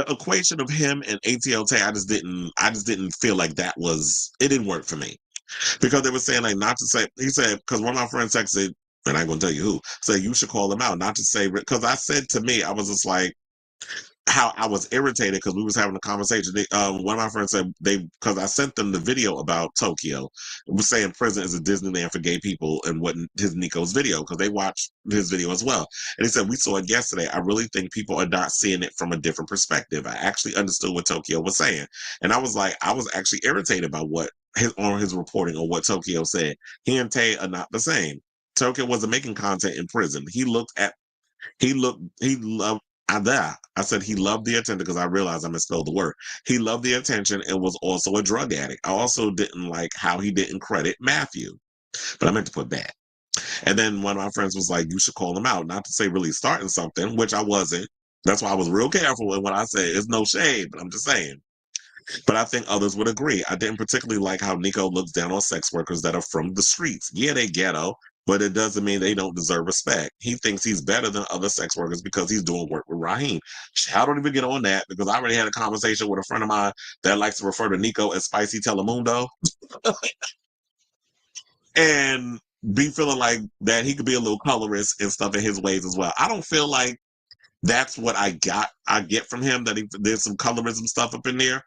equation of him and ATL Tay, I just didn't feel like it didn't work for me. Because they were saying, like, not to say, he said, because one of my friends texted, and I ain't gonna tell you who, said you should call him out, not to say, because I said to me, I was just like, how I was irritated because we was having a conversation. One of my friends said because I sent them the video about Tokyo, it was saying prison is a Disneyland for gay people and what his Nico's video because they watched his video as well. And he said we saw it yesterday. I really think people are not seeing it from a different perspective. I actually understood what Tokyo was saying, and I was actually irritated by what his reporting on what Tokyo said. He and Tay are not the same. Tokyo wasn't making content in prison. He loved. I said he loved the attention because I realized I misspelled the word. He loved the attention and was also a drug addict. I also didn't like how he didn't credit Matthew, but I meant to put that. And then one of my friends was like, you should call him out, not to say really starting something, which I wasn't. That's why I was real careful with what I said. It's no shade, but I'm just saying. But I think others would agree. I didn't particularly like how Nico looks down on sex workers that are from the streets. Yeah, they ghetto, but it doesn't mean they don't deserve respect. He thinks he's better than other sex workers because he's doing work with Raheem. I don't even get on that because I already had a conversation with a friend of mine that likes to refer to Nico as Spicy Telemundo. And be feeling like that he could be a little colorist and stuff in his ways as well. I don't feel like that's what I get from him, that there's some colorism stuff up in there.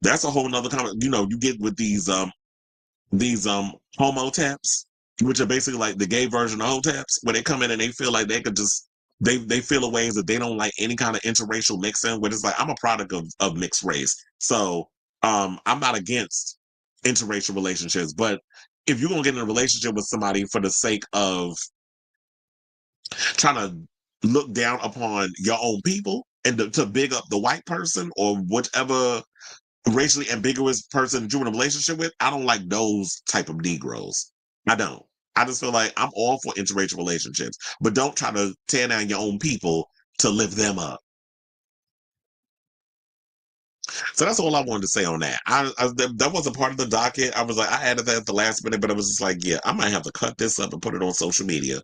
That's a whole nother comment. You get with these homo taps, which are basically like the gay version of hotaps, where they come in and they feel like they could just they feel a ways that they don't like any kind of interracial mixing, where it's like I'm a product of mixed race. So I'm not against interracial relationships, but if you're gonna get in a relationship with somebody for the sake of trying to look down upon your own people and to big up the white person or whichever racially ambiguous person you're in a relationship with, I don't like those type of Negroes. I don't. I just feel like I'm all for interracial relationships, but don't try to tear down your own people to lift them up. So that's all I wanted to say on that. That wasn't part of the docket. I was like, I added that at the last minute, but I was just like, yeah, I might have to cut this up and put it on social media.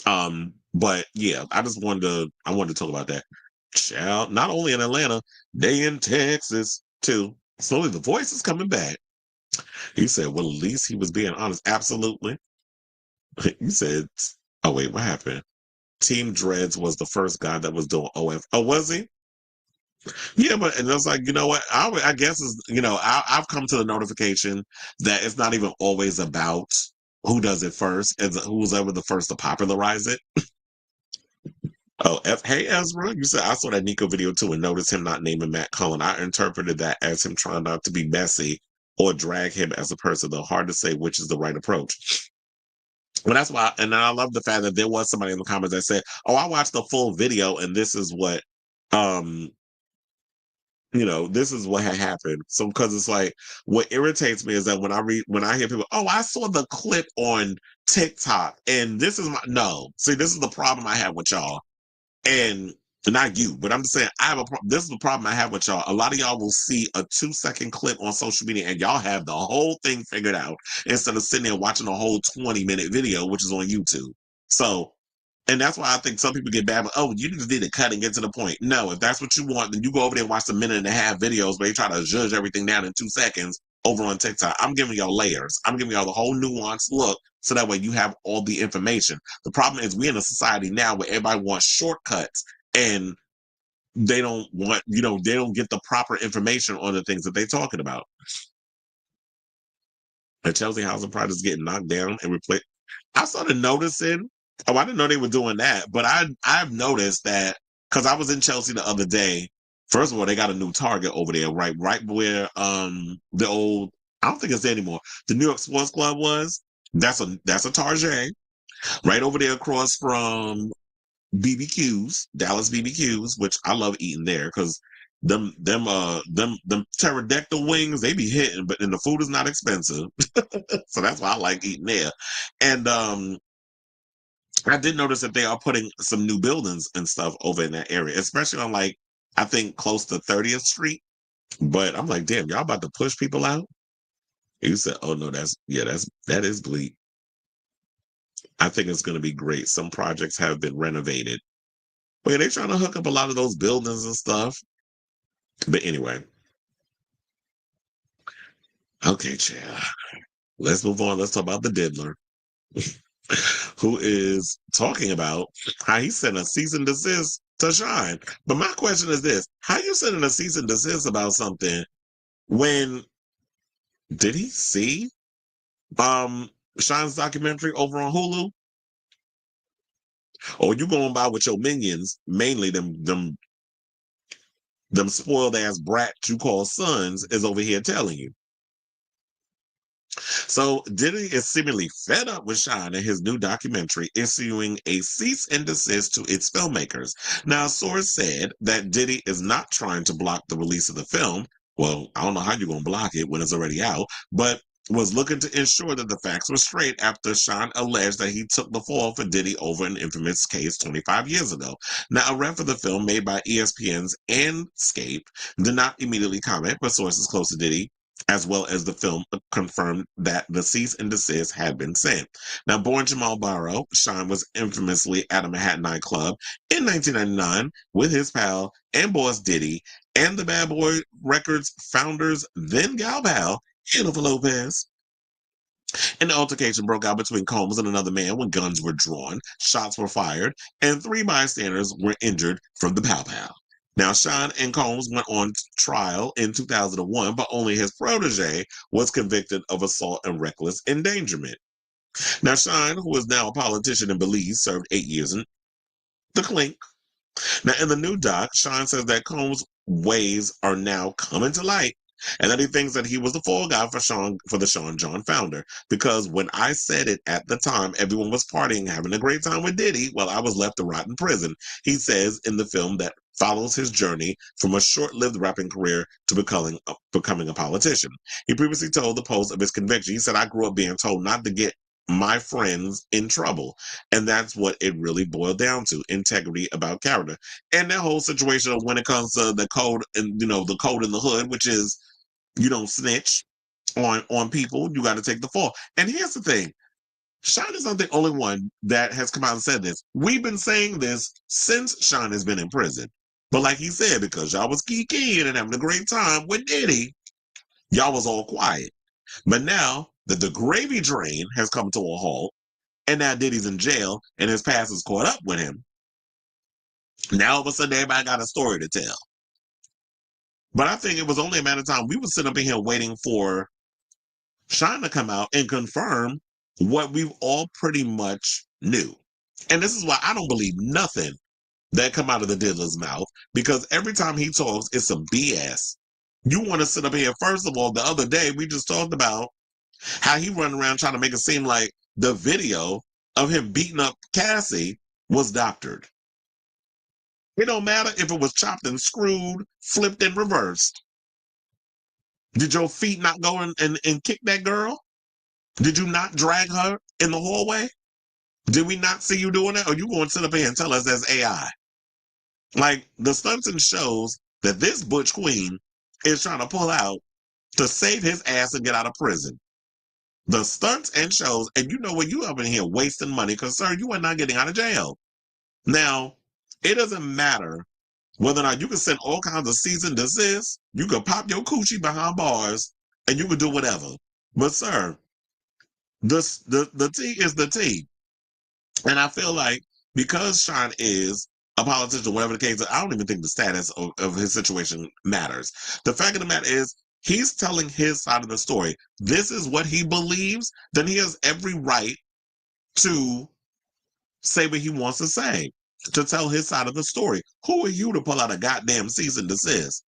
But yeah, I wanted to talk about that. Child, not only in Atlanta, they in Texas too. Slowly the voice is coming back. He said, well, at least he was being honest. Absolutely. He said, oh wait, what happened? Team Dreads was the first guy that was doing OF. Oh, was he? Yeah, but and I was like, you know what? I guess I've come to the notification that it's not even always about who does it first, as who's ever the first to popularize it. Oh, hey Ezra, you said I saw that Nico video too and noticed him not naming Matt Cohen. I interpreted that as him trying not to be messy or drag him as a person, though hard to say which is the right approach. But that's why, and I love the fact that there was somebody in the comments that said, "Oh, I watched the full video, and this is what, this is what had happened." So, because it's like, what irritates me is that when I hear people, "Oh, I saw the clip on TikTok, and this is no." See, this is the problem I have with y'all. And not you, but I'm just saying this is the problem I have with y'all. A lot of y'all will see a 2-second clip on social media and y'all have the whole thing figured out instead of sitting there watching a whole 20-minute video, which is on YouTube. So, and that's why I think some people get bad, but oh, you just need to cut and get to the point. No, if that's what you want, then you go over there and watch the 1.5-minute videos where you try to judge everything down in 2 seconds over on TikTok. I'm giving y'all layers. I'm giving y'all the whole nuanced look so that way you have all the information. The problem is we're in a society now where everybody wants shortcuts and they don't want, they don't get the proper information on the things that they're talking about. The Chelsea housing project is getting knocked down and replaced. I started noticing, I didn't know they were doing that, but I've noticed that because I was in Chelsea the other day First of all, they got a new Target over there, right where the old, I don't think it's there anymore. The New York Sports Club was. That's a Target right over there across from BBQs, Dallas BBQs, which I love eating there because them pterodactyl wings, they be hitting, but then the food is not expensive. So that's why I like eating there. And I did notice that they are putting some new buildings and stuff over in that area, especially on like I think close to 30th Street. But I'm like, damn, y'all about to push people out? You said, oh no, that is bleak. I think it's gonna be great. Some projects have been renovated. But yeah, they're trying to hook up a lot of those buildings and stuff. But anyway. Okay, Cher. Let's move on. Let's talk about the diddler. Who is talking about how he sent a cease and desist to Shyne. But my question is this: how you sending a cease and desist about something when did he see Shyne's documentary over on Hulu? Or you going by with your minions, mainly them spoiled ass brats you call sons, is over here telling you. So Diddy is seemingly fed up with Shyne and his new documentary, issuing a cease and desist to its filmmakers. Now, a source said that Diddy is not trying to block the release of the film. Well, I don't know how you're going to block it when it's already out, but was looking to ensure that the facts were straight after Shyne alleged that he took the fall for Diddy over an infamous case 25 years ago. Now, a ref of the film made by ESPN's Anscape did not immediately comment, but sources close to Diddy as well as the film confirmed that the cease and desist had been sent. Now, born Jamal Barrow, Shyne was infamously at a Manhattan nightclub in 1999 with his pal and boss Diddy and the Bad Boy Records founders, then gal pal, Jennifer Lopez. An altercation broke out between Combs and another man when guns were drawn, shots were fired, and 3 bystanders were injured from the pow-pow. Now, Shyne and Combs went on trial in 2001, but only his protege was convicted of assault and reckless endangerment. Now, Shyne, who is now a politician in Belize, served 8 years in the clink. Now, in the new doc, Shyne says that Combs' ways are now coming to light, and that he thinks that he was the fall guy for the Sean John founder. Because when I said it at the time, everyone was partying, having a great time with Diddy, while I was left to rot in prison. He says in the film that follows his journey from a short-lived rapping career to becoming a politician. He previously told the Post of his conviction. He said, "I grew up being told not to get my friends in trouble." And that's what it really boiled down to: integrity about character. And that whole situation of when it comes to the code and the code in the hood, which is you don't snitch on people, you got to take the fall. And here's the thing: Shyne is not the only one that has come out and said this. We've been saying this since Shyne has been in prison. But like he said, because y'all was kikiing and having a great time with Diddy, y'all was all quiet. But now that the gravy train has come to a halt, and now Diddy's in jail, and his past is caught up with him, now all of a sudden everybody got a story to tell. But I think it was only a matter of time. We were sitting up in here waiting for Shyne to come out and confirm what we've all pretty much knew. And this is why I don't believe nothing that come out of the diddler's mouth, because every time he talks, it's some BS. You want to sit up here. First of all, the other day, we just talked about how he run around trying to make it seem like the video of him beating up Cassie was doctored. It don't matter if it was chopped and screwed, flipped and reversed. Did your feet not go and kick that girl? Did you not drag her in the hallway? Did we not see you doing that? Or you going to sit up here and tell us that's AI? Like, the stunts and shows that this butch queen is trying to pull out to save his ass and get out of prison. The stunts and shows, and you know what? You up in here wasting money because, sir, you are not getting out of jail. Now, it doesn't matter whether or not you can send all kinds of cease and desist. You can pop your coochie behind bars and you can do whatever. But, sir, the T is the T. And I feel like because Shyne is a politician, whatever the case, I don't even think the status of his situation matters. The fact of the matter is, he's telling his side of the story. This is what he believes. Then he has every right to say what he wants to say. to tell his side of the story. Who are you to pull out a goddamn cease and desist?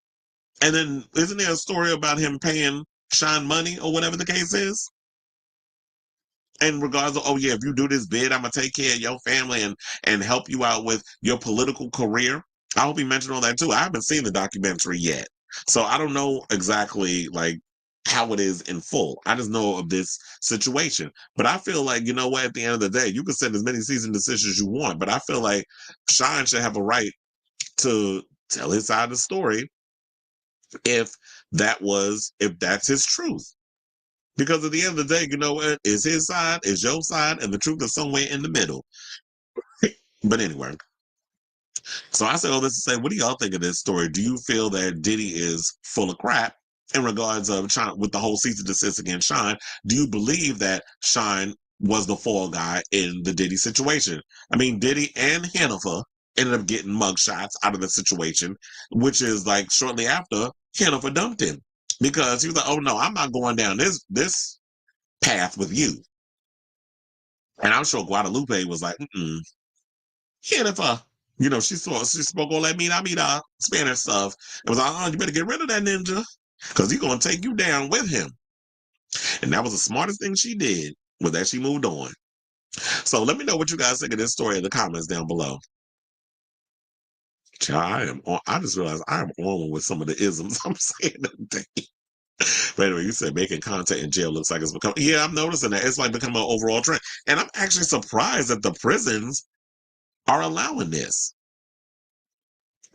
And then isn't there a story about him paying Shyne money or whatever the case is? In regards to, oh yeah, if you do this bid, I'm gonna take care of your family and help you out with your political career. I hope he mentioned all that too. I haven't seen the documentary yet, so I don't know exactly like how it is in full. I just know of this situation. But I feel like, you know what, at the end of the day, you can send as many cease and desist as you want, but I feel like Shyne should have a right to tell his side of the story if that's his truth. Because at the end of the day, you know what? It's his side, it's your side, and the truth is somewhere in the middle. But anyway, so I say all this to say, what do y'all think of this story? Do you feel that Diddy is full of crap in regards of with the whole cease and desist against Shyne? Do you believe that Shyne was the fall guy in the Diddy situation? I mean, Diddy and Hannaford ended up getting mugshots out of the situation, which is like shortly after Hannaford dumped him because he was like, "Oh no, I'm not going down this path with you." And I'm sure Guadalupe was like, Hannaford. You know, she spoke all that mina Spanish stuff. It was like, oh, you better get rid of that ninja because he's gonna take you down with him. And that was the smartest thing she did, was that she moved on. So let me know what you guys think of this story in the comments down below. Child, I just realized I am on with some of the isms I'm saying today. But anyway, you said making content in jail looks like it's becoming. Yeah, I'm noticing that. It's like becoming an overall trend. And I'm actually surprised that the prisons are allowing this.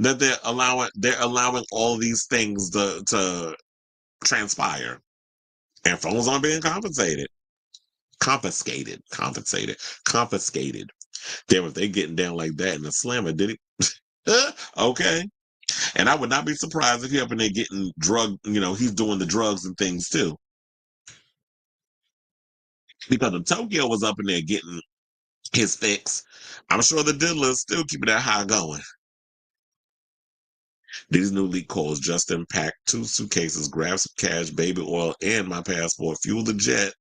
That they're allowing all these things to transpire. And phones aren't being confiscated. Damn, if they getting down like that in the slammer, did it? Okay. And I would not be surprised if he up in there getting he's doing the drugs and things too. Because if Tokyo was up in there getting his fix, I'm sure the diddler's still keeping that high going. These new leak calls, Justin packed 2 suitcases, grabbed some cash, baby oil, and my passport, fueled the jet.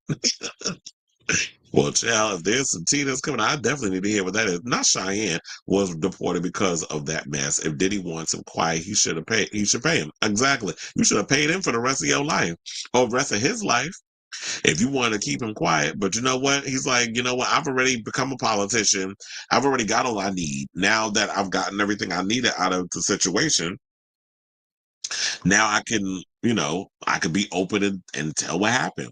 Well, child, if there's some tea that's coming, I definitely need to hear what that is. Not Cheyenne was deported because of that mess. If Diddy wants him quiet, he should pay him. Exactly. You should have paid him for the rest of your life or the rest of his life if you want to keep him quiet. But you know what? He's like, you know what? I've already become a politician. I've already got all I need. Now that I've gotten everything I needed out of the situation, now I can, I could be open and tell what happened.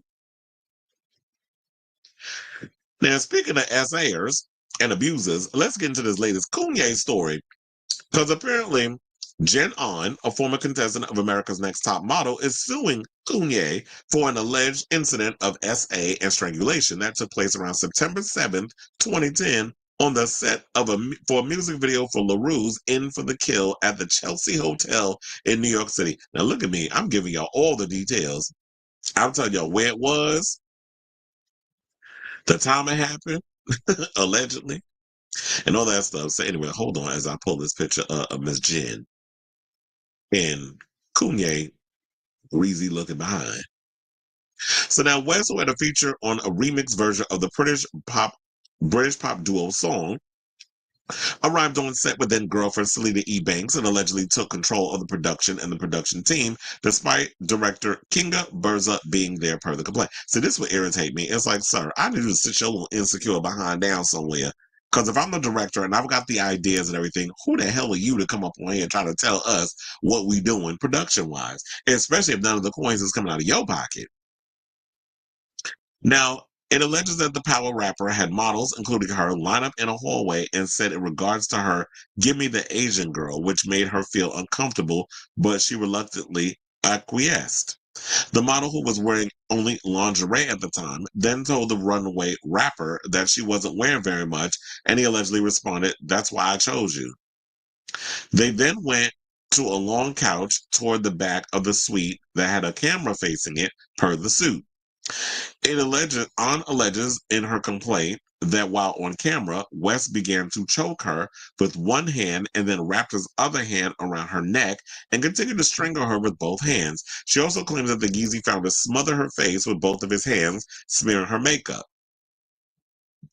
Now, speaking of SAers and abusers, let's get into this latest Kanye story. Because apparently, Jen On, a former contestant of America's Next Top Model, is suing Kanye for an alleged incident of SA and strangulation that took place around September 7th, 2010, on the set for a music video for LaRue's In for the Kill at the Chelsea Hotel in New York City. Now, look at me. I'm giving y'all all the details. I'll tell y'all where it was, the time it happened, allegedly, and all that stuff. So anyway, hold on as I pull this picture of Miss Jen and Kanye greasy looking behind. So now West, who had a feature on a remix version of the British pop duo song, arrived on set with then girlfriend Selena E. Banks and allegedly took control of the production and the production team, despite director Kinga Berza being there per the complaint. So this would irritate me. It's like, sir, I need you to sit your little insecure behind down somewhere. Because if I'm the director and I've got the ideas and everything, who the hell are you to come up on here and try to tell us what we doing production-wise? Especially if none of the coins is coming out of your pocket. Now, it alleges that the Power rapper had models, including her, line up in a hallway and said in regards to her, "Give me the Asian girl," which made her feel uncomfortable, but she reluctantly acquiesced. The model, who was wearing only lingerie at the time, then told the runway rapper that she wasn't wearing very much, and he allegedly responded, "That's why I chose you." They then went to a long couch toward the back of the suite that had a camera facing it, per the suit. It alleges in her complaint that while on camera, West began to choke her with one hand and then wrapped his other hand around her neck and continued to strangle her with both hands. She also claims that the Yeezy found to smother her face with both of his hands, smearing her makeup.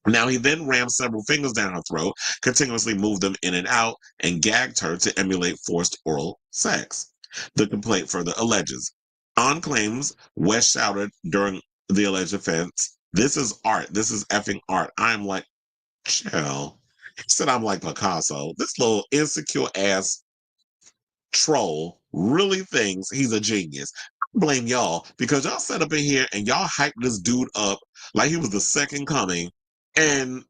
Now, he then rammed several fingers down her throat, continuously moved them in and out, and gagged her to emulate forced oral sex. The complaint further alleges. On claims, West shouted during the alleged offense, "This is art. This is effing art." I'm like, chill. He said, "I'm like Picasso." This little insecure ass troll really thinks he's a genius. I blame y'all because y'all sat up in here and y'all hyped this dude up like he was the second coming. And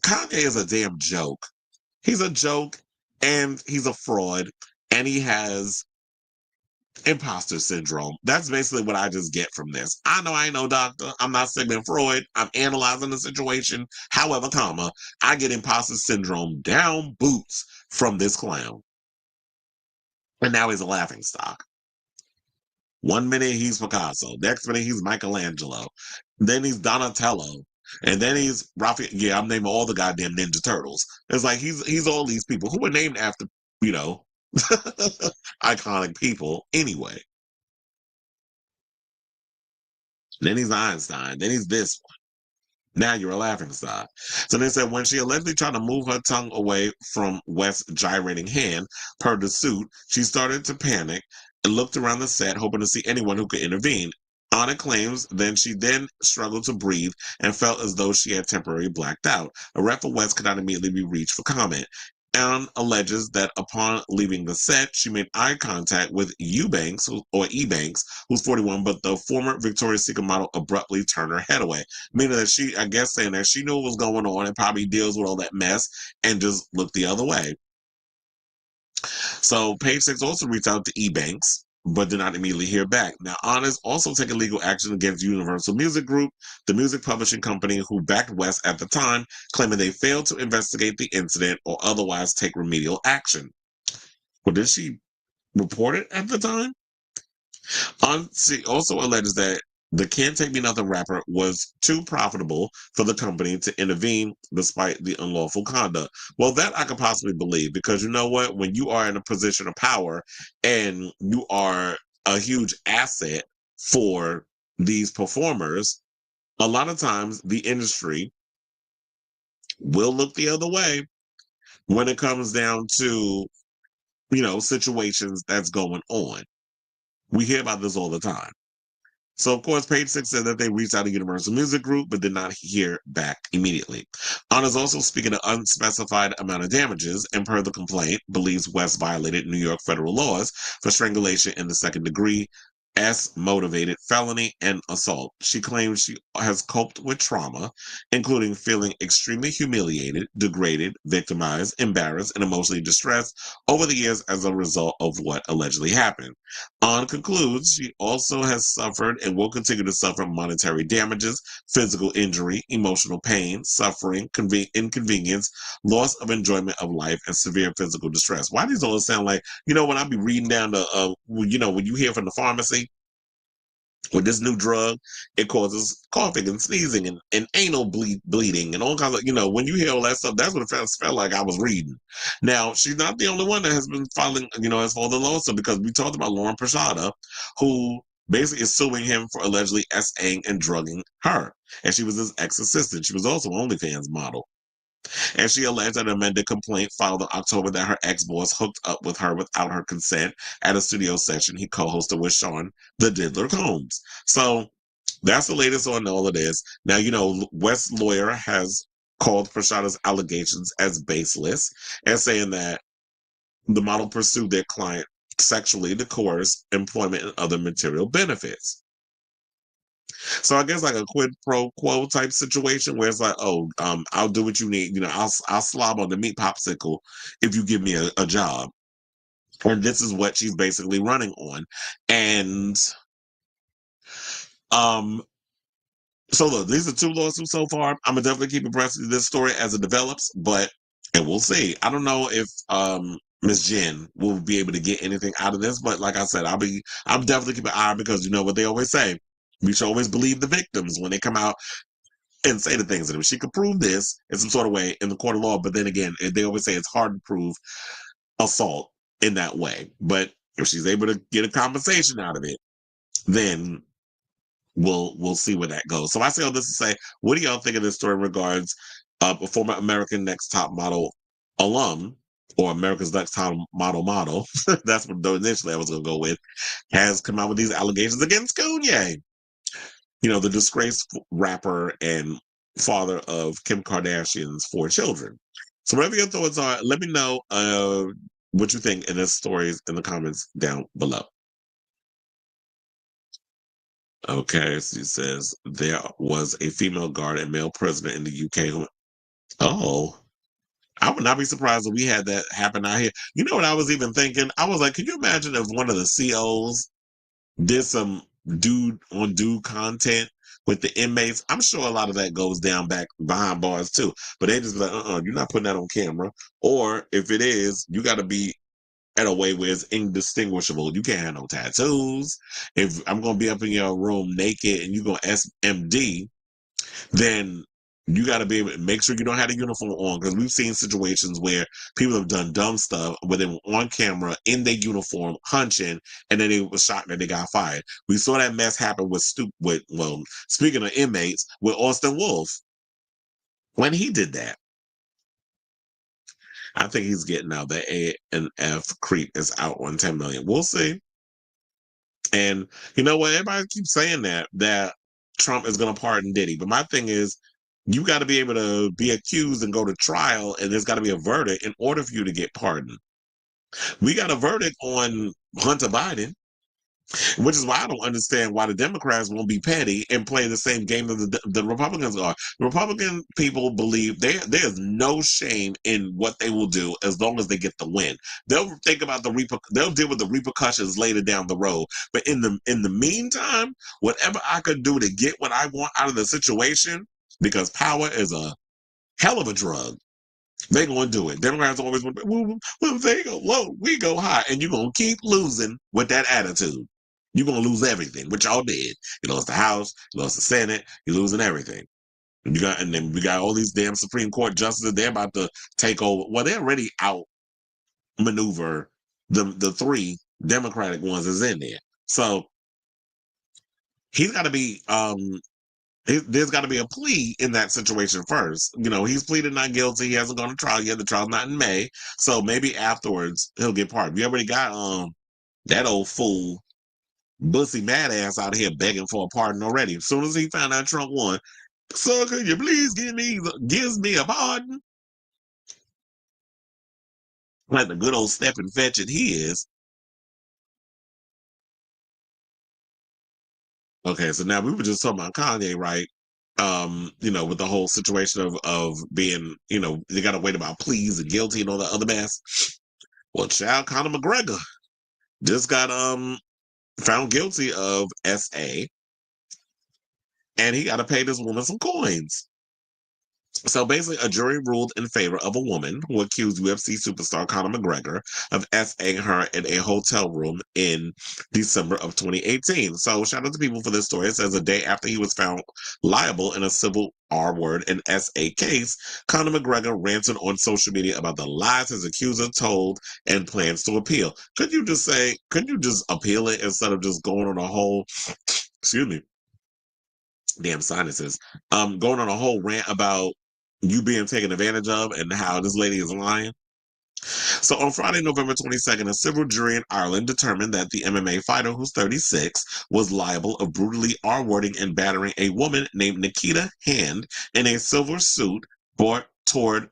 Kanye is a damn joke. He's a joke and he's a fraud and he has imposter syndrome. That's basically what I just get from this. I know I ain't no doctor. I'm not Sigmund Freud. I'm analyzing the situation. However, I get imposter syndrome down boots from this clown. And now he's a laughing stock. One minute he's Picasso. Next minute he's Michelangelo. Then he's Donatello. And then he's Raphael. Yeah, I'm naming all the goddamn Ninja Turtles. It's like he's all these people who were named after, iconic people anyway. Then he's Einstein. Then he's this one. Now you're a laughing stock. So they said when she allegedly tried to move her tongue away from West's gyrating hand, per the suit, she started to panic and looked around the set, hoping to see anyone who could intervene. Anna claims she then struggled to breathe and felt as though she had temporarily blacked out. A rep for West could not immediately be reached for comment. Anne alleges that upon leaving the set, she made eye contact with Eubanks, who's 41, but the former Victoria's Secret model abruptly turned her head away. Meaning that saying that she knew what was going on and probably deals with all that mess and just looked the other way. So Page Six also reached out to Eubanks, but did not immediately hear back. Now, Anna's also taken legal action against Universal Music Group, the music publishing company who backed West at the time, claiming they failed to investigate the incident or otherwise take remedial action. Well, did she report it at the time? She also alleges that the Can't Take Me Nothing rapper was too profitable for the company to intervene despite the unlawful conduct. Well, that I could possibly believe because you know what? When you are in a position of power and you are a huge asset for these performers, a lot of times the industry will look the other way when it comes down to, situations that's going on. We hear about this all the time. So, of course, Page Six said that they reached out to Universal Music Group, but did not hear back immediately. Anna's also speaking of unspecified amount of damages, and per the complaint, believes West violated New York federal laws for strangulation in the second degree, motivated felony, and assault. She claims she has coped with trauma, including feeling extremely humiliated, degraded, victimized, embarrassed, and emotionally distressed over the years as a result of what allegedly happened. On concludes, she also has suffered and will continue to suffer monetary damages, physical injury, emotional pain, suffering, inconvenience, loss of enjoyment of life, and severe physical distress. Why do these all sound like, when I be reading down the, when you hear from the pharmacy, with this new drug, it causes coughing and sneezing and anal bleeding and all kinds of, when you hear all that stuff, that's what it felt like I was reading. Now, she's not the only one that has been filing, has filed a lawsuit because we talked about Lauren Prashada, who basically is suing him for allegedly SAing and drugging her. And she was his ex-assistant. She was also an OnlyFans model. And she alleged an amended complaint filed in October that her ex-boss hooked up with her without her consent at a studio session he co-hosted with Sean the Diddler Combs. So that's the latest on all of this. Now, West's lawyer has called Prashada's allegations as baseless and saying that the model pursued their client sexually to coerce employment and other material benefits. So I guess like a quid pro quo type situation where it's like, I'll do what you need. I'll slob on the meat popsicle if you give me a job. And this is what she's basically running on. And so look, these are 2 lawsuits so far. I'm gonna definitely keep abreast of this story as it develops, and we'll see. I don't know if Miss Jen will be able to get anything out of this, but like I said, I'm definitely keeping an eye because you know what they always say. We should always believe the victims when they come out and say the things to them. She could prove this in some sort of way in the court of law, but then again, they always say it's hard to prove assault in that way. But if she's able to get a compensation out of it, then we'll see where that goes. So I say all this to say, what do y'all think of this story in regards a former American Next Top Model alum, or America's Next Top Model? That's what initially I was going to go with. Has come out with these allegations against Kanye. The disgraced rapper and father of Kim Kardashian's 4 children. So whatever your thoughts are, let me know what you think in this stories in the comments down below. Okay, so he says there was a female guard and male president in the UK who. Oh, I would not be surprised if we had that happen out here. You know what I was even thinking? I was like, can you imagine if one of the COs did some dude on dude content with the inmates? I'm sure a lot of that goes down back behind bars too. But they just be like, you're not putting that on camera. Or if it is, you got to be at a way where it's indistinguishable. You can't have no tattoos. If I'm going to be up in your room naked and you're going to SMD, then you got to be able to make sure you don't have a uniform on, because we've seen situations where people have done dumb stuff where they were on camera in their uniform hunching, and then they were shocked that they got fired. We saw that mess happen with speaking of inmates, with Austin Wolf when he did that. I think he's getting out. The A and F creep is out on 10 million. We'll see. And you know what? Everybody keeps saying that Trump is going to pardon Diddy. But my thing is, you got to be able to be accused and go to trial, and there's got to be a verdict in order for you to get pardoned. We got a verdict on Hunter Biden, which is why I don't understand why the Democrats won't be petty and play the same game that the Republicans are. The Republican people believe there's no shame in what they will do as long as they get the win. They'll think about they'll deal with the repercussions later down the road. But in the meantime, whatever I could do to get what I want out of the situation, because power is a hell of a drug, they're going to do it. Democrats always want, well, they go low, we go high, and you're going to keep losing with that attitude. You're going to lose everything, which y'all did. You lost the House, you lost the Senate, you're losing everything. And then we got all these damn Supreme Court justices. They're about to take over. Well, they're already outmaneuver the 3 Democratic ones is in there. So he's got to be there's got to be a plea in that situation first. He's pleaded not guilty. He hasn't gone to trial yet. The trial's not in May, so maybe afterwards he'll get pardoned. We already got that old fool Bussy mad ass out here begging for a pardon already. As soon as he found out Trump won, so could you please gives me a pardon? Like the good old step and fetch it he is. Okay, so now we were just talking about Kanye, right? With the whole situation of being, they gotta wait about pleas and guilty and all that other mess. Well, child, Conor McGregor just got found guilty of SA, and he got to pay this woman some coins. So basically, a jury ruled in favor of a woman who accused UFC superstar Conor McGregor of SAing her in a hotel room in December of 2018. So shout out to people for this story. It says a day after he was found liable in a civil R-word and SA case, Conor McGregor ranted on social media about the lies his accuser told and plans to appeal. Couldn't you just appeal it instead of just going on a whole, excuse me, damn sinuses, going on a whole rant about you being taken advantage of and how this lady is lying? So on Friday, November 22nd, a civil jury in Ireland determined that the MMA fighter, who's 36, was liable of brutally R-wording and battering a woman named Nikita Hand in a silver suit brought forward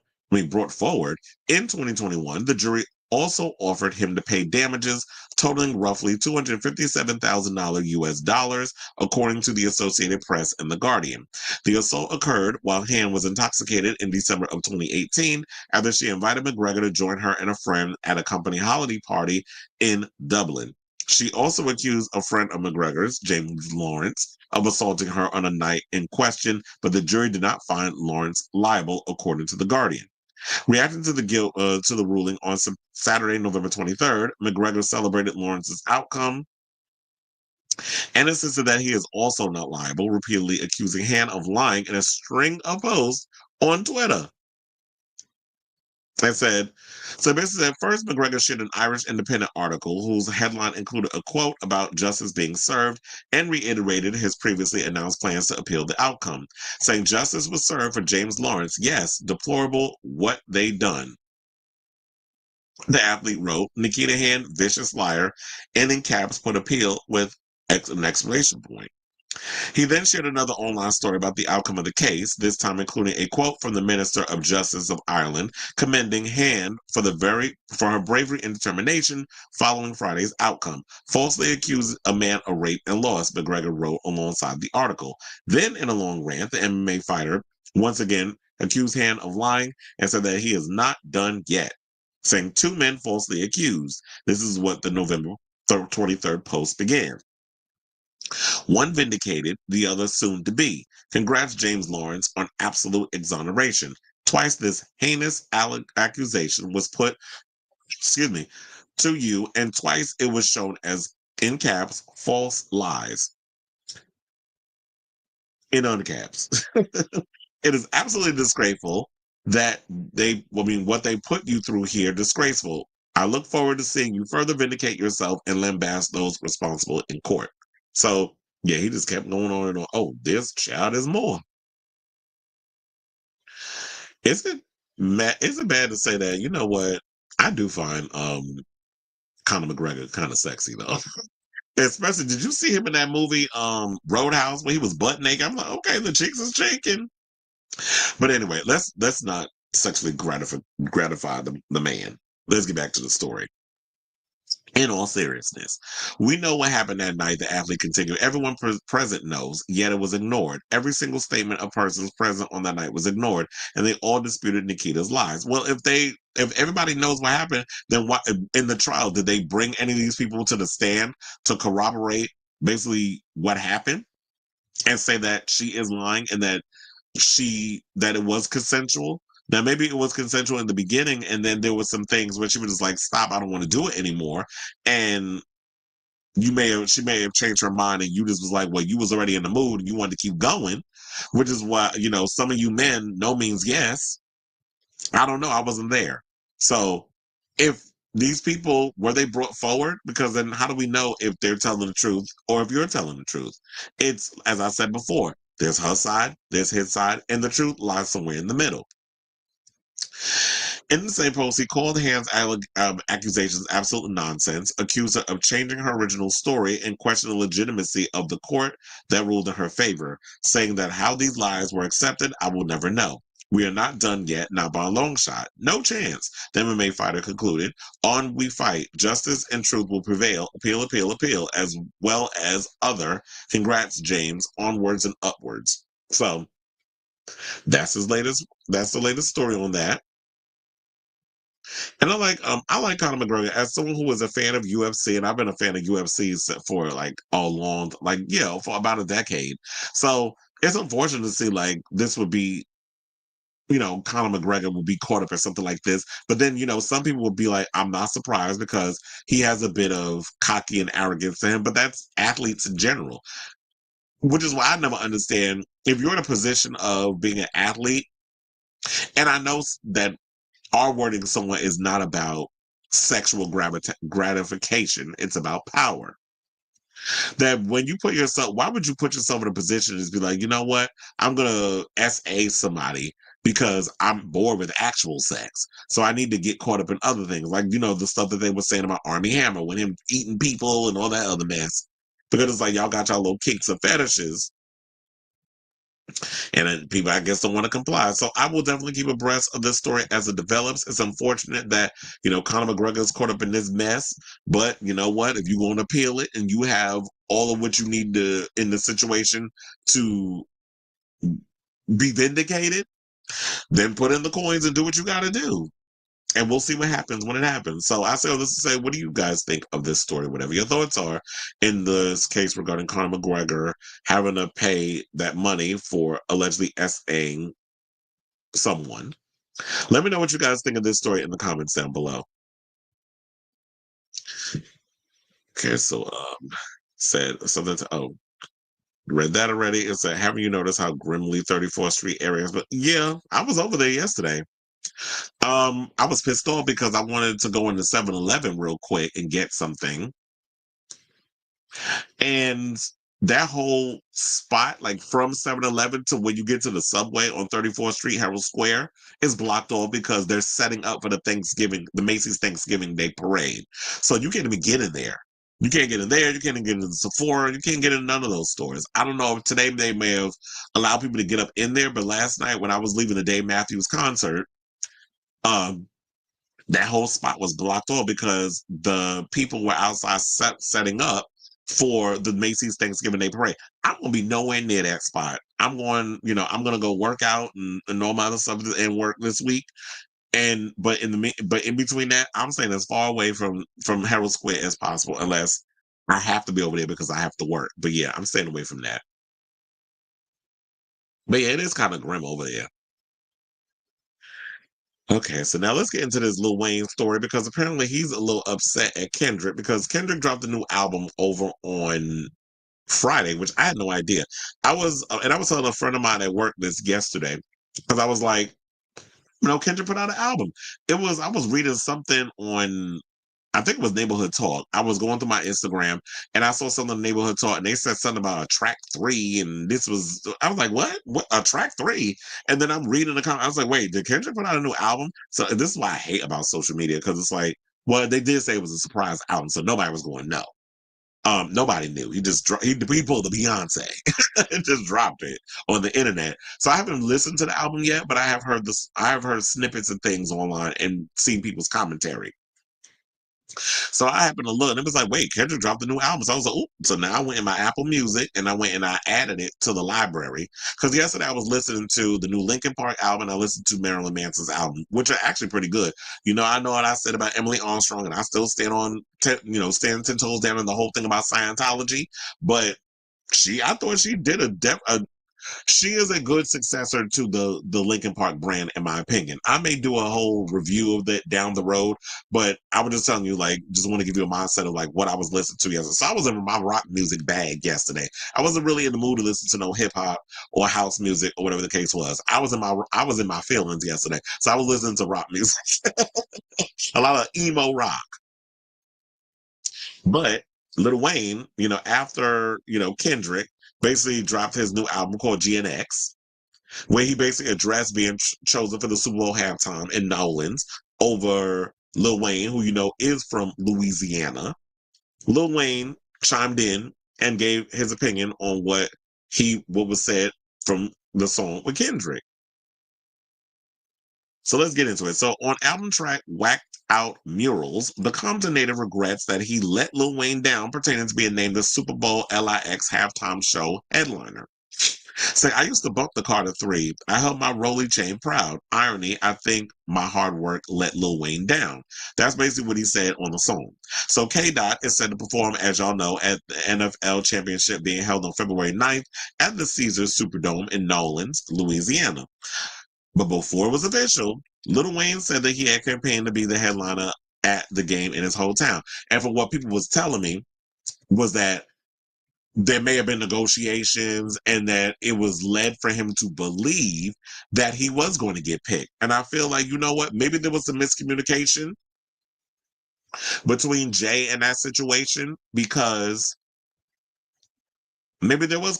in 2021. The jury also offered him to pay damages totaling roughly $257,000 US dollars, according to the Associated Press and The Guardian. The assault occurred while Hand was intoxicated in December of 2018 after she invited McGregor to join her and a friend at a company holiday party in Dublin. She also accused a friend of McGregor's, James Lawrence, of assaulting her on a night in question, but the jury did not find Lawrence liable, according to The Guardian. Reacting to the ruling on Saturday, November 23rd, McGregor celebrated Lawrence's outcome and insisted that he is also not liable, repeatedly accusing Hand of lying in a string of posts on Twitter. I said, so basically at first McGregor shared an Irish Independent article whose headline included a quote about justice being served and reiterated his previously announced plans to appeal the outcome, saying justice was served for James Lawrence. Yes, deplorable what they done. The athlete wrote, Nikita Hand, vicious liar, and in caps put appeal with an exclamation point. He then shared another online story about the outcome of the case, this time including a quote from the Minister of Justice of Ireland, commending Hand for her bravery and determination following Friday's outcome. Falsely accused a man of rape and lost, McGregor wrote alongside the article. Then, in a long rant, the MMA fighter once again accused Hand of lying and said that he is not done yet, saying two men falsely accused. This is what the November 23rd post began. One vindicated, the other soon to be. Congrats, James Lawrence, on absolute exoneration. Twice this heinous accusation was put, to you, and twice it was shown as, in caps, false lies. In uncaps. It is absolutely disgraceful that what they put you through here, disgraceful. I look forward to seeing you further vindicate yourself and lambast those responsible in court. So, yeah, he just kept going on and on. Oh, this child is more. Is it bad to say that? You know what? I do find Conor McGregor kind of sexy though. Especially, did you see him in that movie Roadhouse where he was butt naked? I'm like, okay, the cheeks is shaking. But anyway, let's not sexually gratify the man. Let's get back to the story. In all seriousness, we know what happened that night. The athlete continued. Everyone present knows, yet it was ignored. Every single statement of persons present on that night was ignored, and they all disputed Nikita's lies. Well, if everybody knows what happened, then what in the trial did they bring any of these people to the stand to corroborate basically what happened and say that she is lying and that it was consensual? Now, maybe it was consensual in the beginning, and then there was some things where she was just like, "Stop! I don't want to do it anymore." And she may have changed her mind, and you just was like, "Well, you was already in the mood, and you wanted to keep going," which is why some of you men, no means yes. I don't know. I wasn't there, so if these people were they brought forward, because then how do we know if they're telling the truth or if you're telling the truth? It's as I said before. There's her side, there's his side, and the truth lies somewhere in the middle. In the same post, he called Hand's accusations absolute nonsense, accused her of changing her original story, and questioned the legitimacy of the court that ruled in her favor, saying that how these lies were accepted, I will never know. We are not done yet, not by a long shot. No chance, the MMA fighter concluded. On we fight. Justice and truth will prevail. Appeal, appeal, appeal, as well as other. Congrats, James. Onwards and upwards. So that's the latest story on that. And I like Conor McGregor as someone who was a fan of UFC, and I've been a fan of UFC for like a long, for about a decade. So it's unfortunate to see like this would be, Conor McGregor would be caught up in something like this. But then, some people would be like, I'm not surprised because he has a bit of cocky and arrogance to him, but that's athletes in general, which is why I never understand if you're in a position of being an athlete, and I know that our wording someone is not about sexual gratification. It's about power. That when you put yourself, why would you put yourself in a position to be like, you know what? I'm going to SA somebody because I'm bored with actual sex. So I need to get caught up in other things. Like, the stuff that they were saying about Armie Hammer with him eating people and all that other mess. Because it's like, y'all got y'all little kinks and fetishes. And then people, I guess, don't want to comply. So I will definitely keep abreast of this story as it develops. It's unfortunate that, Conor McGregor is caught up in this mess. But you know what? If you're going to appeal it and you have all of what you need to in the situation to be vindicated, then put in the coins and do what you got to do. And we'll see what happens when it happens. So I say all this to say, what do you guys think of this story? Whatever your thoughts are in this case regarding Conor McGregor having to pay that money for allegedly SAing someone. Let me know what you guys think of this story in the comments down below. Okay, so said something read that already. It said, haven't you noticed how grimly 34th Street area is? But yeah, I was over there yesterday. I was pissed off because I wanted to go into 7-Eleven real quick and get something. And that whole spot, like from 7-Eleven to when you get to the subway on 34th Street, Herald Square, is blocked off because they're setting up for the Macy's Thanksgiving Day parade. So you can't even get in there. You can't get in there. You can't even get into the Sephora. You can't get in none of those stores. I don't know if today they may have allowed people to get up in there, but last night when I was leaving the Dave Matthews concert, um, that whole spot was blocked off because the people were outside setting up for the Macy's Thanksgiving Day parade. I'm gonna be nowhere near that spot. I'm gonna go work out and all my other stuff and work this week. But in between that, I'm staying as far away from Herald Square as possible, unless I have to be over there because I have to work. But yeah, I'm staying away from that. But yeah, it is kind of grim over there. Okay, so now let's get into this Lil Wayne story because apparently he's a little upset at Kendrick because Kendrick dropped a new album over on Friday, which I had no idea. I was telling a friend of mine at work this yesterday because I was like, Kendrick put out an album. I was reading something on, I think it was Neighborhood Talk. I was going through my Instagram and I saw something on Neighborhood Talk and they said something about a track 3 and I was like, what? What, a track 3? And then I'm reading the comment. I was like, wait, did Kendrick put out a new album? So this is why I hate about social media because it's like, well, they did say it was a surprise album, so nobody was going to know. Nobody knew. He just he pulled the Beyonce and just dropped it on the internet. So I haven't listened to the album yet, but I have heard snippets and things online and seen people's commentary. So I happened to look and it was like, wait, Kendrick dropped a new album. So I was like, oh, so now I went in my Apple Music and I went and I added it to the library. Because yesterday I was listening to the new Linkin Park album and I listened to Marilyn Manson's album, which are actually pretty good. I know what I said about Emily Armstrong and I still stand 10 toes down on the whole thing about Scientology. But I thought she did she is a good successor to the Linkin Park brand, in my opinion. I may do a whole review of that down the road, but I was just telling you, just want to give you a mindset of what I was listening to yesterday. So I was in my rock music bag yesterday. I wasn't really in the mood to listen to no hip hop or house music or whatever the case was. I was in my feelings yesterday, so I was listening to rock music, a lot of emo rock. But Lil Wayne, after Kendrick basically dropped his new album called GNX, where he basically addressed being chosen for the Super Bowl halftime in New Orleans over Lil Wayne, who is from Louisiana. Lil Wayne chimed in and gave his opinion on what was said from the song with Kendrick. So let's get into it. So on album track Whacked Out Murals, the Compton native regrets that he let Lil Wayne down pertaining to being named the Super Bowl LIX halftime show headliner. Say, I used to bump the Carter 3. I held my Rolly chain proud. Irony, I think my hard work let Lil Wayne down. That's basically what he said on the song. So K-Dot is set to perform, as y'all know, at the NFL Championship being held on February 9th at the Caesars Superdome in New Orleans, Louisiana. But before it was official, Lil Wayne said that he had campaigned to be the headliner at the game in his hometown. And from what people was telling me was that there may have been negotiations and that it was led for him to believe that he was going to get picked. And I feel like, you know what? Maybe there was some miscommunication between Jay and that situation because maybe there was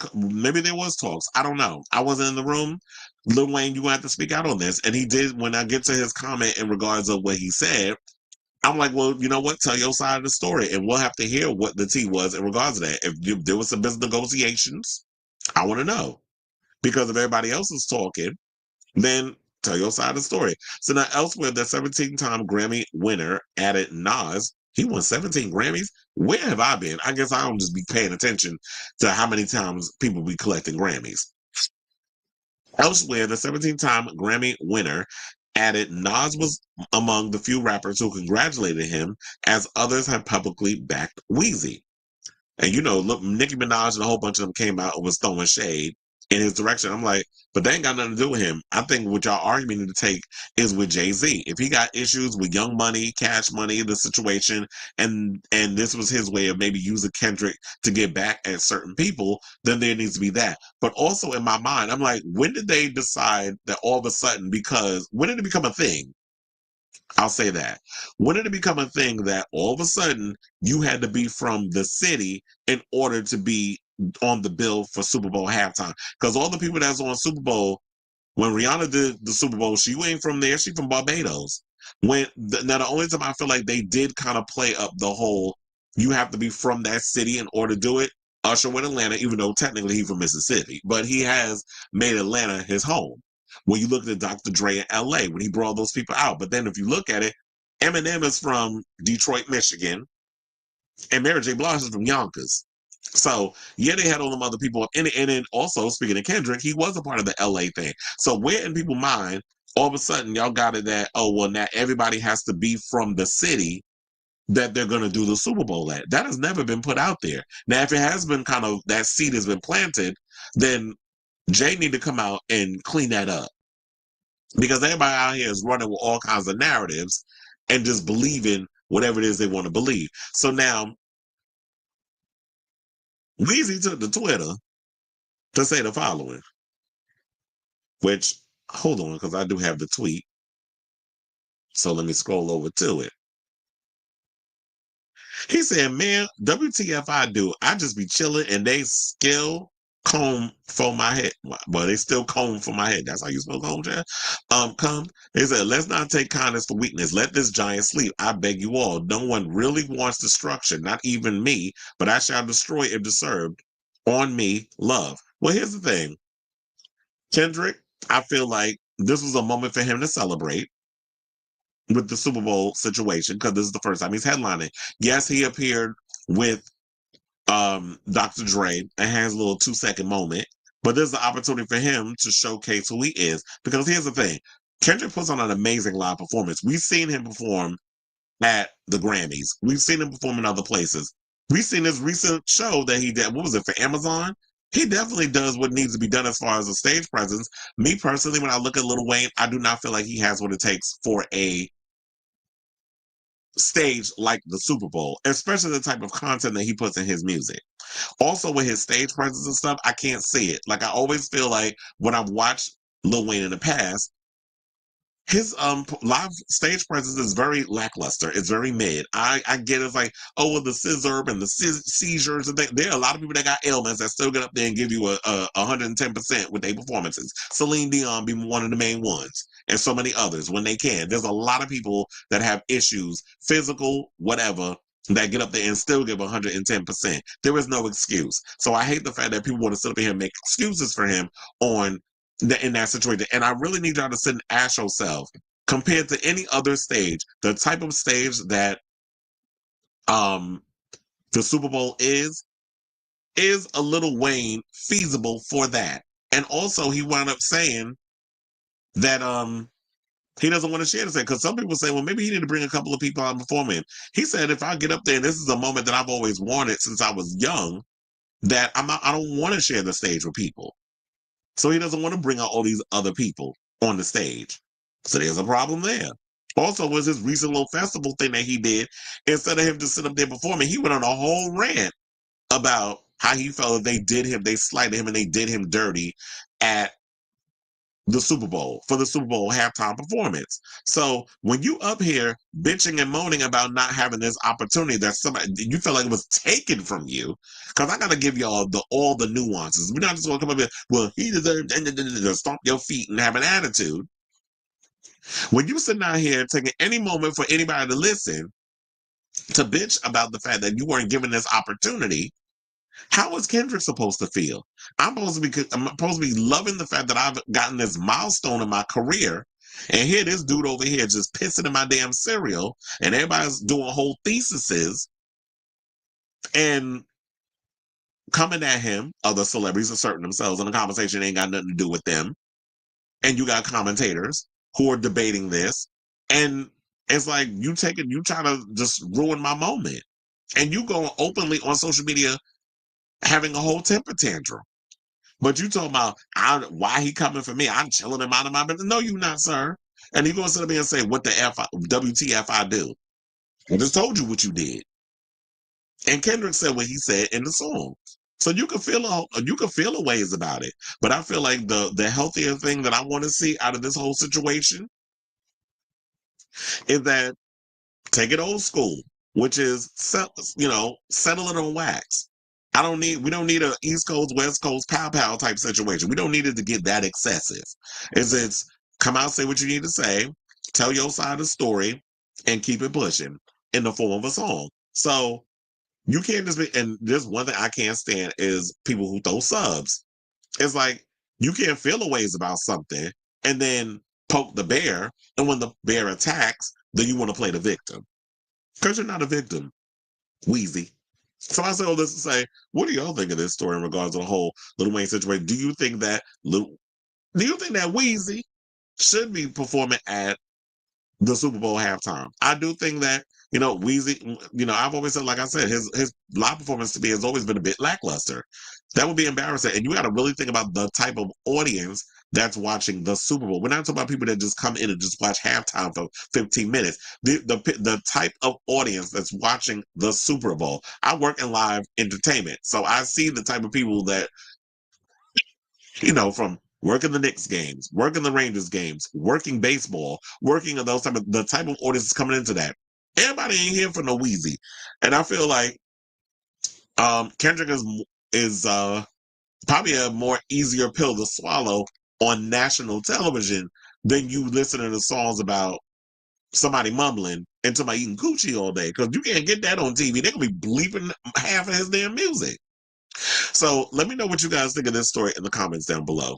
talks. I don't know. I wasn't in the room. Lil Wayne, you have to speak out on this. And he did. When I get to his comment in regards of what he said, I'm like, well, you know what? Tell your side of the story, and we'll have to hear what the tea was in regards to that. If there was some business negotiations, I want to know. Because if everybody else is talking, then tell your side of the story. So now elsewhere, the 17-time Grammy winner added Nas. He won 17 Grammys. Where have I been? I guess I don't just be paying attention to how many times people be collecting Grammys. Elsewhere, the 17-time Grammy winner added Nas was among the few rappers who congratulated him, as others have publicly backed Weezy. And look, Nicki Minaj and a whole bunch of them came out and was throwing shade in his direction. I'm like, but they ain't got nothing to do with him. I think what y'all argument need to take is with Jay-Z. If he got issues with Young Money, Cash Money, the situation, and this was his way of maybe using Kendrick to get back at certain people, then there needs to be that. But also in my mind, I'm like, when did they decide that all of a sudden, because when did it become a thing? I'll say that. When did it become a thing that all of a sudden you had to be from the city in order to be on the bill for Super Bowl halftime? Because all the people that's on Super Bowl, when Rihanna did the Super Bowl, she ain't from there. She from Barbados. Now the only time I feel like they did kind of play up the whole you have to be from that city in order to do it. Usher went Atlanta, even though technically he's from Mississippi, but he has made Atlanta his home. When you look at Dr. Dre in LA, when he brought those people out. But then if you look at it, Eminem is from Detroit, Michigan, and Mary J. Blige is from Yonkers. So, yeah, they had all them other people. And then also, speaking of Kendrick, he was a part of the LA thing. So where in people's mind, all of a sudden, y'all got it that, oh, well, now everybody has to be from the city that they're going to do the Super Bowl at. That has never been put out there. Now, if it has been kind of, that seed has been planted, then Jay need to come out and clean that up. Because everybody out here is running with all kinds of narratives and just believing whatever it is they want to believe. So now, Weezy took to Twitter to say the following, which, hold on, because I do have the tweet. So let me scroll over to it. He said, man, WTF I do. I just be chilling and they still comb for my head. Well, they still comb for my head. That's how you spell comb, Chad? Come. They said, let's not take kindness for weakness. Let this giant sleep. I beg you all. No one really wants destruction, not even me, but I shall destroy if disturbed. On me, love. Well, here's the thing. Kendrick, I feel like this was a moment for him to celebrate with the Super Bowl situation because this is the first time he's headlining. Yes, he appeared with Dr. Dre and has a little 2-second moment, but there's the opportunity for him to showcase who he is. Because here's the thing, Kendrick puts on an amazing live performance. We've seen him perform at the Grammys. We've seen him perform in other places. We've seen his recent show that he did. What was it, for Amazon? He definitely does what needs to be done as far as a stage presence. Me personally, when I look at Lil Wayne, I do not feel like he has what it takes for a stage like the Super Bowl, especially the type of content that he puts in his music. Also with his stage presence and stuff, I can't see it. Like I always feel like when I've watched Lil Wayne in the past, his live stage presence is very lackluster. It's very mid. I get it's like, oh well, the scissor and the seizures and things. There are a lot of people that got ailments that still get up there and give you a 110% with their performances. Celine Dion being one of the main ones, and so many others when they can. There's a lot of people that have issues, physical, whatever, that get up there and still give 110%. There is no excuse. So I hate the fact that people want to sit up here and make excuses for him in that situation. And I really need y'all to sit and ask yourself, compared to any other stage, the type of stage that the Super Bowl is a Lil Wayne feasible for that? And also he wound up saying that he doesn't want to share this because some people say, well, maybe he need to bring a couple of people out and perform him. He said, if I get up there, and this is a moment that I've always wanted since I was young, that I don't want to share the stage with people. So he doesn't want to bring out all these other people on the stage. So there's a problem there. Also, was his recent little festival thing that he did, instead of him to sit up there performing, he went on a whole rant about how he felt that they slighted him and they did him dirty at the Super Bowl, for the Super Bowl halftime performance. So when you up here bitching and moaning about not having this opportunity that somebody you feel like it was taken from you, because I gotta give y'all all the nuances. We're not just gonna come up here, well, he deserved to stomp your feet and have an attitude. When you sitting out here taking any moment for anybody to listen, to bitch about the fact that you weren't given this opportunity, how is Kendrick supposed to feel? I'm supposed to be loving the fact that I've gotten this milestone in my career, and here this dude over here just pissing in my damn cereal, and everybody's doing whole theses and coming at him. Other celebrities asserting themselves, and the conversation ain't got nothing to do with them. And you got commentators who are debating this, and it's like you trying to just ruin my moment, and you go openly on social media having a whole temper tantrum. But you talking about why he coming for me? I'm chilling him out of my business. No, you not, sir. And you gonna sit up here and say, what the WTF I do? I just told you what you did. And Kendrick said what he said in the song. So you can feel a ways about it. But I feel like the healthier thing that I want to see out of this whole situation is that take it old school, which is settle it on wax. We don't need a East Coast, West Coast pow type situation. We don't need it to get that excessive. It's come out, say what you need to say, tell your side of the story, and keep it pushing in the form of a song. So you can't just be, and there's one thing I can't stand is people who throw subs. It's like you can't feel a ways about something and then poke the bear, and when the bear attacks, then you want to play the victim. Because you're not a victim, Wheezy. So I say all this to say, what do y'all think of this story in regards to the whole Lil Wayne situation? Do you think that Wheezy should be performing at the Super Bowl halftime? I do think that, Wheezy, I've always said, like I said, his live performance to me has always been a bit lackluster. That would be embarrassing. And you got to really think about the type of audience that's watching the Super Bowl. We're not talking about people that just come in and just watch halftime for 15 minutes. The type of audience that's watching the Super Bowl. I work in live entertainment, so I see the type of people that, from working the Knicks games, working the Rangers games, working baseball, working of the type of audience coming into that. Everybody ain't here for no Wheezy. And I feel like Kendrick is probably a more easier pill to swallow on national television than you listening to songs about somebody mumbling and somebody eating coochie all day. Because you can't get that on TV. They're gonna be bleeping half of his damn music. So let me know what you guys think of this story in the comments down below.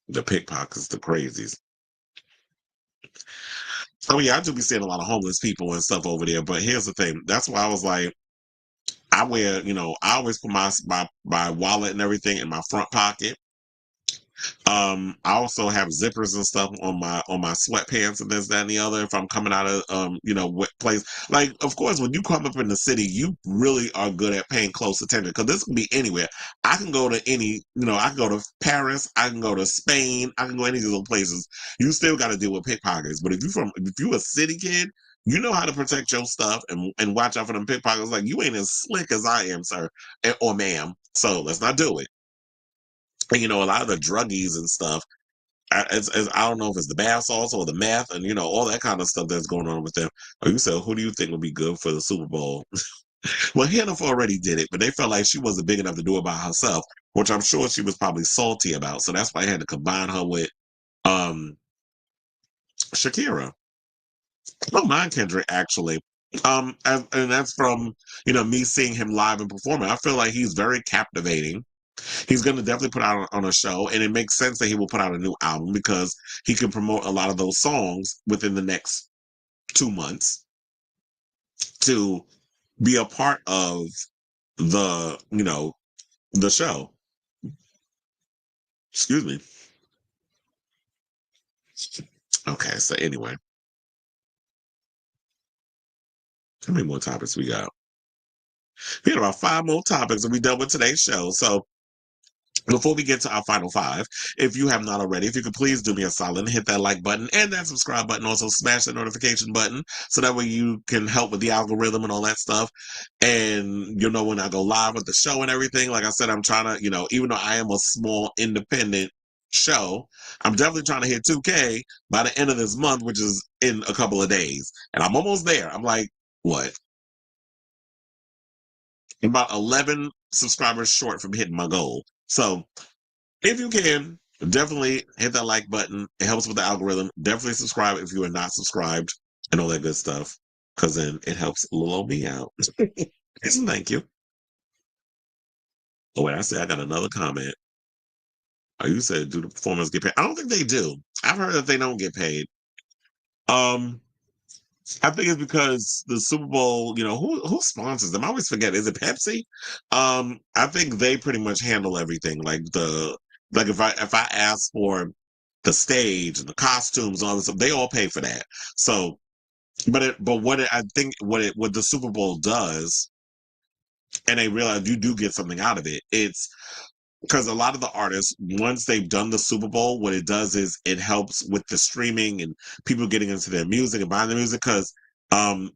The pickpockets, the crazies. Oh yeah, I do be seeing a lot of homeless people and stuff over there. But here's the thing. That's why I was like, I always put my wallet and everything in my front pocket. I also have zippers and stuff on my sweatpants and this, that, and the other. If I'm coming out of what place, like of course when you come up in the city, you really are good at paying close attention because this can be anywhere. I can go to I can go to Paris, I can go to Spain, I can go any of those places. You still got to deal with pickpockets. But if you a city kid, you know how to protect your stuff and watch out for them pickpockets. Like you ain't as slick as I am, sir or ma'am. So let's not do it. And, a lot of the druggies and stuff, I don't know if it's the bath salts or the meth and, all that kind of stuff that's going on with them. Or you said, who do you think would be good for the Super Bowl? Well, Hannah already did it, but they felt like she wasn't big enough to do it by herself, which I'm sure she was probably salty about. So that's why I had to combine her with Shakira. I don't mind Kendrick, actually. And that's from, me seeing him live and performing. I feel like he's very captivating. He's going to definitely put out on a show, and it makes sense that he will put out a new album because he can promote a lot of those songs within the next 2 months to be a part of the show. Excuse me. Okay, so anyway, how many more topics we got? We got about 5 more topics and we done with today's show. So before we get to our final 5, if you have not already, if you could please do me a solid and hit that like button and that subscribe button. Also smash that notification button so that way you can help with the algorithm and all that stuff. And you'll know when I go live with the show and everything. Like I said, I'm trying to, even though I am a small independent show, I'm definitely trying to hit 2K by the end of this month, which is in a couple of days. And I'm almost there. I'm like, what? About 11 subscribers short from hitting my goal. So if you can, definitely hit that like button. It helps with the algorithm. Definitely subscribe if you are not subscribed and all that good stuff, because then it helps little old me out. Thank you. Oh, wait, I said I got another comment. Oh, you said, do the performers get paid? I don't think they do. I've heard that they don't get paid. I think it's because the Super Bowl, who sponsors them? I always forget. Is it Pepsi? I think they pretty much handle everything. Like if I ask for the stage and the costumes, all this stuff, they all pay for that. So, I think what the Super Bowl does and they realize you do get something out of it. It's because a lot of the artists, once they've done the Super Bowl, what it does is it helps with the streaming and people getting into their music and buying the music. Because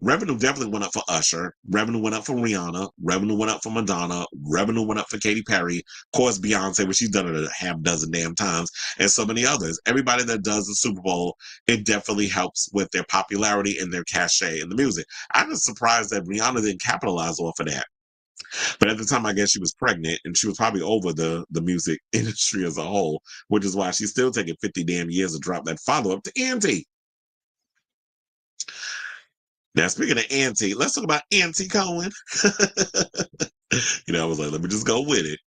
revenue definitely went up for Usher, revenue went up for Rihanna, revenue went up for Madonna, revenue went up for Katy Perry, of course Beyonce, which she's done it a half dozen damn times, and so many others. Everybody that does the Super Bowl, it definitely helps with their popularity and their cachet in the music. I'm just surprised that Rihanna didn't capitalize off of that. But at the time, I guess she was pregnant, and she was probably over the music industry as a whole, which is why she's still taking 50 damn years to drop that follow up to Auntie. Now, speaking of Auntie, let's talk about Auntie Cohen. I was like, let me just go with it.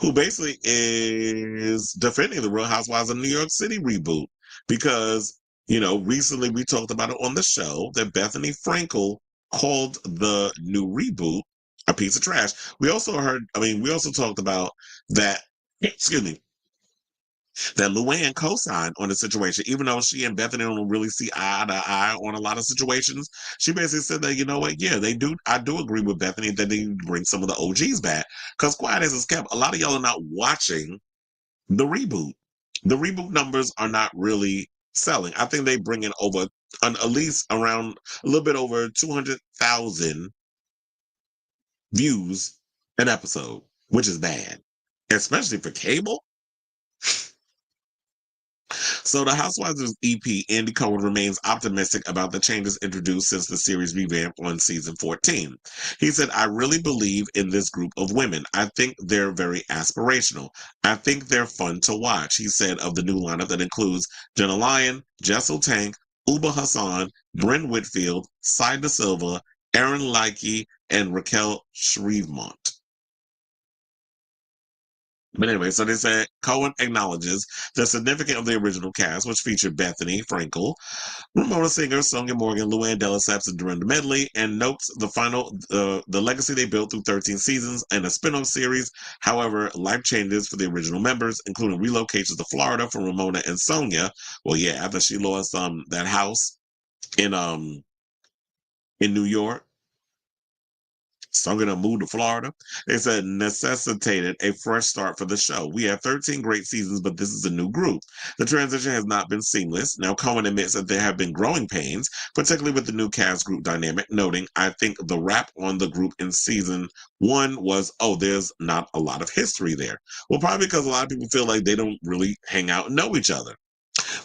Who basically is defending the Real Housewives of New York City reboot because, recently we talked about it on the show that Bethenny Frankel called the new reboot a piece of trash. We also talked about that, excuse me, that Luann co-signed on the situation, even though she and Bethany don't really see eye to eye on a lot of situations. She basically said that, you know what, yeah, they do. I do agree with Bethany that they bring some of the OGs back because quiet as it's kept, a lot of y'all are not watching the reboot. The reboot numbers are not really selling. I think they bring in over at least around a little bit over 200,000 views an episode, which is bad, especially for cable. So the Housewives EP, Andy Cohen remains optimistic about the changes introduced since the series revamped on season 14. He said, I really believe in this group of women. I think they're very aspirational. I think they're fun to watch, he said of the new lineup that includes Jenna Lyon, Jessel Tank, Uba Hassan, Bryn Whitfield, Cy Da Silva, Aaron Likey, and Raquel Shrevemont. But anyway, so they said Cohen acknowledges the significance of the original cast, which featured Bethenny Frankel, Ramona Singer, Sonia Morgan, Luann de Lesseps, and Dorinda Medley, and notes the legacy they built through 13 seasons and a spin-off series. However, life changes for the original members, including relocations to Florida for Ramona and Sonia. Well, yeah, after she lost that house in New York. So I'm going to move to Florida. They said necessitated a fresh start for the show. We had 13 great seasons, but this is a new group. The transition has not been seamless. Now, Cohen admits that there have been growing pains, particularly with the new cast group dynamic, noting, I think the rap on the group in season 1 was, there's not a lot of history there. Well, probably because a lot of people feel like they don't really hang out and know each other.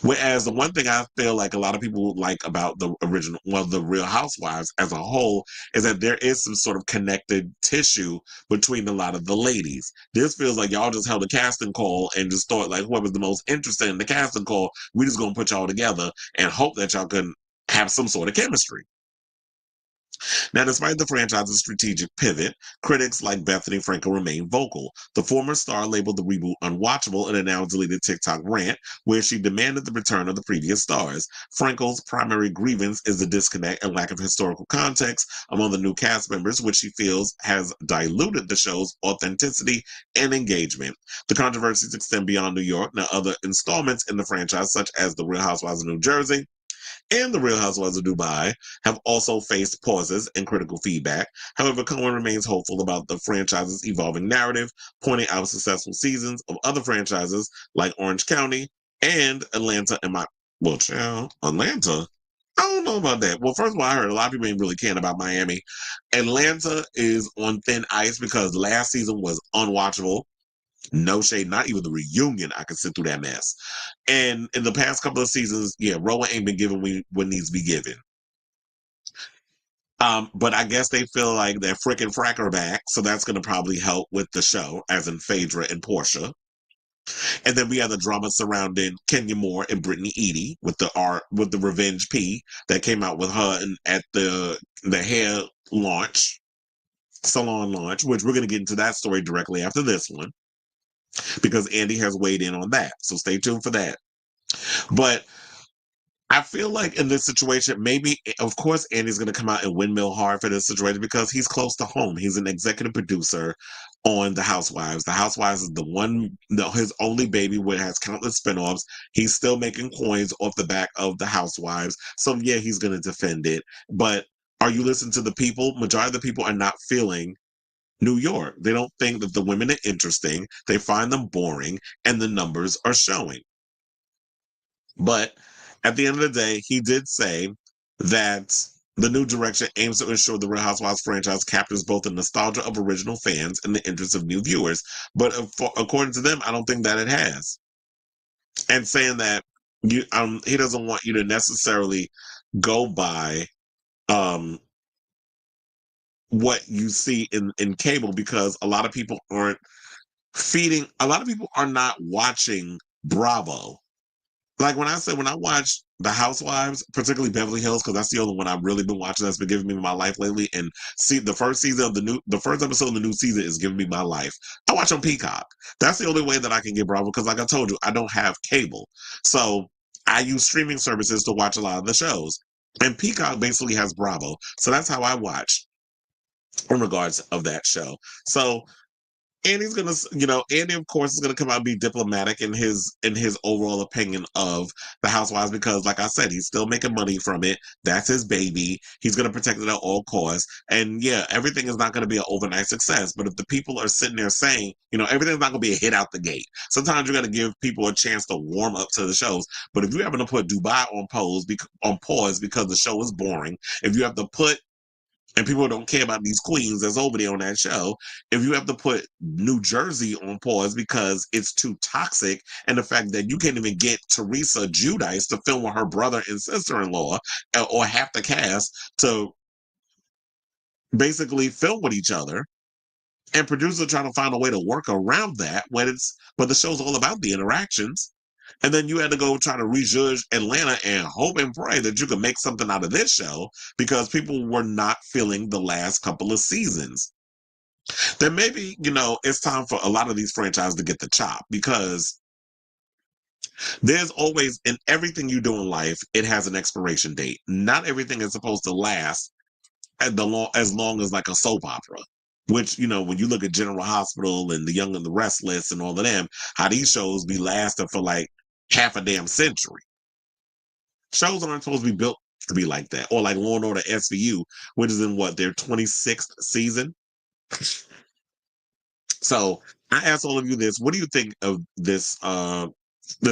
Whereas the one thing I feel like a lot of people like about the the Real Housewives as a whole is that there is some sort of connected tissue between a lot of the ladies. This feels like y'all just held a casting call and just thought like whoever's the most interested in the casting call, we just gonna put y'all together and hope that y'all can have some sort of chemistry. Now, despite the franchise's strategic pivot, critics like Bethenny Frankel remain vocal. The former star labeled the reboot unwatchable in a now deleted TikTok rant where she demanded the return of the previous stars. Frankel's primary grievance is the disconnect and lack of historical context among the new cast members, which she feels has diluted the show's authenticity and engagement. The controversies extend beyond New York. Now, other installments in the franchise, such as The Real Housewives of New Jersey, and The Real Housewives of Dubai have also faced pauses and critical feedback. However, Cohen remains hopeful about the franchise's evolving narrative, pointing out successful seasons of other franchises like Orange County and Atlanta. Atlanta? I don't know about that. Well, first of all, I heard a lot of people ain't really caring about Miami. Atlanta is on thin ice because last season was unwatchable. No shade, not even the reunion. I could sit through that mess. And in the past couple of seasons, yeah, RHOA ain't been given what needs to be given. But I guess they feel like they're frickin' frack are back, so that's going to probably help with the show, as in Phaedra and Portia. And then we have the drama surrounding Kenya Moore and Brittany Eady with the Revenge P that came out with her at the hair launch, salon launch, which we're going to get into that story directly after this one, because Andy has weighed in on that. So stay tuned for that. But I feel like in this situation, maybe, of course, Andy's going to come out and windmill hard for this situation because he's close to home. He's an executive producer on The Housewives. The Housewives is his only baby, which has countless spinoffs. He's still making coins off the back of The Housewives. So, yeah, he's going to defend it. But are you listening to the people? Majority of the people are not feeling New York. They don't think that the women are interesting. They find them boring, and the numbers are showing. But at the end of the day, he did say that the new direction aims to ensure the Real Housewives franchise captures both the nostalgia of original fans and the interest of new viewers. But according to them, I don't think that it has. And saying that he doesn't want you to necessarily go by what you see in cable, because a lot of people are not watching Bravo. Like when I watch The Housewives, particularly Beverly Hills, because that's the only one I've really been watching that's been giving me my life lately. And see, the first episode of the new season is giving me my life. I watch on Peacock. That's the only way that I can get Bravo, because like I told you, I don't have cable. So I use streaming services to watch a lot of the shows. And Peacock basically has Bravo. So that's how I watch in regards of that show. So Andy's gonna, Andy, of course, is gonna come out and be diplomatic in his overall opinion of the Housewives, because, like I said, he's still making money from it. That's his baby. He's gonna protect it at all costs. And yeah, everything is not gonna be an overnight success. But if the people are sitting there saying, everything's not gonna be a hit out the gate. Sometimes you got to give people a chance to warm up to the shows. But if you're having to put Dubai on pause because the show is boring, if you have to put and people don't care about these queens that's over there on that show, if you have to put New Jersey on pause because it's too toxic, and the fact that you can't even get Teresa Giudice to film with her brother and sister-in-law, or half the cast to basically film with each other, and producers trying to find a way to work around that but the show's all about the interactions. And then you had to go try to rejudge Atlanta and hope and pray that you could make something out of this show, because people were not feeling the last couple of seasons. Then maybe, it's time for a lot of these franchises to get the chop, because there's always, in everything you do in life, it has an expiration date. Not everything is supposed to last as long as like a soap opera. Which, when you look at General Hospital and The Young and the Restless and all of them, how these shows be lasting for like half a damn century. Shows aren't supposed to be built to be like that. Or like Law and Order SVU, which is in their 26th season. So I ask all of you this: what do you think of this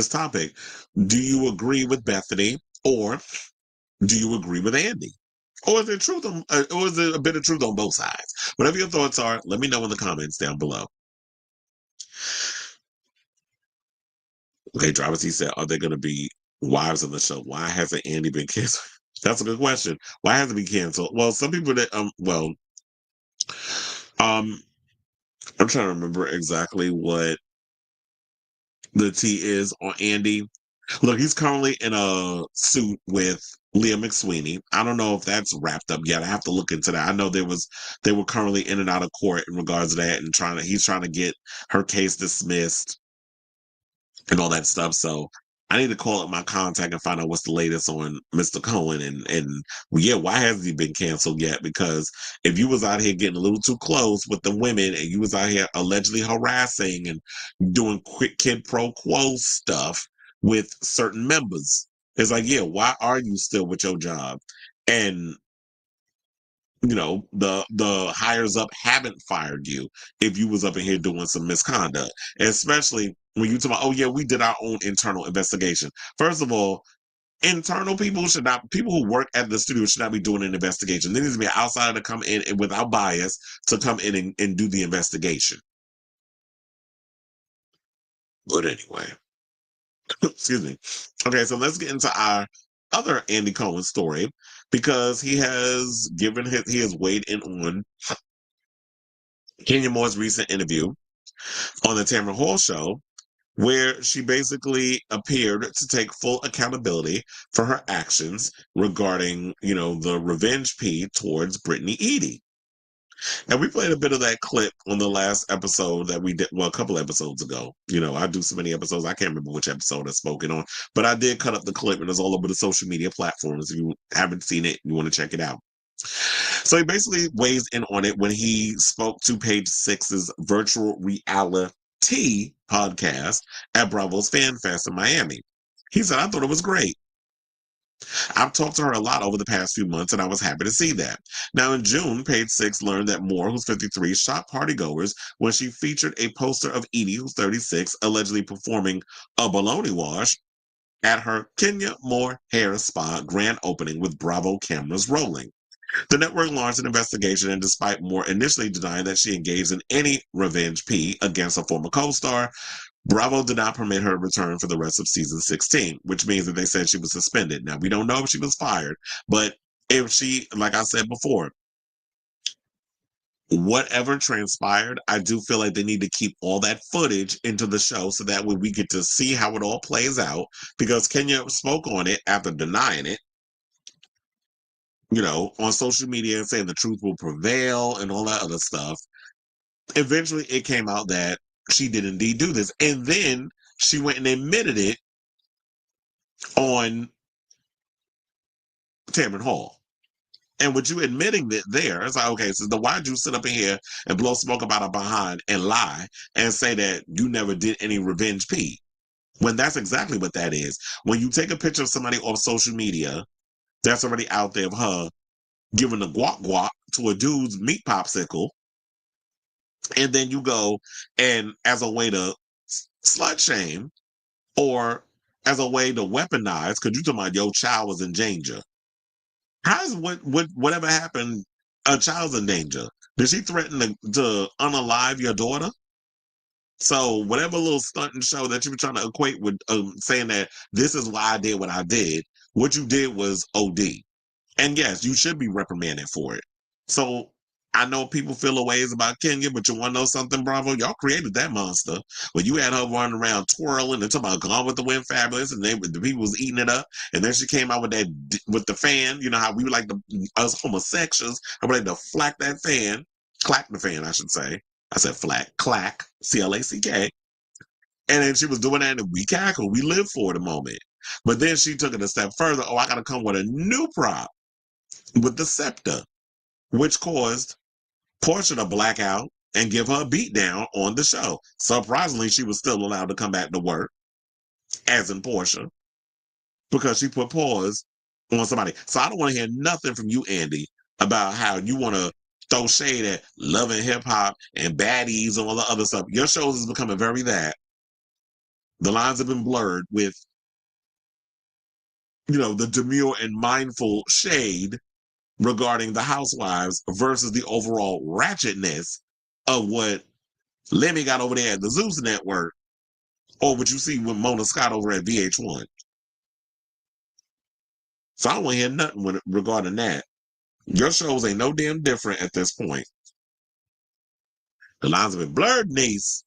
topic? Do you agree with Bethenny, or do you agree with Andy? Or is there or is there a bit of truth on both sides? Whatever your thoughts are, let me know in the comments down below. Okay, Travis, he said, are there going to be wives on the show? Why hasn't Andy been canceled? That's a good question. Why hasn't he been canceled? Well, some people that I'm trying to remember exactly what the tea is on Andy. Look, he's currently in a suit with Leah McSweeney. I don't know if that's wrapped up yet. I have to look into that. I know they were currently in and out of court in regards to that, and he's trying to get her case dismissed and all that stuff. So I need to call up my contact and find out what's the latest on Mr. Cohen, and yeah, why hasn't he been canceled yet? Because if you was out here getting a little too close with the women, and you was out here allegedly harassing and doing quick kid pro quo stuff with certain members, it's like, yeah, why are you still with your job? And the hires up haven't fired you if you was up in here doing some misconduct, especially when you talk about, oh yeah, we did our own internal investigation. First of all, people who work at the studio should not be doing an investigation. There needs to be an outsider to come in and without bias to come in and do the investigation. But anyway, excuse me. Okay, so let's get into our other Andy Cohen story, because he has weighed in on Kenya Moore's recent interview on the Tamron Hall show, where she basically appeared to take full accountability for her actions regarding, the revenge plea towards Brittany Edie. And we played a bit of that clip on the last episode that we did, well, a couple episodes ago. I do so many episodes, I can't remember which episode I spoken on, but I did cut up the clip, and it's all over the social media platforms. If you haven't seen it, you want to check it out. So he basically weighs in on it when he spoke to Page Six's virtual reality podcast at Bravo's Fan Fest in Miami. He said, I thought it was great. I've talked to her a lot over the past few months, and I was happy to see that. Now, in June, Page Six learned that Moore, who's 53, shot partygoers when she featured a poster of Edie, who's 36, allegedly performing a baloney wash at her Kenya Moore Hair Spa grand opening with Bravo cameras rolling. The network launched an investigation, and despite Moore initially denying that she engaged in any revenge pee against a former co-star, Bravo did not permit her to return for the rest of season 16, which means that they said she was suspended. Now, we don't know if she was fired, but if she, like I said before, whatever transpired, I do feel like they need to keep all that footage into the show so that way we get to see how it all plays out, because Kenya spoke on it after denying it, on social media and saying the truth will prevail and all that other stuff. Eventually, it came out that she did indeed do this. And then she went and admitted it on Tamron Hall. And with you admitting that there, it's like, okay, so why'd you sit up in here and blow smoke about her behind and lie and say that you never did any revenge pee? When that's exactly what that is. When you take a picture of somebody off social media that's already out there of her giving the guac guac to a dude's meat popsicle, and then you go and as a way to slut shame or as a way to weaponize, because you talking about your child was in danger. How's whatever happened, a child's in danger? Did she threaten to unalive your daughter? So whatever little stunt and show that you were trying to equate with saying that this is why I did what I did, what you did was OD. And yes, you should be reprimanded for it. So I know people feel a ways about Kenya, but you want to know something, Bravo? Y'all created that monster. When you had her running around twirling and talking about Gone with the Wind Fabulous, and the people was eating it up, and then she came out with the fan. You know how we were like us homosexuals, I would like to clack the fan, I should say. I said flack, clack, CLACK. And then she was doing that, and we cackled. We lived for the moment. But then she took it a step further. Oh, I got to come with a new prop with the scepter, which caused Portia to black out and give her a beat down on the show. Surprisingly, she was still allowed to come back to work, as in Portia, because she put pause on somebody. So I don't want to hear nothing from you, Andy, about how you want to throw shade at Love and Hip Hop and Baddies and all the other stuff. Your shows is becoming very that. The lines have been blurred with, the demure and mindful shade regarding the housewives versus the overall ratchetness of what Lemmy got over there at the Zeus Network, or what you see with Mona Scott over at VH1. So I don't want to hear nothing regarding that. Your shows ain't no damn different at this point. The lines have been blurred, niece.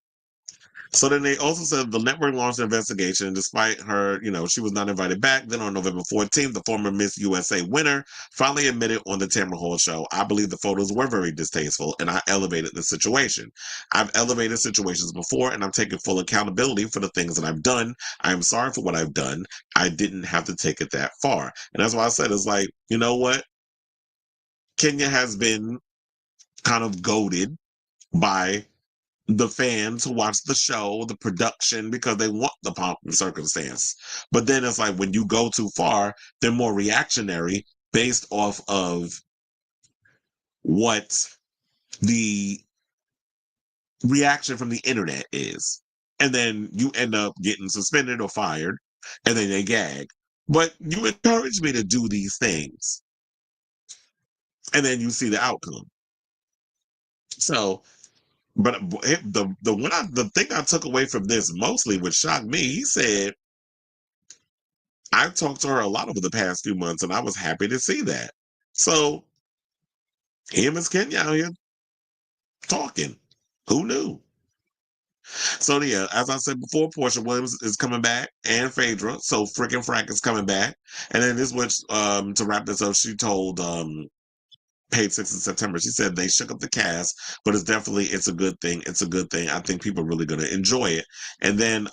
So then they also said the network launched an investigation. Despite her, she was not invited back. Then on November 14th, the former Miss USA winner finally admitted on the Tamron Hall show, I believe the photos were very distasteful and I elevated the situation. I've elevated situations before and I'm taking full accountability for the things that I've done. I am sorry for what I've done. I didn't have to take it that far. And that's why I said, it's like, you know what? Kenya has been kind of goaded by the fans who watch the show, the production, because they want the pomp and circumstance. But then it's like when you go too far, they're more reactionary based off of what the reaction from the internet is. And then you end up getting suspended or fired, and then they gag. But you encourage me to do these things. And then you see the outcome. So, but the thing I took away from this mostly, which shocked me, he said, I talked to her a lot over the past few months, and I was happy to see that. So, him and Kenya out here talking. Who knew? So, yeah, as I said before, Portia Williams is coming back, and Phaedra. So, Frickin' Frank is coming back. And then this was, to wrap this up, she told Page Six in September. She said they shook up the cast, but it's a good thing. It's a good thing. I think people are really going to enjoy it. And then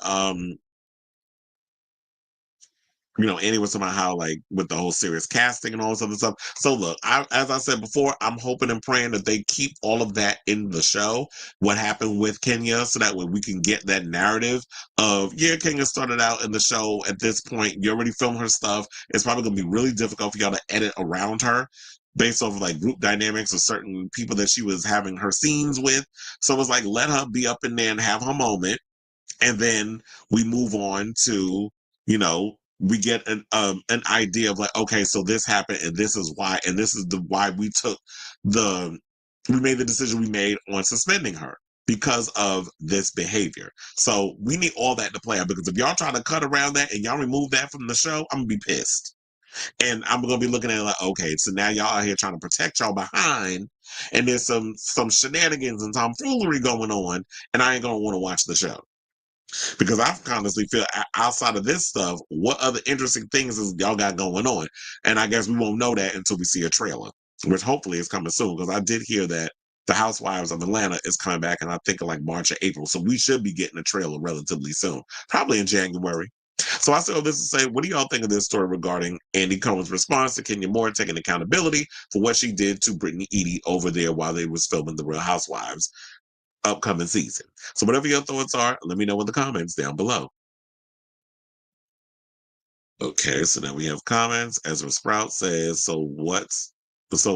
Annie was talking about how, like, with the whole serious casting and all this other stuff. So look, as I said before, I'm hoping and praying that they keep all of that in the show, what happened with Kenya, so that way we can get that narrative of, yeah, Kenya started out in the show at this point. You already filmed her stuff. It's probably going to be really difficult for y'all to edit around her based off of, like, group dynamics of certain people that she was having her scenes with. So it was like, let her be up in there and have her moment. And then we move on to, we get an idea of, like, okay, so this happened and this is why, and this is why we made the decision we made on suspending her because of this behavior. So we need all that to play out, because if y'all try to cut around that and y'all remove that from the show, I'm gonna be pissed. And I'm gonna be looking at it like, okay, so now y'all out here trying to protect y'all behind, and there's some shenanigans and tomfoolery going on, and I ain't gonna want to watch the show. Because I honestly feel, outside of this stuff, what other interesting things is y'all got going on? And I guess we won't know that until we see a trailer, which hopefully is coming soon. Because I did hear that The Housewives of Atlanta is coming back, and I think in like March or April. So we should be getting a trailer relatively soon, probably in January. So I say all this to say, what do y'all think of this story regarding Andy Cohen's response to Kenya Moore taking accountability for what she did to Brittany Edie over there while they was filming The Real Housewives upcoming season? So whatever your thoughts are, let me know in the comments down below. Okay, so now we have comments. Ezra Sprout says, so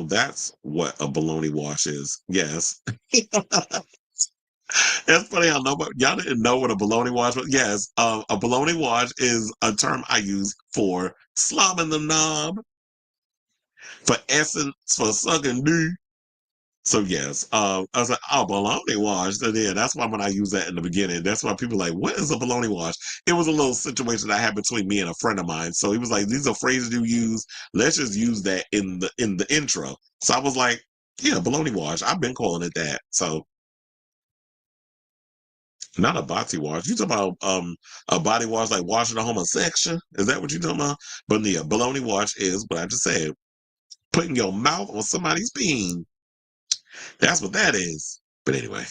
that's what a baloney wash is. Yes. It's funny how y'all didn't know what a baloney wash was. Yes, a baloney wash is a term I use for slobbing the knob, for essence, for sucking D. So yes, I was like, oh, bologna wash. So yeah, that's why when I use that in the beginning, that's why people are like, what is a bologna wash? It was a little situation that happened between me and a friend of mine. So he was like, these are phrases you use. Let's just use that in the intro. So I was like, yeah, bologna wash. I've been calling it that. So not a body wash. You talking about a body wash like washing a homosexual? Is that what you talking about? But yeah, bologna wash is what I just said. Putting your mouth on somebody's bean. That's what that is. But anyway.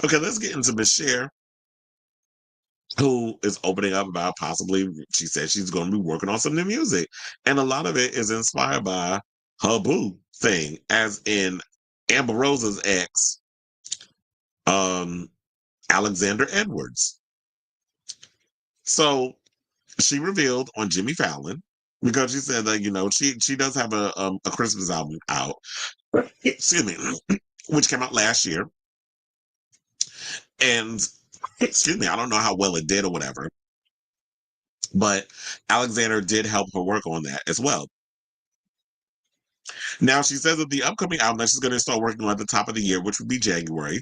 Okay, let's get into Miss Cher, who is opening up about possibly, she said she's going to be working on some new music. And a lot of it is inspired by her boo thing, as in Amber Rose's ex, Alexander Edwards. So she revealed on Jimmy Fallon, because she said that, she does have a Christmas album out, excuse me, which came out last year. And excuse me, I don't know how well it did or whatever, but Alexander did help her work on that as well. Now, she says that the upcoming album that she's going to start working on at the top of the year, which would be January,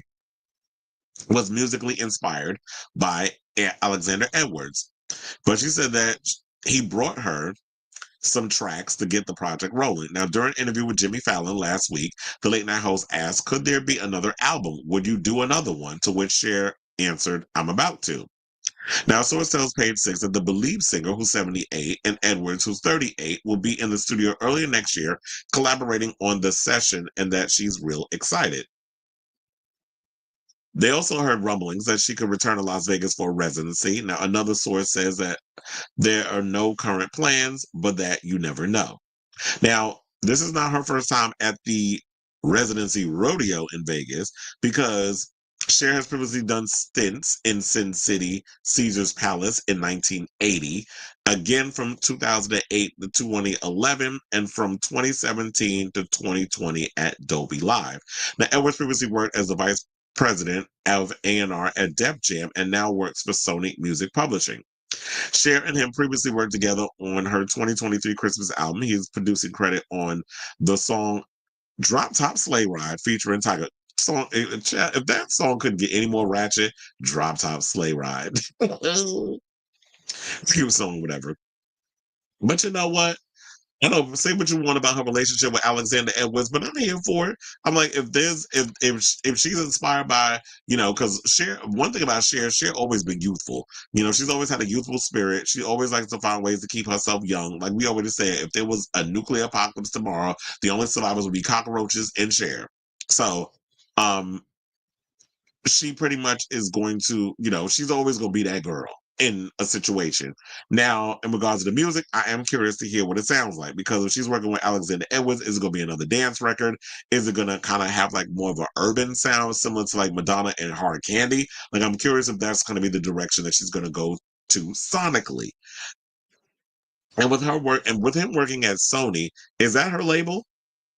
was musically inspired by Alexander Edwards. But she said that he brought her some tracks to get the project rolling. Now, during an interview with Jimmy Fallon last week, the late night host asked, could there be another album? Would you do another one? To which Cher answered, I'm about to. Now, source tells Page Six that the Believe singer, who's 78, and Edwards, who's 38, will be in the studio earlier next year collaborating on the session, and that she's real excited. They also heard rumblings that she could return to Las Vegas for a residency. Now, another source says that there are no current plans, but that you never know. Now, this is not her first time at the residency rodeo in Vegas, because Cher has previously done stints in Sin City, Caesar's Palace in 1980, again from 2008 to 2011, and from 2017 to 2020 at Dolby Live. Now, Edwards previously worked as the vice president of A&R at Def Jam and now works for Sony Music Publishing. Cher and him previously worked together on her 2023 Christmas album. He is producing credit on the song Drop Top Sleigh Ride featuring Tiger. Song, if that song couldn't get any more ratchet, Drop Top Sleigh Ride. Cute song, whatever. But you know what? I don't say what you want about her relationship with Alexander Edwards, but I'm here for it. I'm like, if she's inspired by, because Cher, one thing about Cher always been youthful. She's always had a youthful spirit. She always likes to find ways to keep herself young. Like we already said, if there was a nuclear apocalypse tomorrow, the only survivors would be cockroaches and Cher. So, she pretty much is going to, she's always going to be that girl. in a situation. Now, in regards to the music, I am curious to hear what it sounds like, because if she's working with Alexander Edwards, is it going to be another dance record? Is it going to kind of have like more of an urban sound similar to like Madonna and Hard Candy? Like, I'm curious if that's going to be the direction that she's going to go to sonically. And with her work, and with him working at Sony, is that her label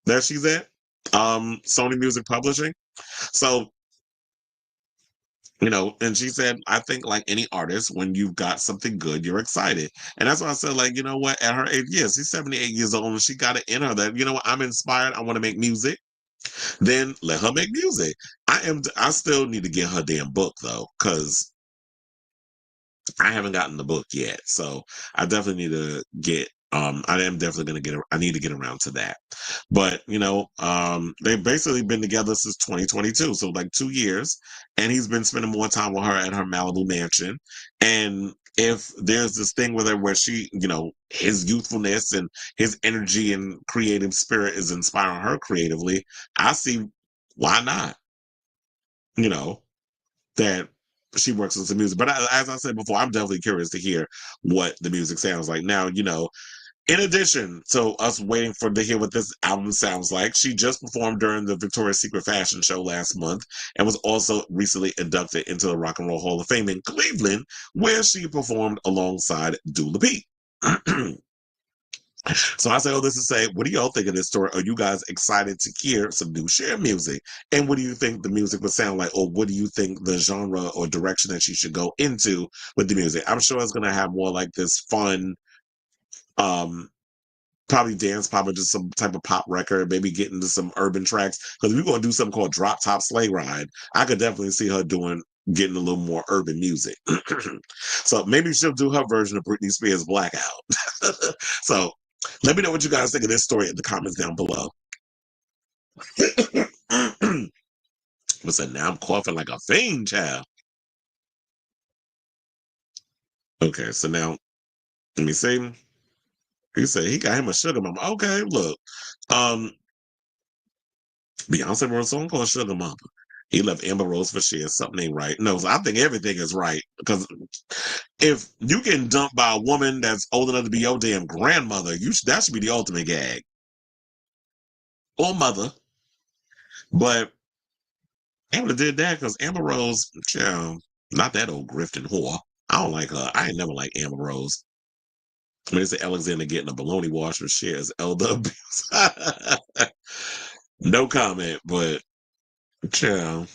that she's at? Sony Music Publishing. So, and she said, I think like any artist, when you've got something good, you're excited. And that's why I said, like, you know what, at her age, yes, she's 78 years old, and she got it in her that, you know what, I'm inspired, I want to make music. Then let her make music. I still need to get her damn book though, because I haven't gotten the book yet. So I definitely need to get I am definitely gonna I need to get around to that. But they've basically been together since 2022, so like 2 years, and he's been spending more time with her at her Malibu mansion. And if there's this thing with her where she, his youthfulness and his energy and creative spirit is inspiring her creatively, I see why not. That she works with some music. But as I said before, I'm definitely curious to hear what the music sounds like. Now, in addition to us waiting to hear what this album sounds like, she just performed during the Victoria's Secret fashion show last month and was also recently inducted into the Rock and Roll Hall of Fame in Cleveland, where she performed alongside Dula Peep. So I say all this to say, what do y'all think of this story? Are you guys excited to hear some new Cher music? And what do you think the music would sound like? Or what do you think the genre or direction that she should go into with the music? I'm sure it's going to have more like this fun, probably dance pop or just some type of pop record, maybe get into some urban tracks. Because we're going to do something called Drop Top Sleigh Ride. I could definitely see her getting a little more urban music. So maybe she'll do her version of Britney Spears' Blackout. So let me know what you guys think of this story in the comments down below. Listen, now I'm coughing like a fiend, child. Okay, so now let me see. He said he got him a sugar mama. Okay, look. Beyonce wrote a song called Sugar Mama. He left Amber Rose for Cher. Something ain't right. No, so I think everything is right. Because if you get dumped by a woman that's old enough to be your damn grandmother, that should be the ultimate gag. Or mother. But Amber did that because Amber Rose, child, not that old grifting whore. I don't like her. I ain't never liked Amber Rose. When they say Alexander getting a baloney wash for Cher's elder abuse. No comment, but child.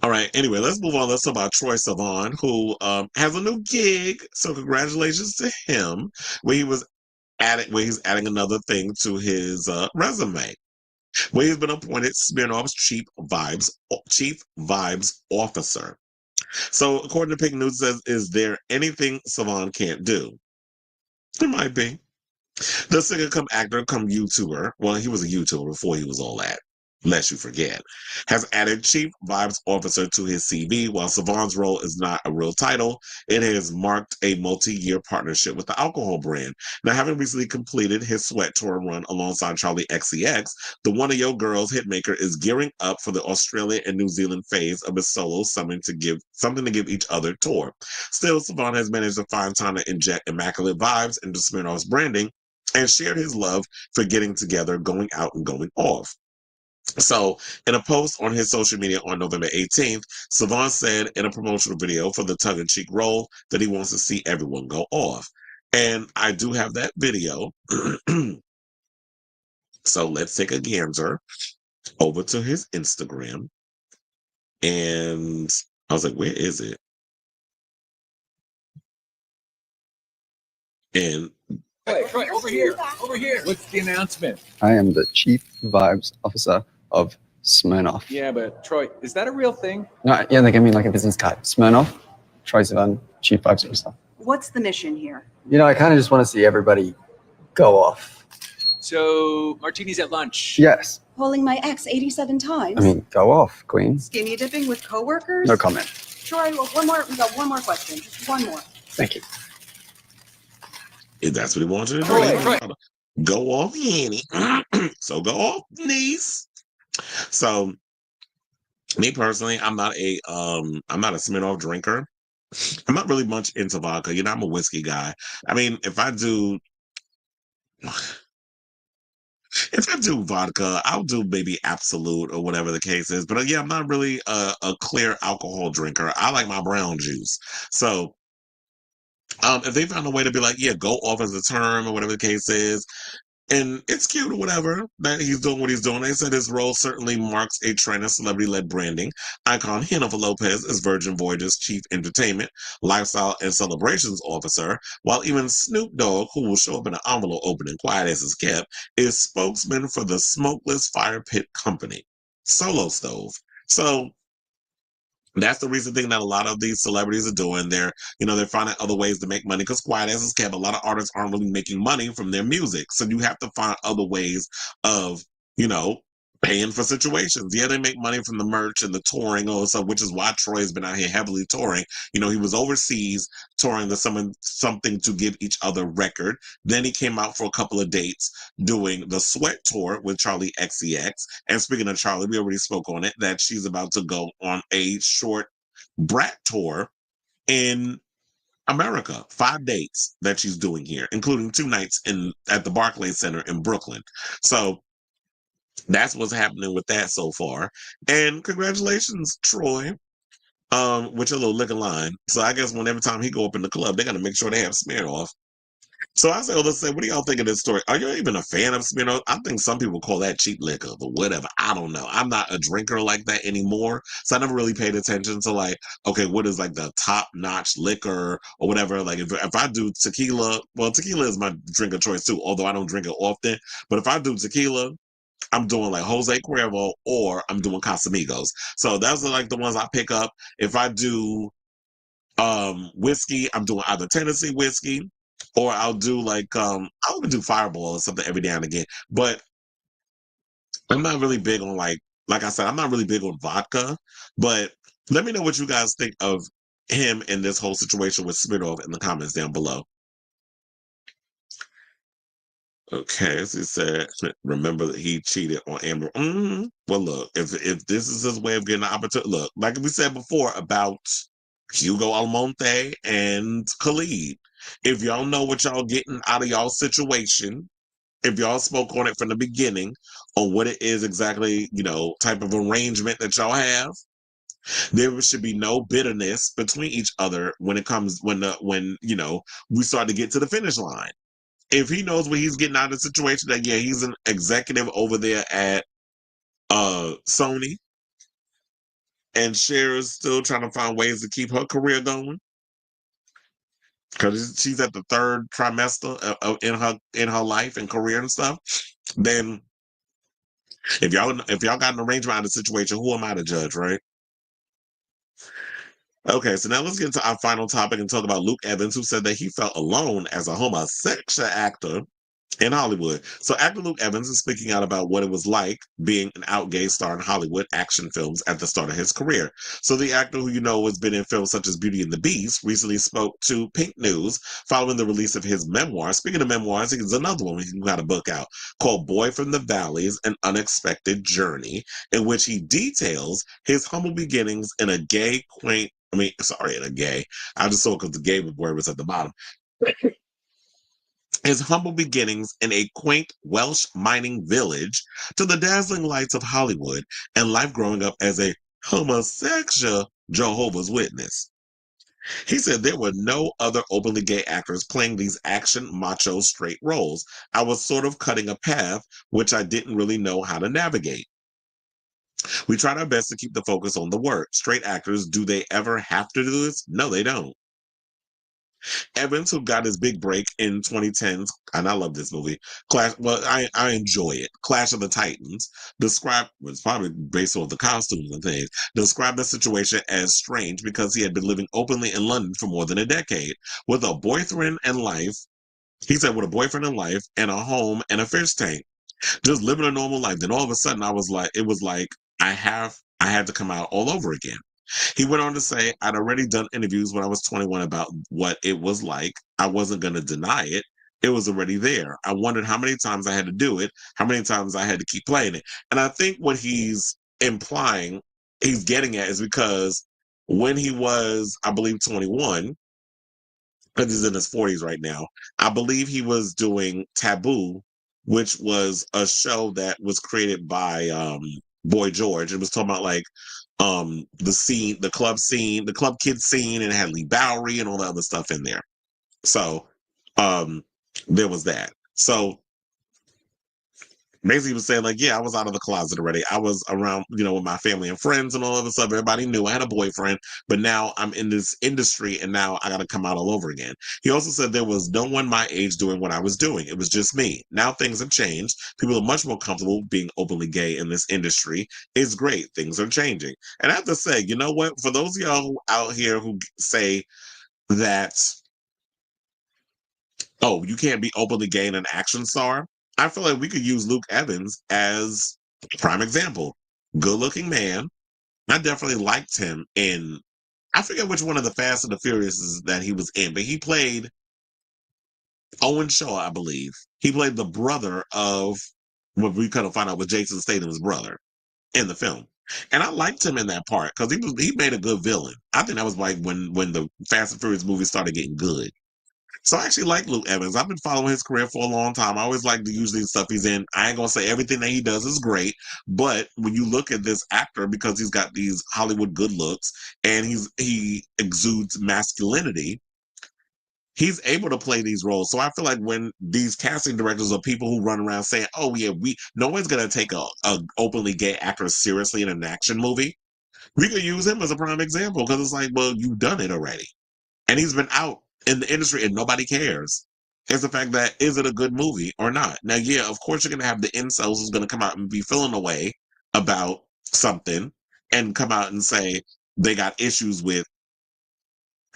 All right. Anyway, let's move on. Let's talk about Troye Sivan, who has a new gig. So congratulations to him. Where he's adding another thing to his resume. Where he's been appointed Smirnoff's chief vibes officer. So according to Pink News, says, is there anything Sivan can't do? There might be. The singer come actor come YouTuber, well, he was a YouTuber before he was all that, lest you forget, has added Chief Vibes Officer to his CV. While Sivan's role is not a real title, it has marked a multi-year partnership with the alcohol brand. Now, having recently completed his Sweat Tour run alongside Charlie XCX, the One of Your Girls hitmaker is gearing up for the Australia and New Zealand phase of his solo something to give each other tour. Still, Sivan has managed to find time to inject immaculate vibes into Smirnoff's branding and shared his love for getting together, going out, and going off. So, in a post on his social media on November 18th, Sivan said in a promotional video for the tongue-in-cheek role that he wants to see everyone go off. And I do have that video. So let's take a gander over to his Instagram. And I was like, where is it? And Troy, over here. What's the announcement? I am the Chief Vibes Officer of Smirnoff. Yeah, but Troy, is that a real thing? No, yeah, they give me like a business card. Smirnoff, Troye Sivan, Chief Vibes Officer. What's the mission here? I kind of just want to see everybody go off. So, martinis at lunch. Yes. Pulling my ex 87 times? Go off, Queen. Skinny dipping with coworkers? No comment. Troy, we got one more question. Just one more. Thank you. If that's what he wants you to do, Troy. Go off, Annie. So go off, niece. So, me personally, I'm not a Smirnoff drinker. I'm not really much into vodka. You know, I'm a whiskey guy. I mean, if I do vodka, I'll do maybe Absolute or whatever the case is. But yeah, I'm not really a clear alcohol drinker. I like my brown juice. So if they found a way to be like, yeah, go off as a term or whatever the case is, and it's cute or whatever that he's doing what he's doing. They said his role certainly marks a trend in celebrity-led branding. Icon Jennifer Lopez is Virgin Voyage's chief entertainment, lifestyle, and celebrations officer, while even Snoop Dogg, who will show up in an envelope opening quiet as is kept, is spokesman for the Smokeless Fire Pit Company, Solo Stove. So that's the recent thing that a lot of these celebrities are doing. They're finding other ways to make money because quiet as it's kept, a lot of artists aren't really making money from their music. So you have to find other ways of, you know, paying for situations. Yeah, they make money from the merch and the touring also, which is why Troy has been out here heavily touring. You know, he was overseas touring the Something to Give Each Other record. Then he came out for a couple of dates doing the Sweat Tour with Charlie XCX. And speaking of Charlie, we already spoke on it, that she's about to go on a short brat tour in America. 5 dates that she's doing here, including 2 nights at the Barclays Center in Brooklyn. So that's what's happening with that so far. And congratulations, Troy, with your little licking line. So I guess every time he go up in the club, they're gonna make sure they have Smirnoff. So I say, well, let's say, what do y'all think of this story? Are you even a fan of Smirnoff? I think some people call that cheap liquor, but whatever. I don't know. I'm not a drinker like that anymore. So I never really paid attention to like, okay, what is like the top notch liquor or whatever. Like if I do tequila, well, tequila is my drink of choice too, although I don't drink it often. But if I do tequila, I'm doing like Jose Cuervo or I'm doing Casamigos. So those are like the ones I pick up. If I do whiskey, I'm doing either Tennessee whiskey or I'll do like I'll even do Fireball or something every now and again. But I'm not really big on like I said, I'm not really big on vodka. But let me know what you guys think of him in this whole situation with Smirnoff in the comments down below. Okay, as he said, remember that he cheated on Amber. Well, look, if this is his way of getting an opportunity, look, like we said before about Hugo Almonte and Khalid, if y'all know what y'all getting out of y'all situation, if y'all spoke on it from the beginning on what it is exactly, type of arrangement that y'all have, there should be no bitterness between each other when we start to get to the finish line. If he knows what he's getting out of the situation, that he's an executive over there at Sony, and Cher is still trying to find ways to keep her career going because she's at the 3rd trimester in her life and career and stuff. Then, if y'all got an arrangement out of the situation, who am I to judge, right? Okay, so now let's get into our final topic and talk about Luke Evans, who said that he felt alone as a homosexual actor in Hollywood. So actor Luke Evans is speaking out about what it was like being an out gay star in Hollywood action films at the start of his career. So the actor, who has been in films such as Beauty and the Beast, recently spoke to Pink News following the release of his memoir. Speaking of memoirs, there's another one he got a book out called Boy from the Valleys, An Unexpected Journey, in which he details his humble beginnings in a gay, quaint, in a gay. I just saw because the gay word was at the bottom. His humble beginnings in a quaint Welsh mining village to the dazzling lights of Hollywood and life growing up as a homosexual Jehovah's Witness. He said there were no other openly gay actors playing these action macho straight roles. I was sort of cutting a path which I didn't really know how to navigate. We tried our best to keep the focus on the work. Straight actors, do they ever have to do this? No, they don't. Evans, who got his big break in 2010s, and I love this movie, I enjoy it. Clash of the Titans, was probably based on the costumes and things, described the situation as strange because he had been living openly in London for more than a decade with a boyfriend and life. He said, with a boyfriend and life and a home and a fish tank, just living a normal life. Then all of a sudden it was like, I had to come out all over again. He went on to say, I'd already done interviews when I was 21 about what it was like. I wasn't going to deny it. It was already there. I wondered how many times I had to do it, how many times I had to keep playing it. And I think what he's implying, he's getting at, is because when he was, I believe, 21, because he's in his 40s right now, I believe he was doing Taboo, which was a show that was created by Boy George. It was talking about like the scene, the club scene, the club kid scene, and it had Lee Bowery and all that other stuff in there. So there was that. So basically he was saying like, yeah, I was out of the closet already. I was around, with my family and friends and all of this stuff. Everybody knew I had a boyfriend, but now I'm in this industry and now I got to come out all over again. He also said there was no one my age doing what I was doing. It was just me. Now things have changed. People are much more comfortable being openly gay in this industry. It's great. Things are changing. And I have to say, you know what? For those of y'all out here who say that, oh, you can't be openly gay and an action star, I feel like we could use Luke Evans as a prime example. Good looking man. I definitely liked him in, I forget which one of the Fast and the Furious that he was in, but he played Owen Shaw, I believe. He played the brother of what we kind of find out was Jason Statham's brother in the film. And I liked him in that part because he made a good villain. I think that was like when the Fast and Furious movies started getting good. So I actually like Luke Evans. I've been following his career for a long time. I always like the usually stuff he's in. I ain't gonna say everything that he does is great, but when you look at this actor, because he's got these Hollywood good looks and he exudes masculinity, he's able to play these roles. So I feel like when these casting directors are people who run around saying, "Oh yeah, no one's gonna take a openly gay actor seriously in an action movie," we could use him as a prime example because it's like, well, you've done it already. And he's been out in the industry and nobody cares. It's the fact that, is it a good movie or not? Now, yeah, of course you're going to have the incels who's going to come out and be feeling away about something and come out and say they got issues with,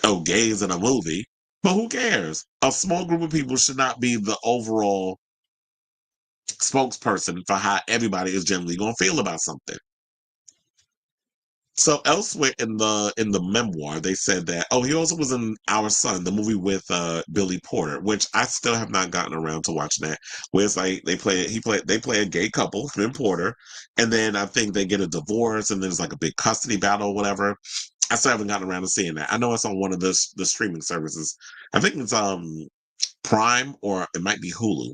oh, gays in a movie. But who cares? A small group of people should not be the overall spokesperson for how everybody is generally going to feel about something. So elsewhere in the memoir, they said that, oh, he also was in Our Son, the movie with Billy Porter, which I still have not gotten around to watching that. Where it's like they play a gay couple, him and Porter, and then I think they get a divorce, and there's like a big custody battle or whatever. I still haven't gotten around to seeing that. I know it's on one of the streaming services. I think it's Prime or it might be Hulu.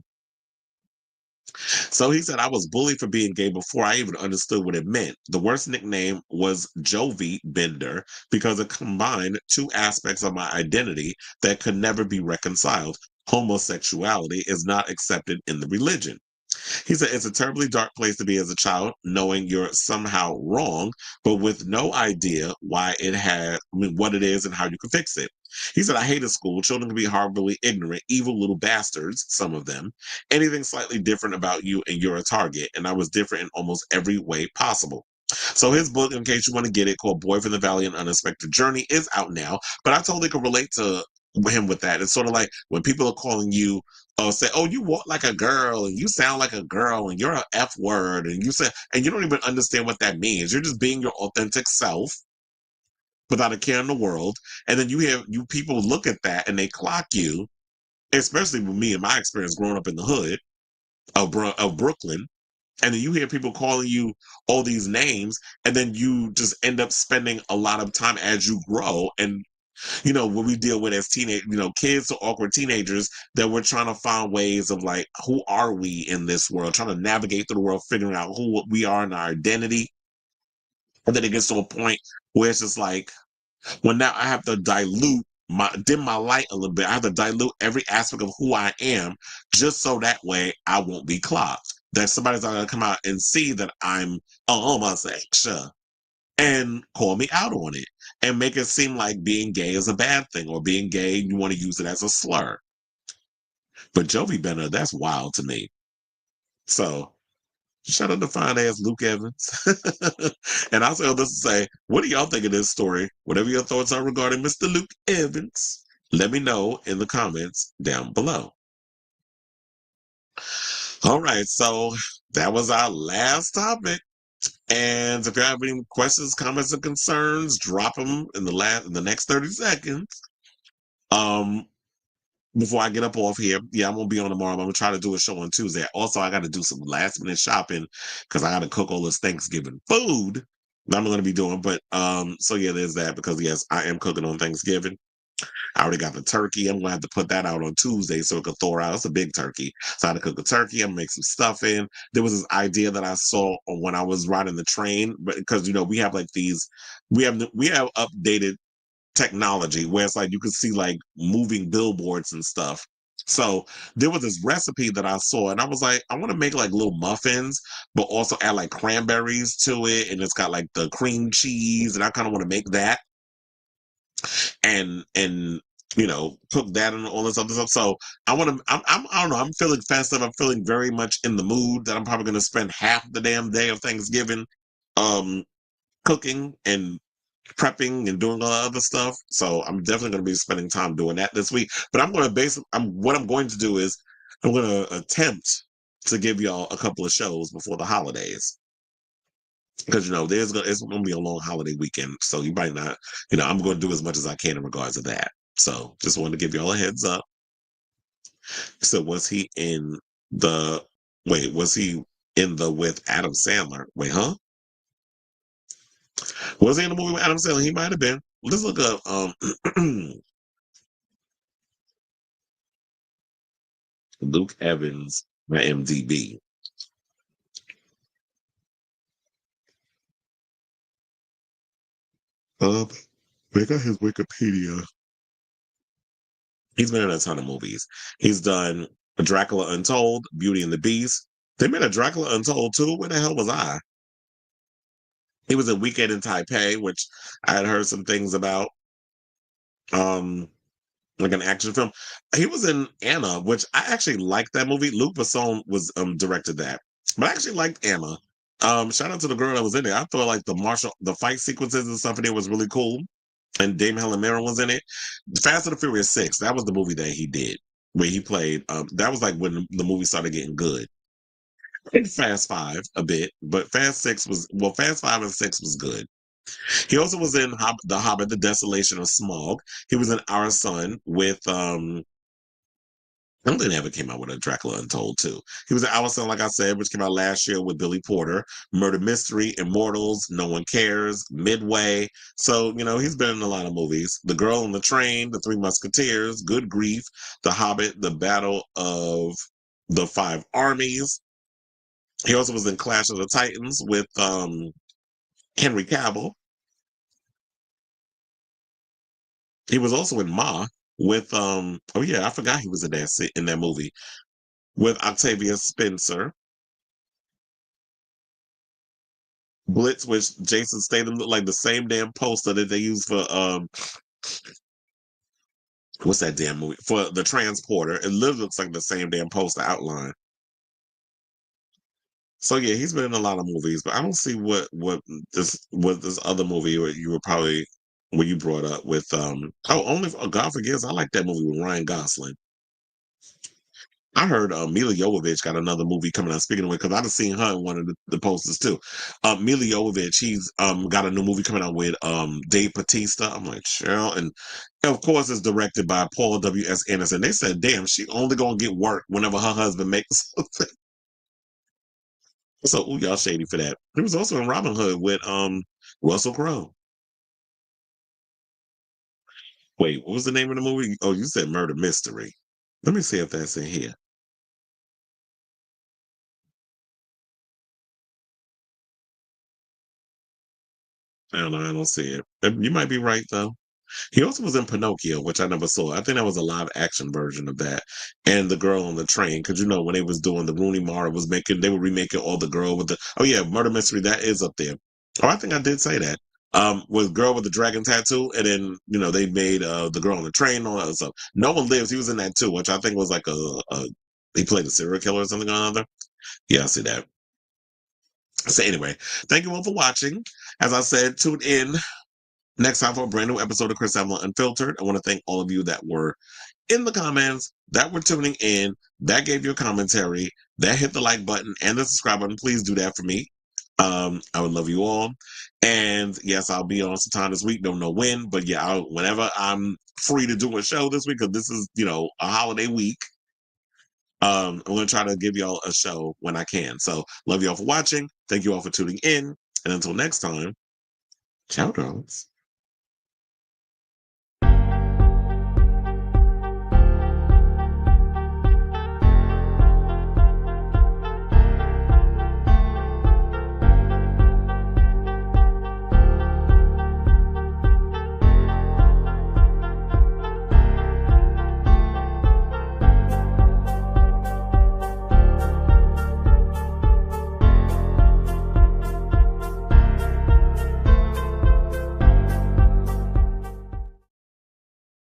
So he said, I was bullied for being gay before I even understood what it meant. The worst nickname was Jovi Bender because it combined two aspects of my identity that could never be reconciled. Homosexuality is not accepted in the religion. He said, it's a terribly dark place to be as a child, knowing you're somehow wrong, but with no idea what it is and how you can fix it. He said, I hated school. Children can be horribly ignorant, evil little bastards, some of them. Anything slightly different about you and you're a target. And I was different in almost every way possible. So his book, in case you want to get it, called Boy from the Valley, An Unexpected Journey, is out now. But I totally could relate to him with that. It's sort of like when people are calling you, say, oh, you walk like a girl and you sound like a girl and you're an F word, and you don't even understand what that means. You're just being your authentic self without a care in the world. And then you people look at that and they clock you, especially with me and my experience growing up in the hood of Brooklyn. And then you hear people calling you all these names, and then you just end up spending a lot of time as you grow. And when we deal with as teenage, kids or awkward teenagers, that we're trying to find ways of like, who are we in this world? Trying to navigate through the world, figuring out who we are and our identity. And then it gets to a point where it's just like, well, now I have to dim my light a little bit. I have to dilute every aspect of who I am just so that way I won't be clocked. That somebody's not going to come out and see that I'm a homosexual and call me out on it and make it seem like being gay is a bad thing, or being gay, you want to use it as a slur. But Jovi Bender, that's wild to me. So shout out to fine ass Luke Evans. And I'll say all this to say, what do y'all think of this story? Whatever your thoughts are regarding Mr. Luke Evans, let me know in the comments down below. All right, so that was our last topic. And if you have any questions, comments, or concerns, drop them in the next 30 seconds. Before I get up off here, I'm gonna be on tomorrow. I'm gonna try to do a show on Tuesday. Also, I got to do some last minute shopping because I got to cook all this Thanksgiving food. I'm going to be doing. But so yeah, there's that because yes, I am cooking on Thanksgiving. I already got the turkey. I'm gonna have to put that out on Tuesday so it could thaw out. It's a big turkey. So I had to cook the turkey. I'm gonna make some stuff in. There was this idea that I saw when I was riding the train, but because we have like these, we have updated technology where it's like you can see like moving billboards and stuff. So there was this recipe that I saw, and I was like, I want to make like little muffins, but also add like cranberries to it, and it's got like the cream cheese, and I kind of want to make that and cook that and all this other stuff. So I don't know, I'm feeling festive. I'm feeling very much in the mood that I'm probably going to spend half the damn day of Thanksgiving cooking and prepping and doing all the other stuff. So I'm definitely going to be spending time doing that this week. But what I'm going to do is I'm going to attempt to give y'all a couple of shows before the holidays. Because it's going to be a long holiday weekend, so you might not. I'm going to do as much as I can in regards to that. So just wanted to give y'all a heads up. So was he in the? Wait, was he in the with Adam Sandler? Wait, huh? Was he in the movie with Adam Sandler? He might have been. Let's look up. Luke Evans, my MDB. We got his Wikipedia. He's been in a ton of movies. He's done Dracula Untold, Beauty and the Beast. They made a Dracula Untold too. Where the hell was I? He was in Weekend in Taipei, which I had heard some things about. Like an action film. He was in Anna, which I actually liked that movie. Luc Besson was directed that, but I actually liked Anna. Shout out to the girl that was in it. I thought like the fight sequences and stuff in it was really cool. And Dame Helen Mirren was in it. Fast and the Furious 6, that was the movie that he did, where he played. That was like when the movie started getting good. And Fast 5 a bit, but Fast 5 and 6 was good. He also was in The Hobbit, The Desolation of Smaug. He was in Our Son with I don't think they ever came out with a Dracula Untold too. He was in Our Son, like I said, which came out last year with Billy Porter. Murder Mystery, Immortals, No One Cares, Midway. So, he's been in a lot of movies. The Girl on the Train, The Three Musketeers, Good Grief, The Hobbit, The Battle of the Five Armies. He also was in Clash of the Titans with Henry Cavill. He was also in Ma with oh yeah, I forgot he was in that movie with Octavia Spencer. Blitz, which Jason Statham looked like the same damn poster that they used for what's that damn movie for the Transporter. It literally looks like the same damn poster outline. So yeah, he's been in a lot of movies, but I don't see what this other movie where you were probably when you brought up with God Forgives. I like that movie with Ryan Gosling. I heard Mila Jovovich got another movie coming out. Speaking of it, because I've seen her in one of the posters too. Mila Jovovich, she's got a new movie coming out with Dave Bautista. I'm like, Cheryl, and of course it's directed by Paul W.S. Anderson. They said, damn, she only gonna get work whenever her husband makes something. So ooh, y'all shady for that. He was also in Robin Hood with Russell Crowe. Wait, what was the name of the movie? Oh, you said Murder Mystery. Let me see if that's in here. I don't know. I don't see it. You might be right though. He also was in Pinocchio, which I never saw. I think that was a live action version of that. And The Girl on the Train, because when they was doing the Rooney Mara they were remaking all the girl with the Murder Mystery, that is up there. Oh, I think I did say that. With Girl with the Dragon Tattoo, and then they made The Girl on the Train and all that stuff. No One Lives, he was in that too, which I think was like he played a serial killer or something or another. Yeah, I see that. So anyway, thank you all for watching. As I said, tune in next time for a brand new episode of Chris Avalon Unfiltered. I want to thank all of you that were in the comments, that were tuning in, that gave your commentary, that hit the like button and the subscribe button. Please do that for me. I would love you all. And yes, I'll be on sometime this week. Don't know when, but yeah, whenever I'm free to do a show this week, because this is, a holiday week. I'm going to try to give y'all a show when I can. So love y'all for watching. Thank you all for tuning in. And until next time, Ciao, darlings.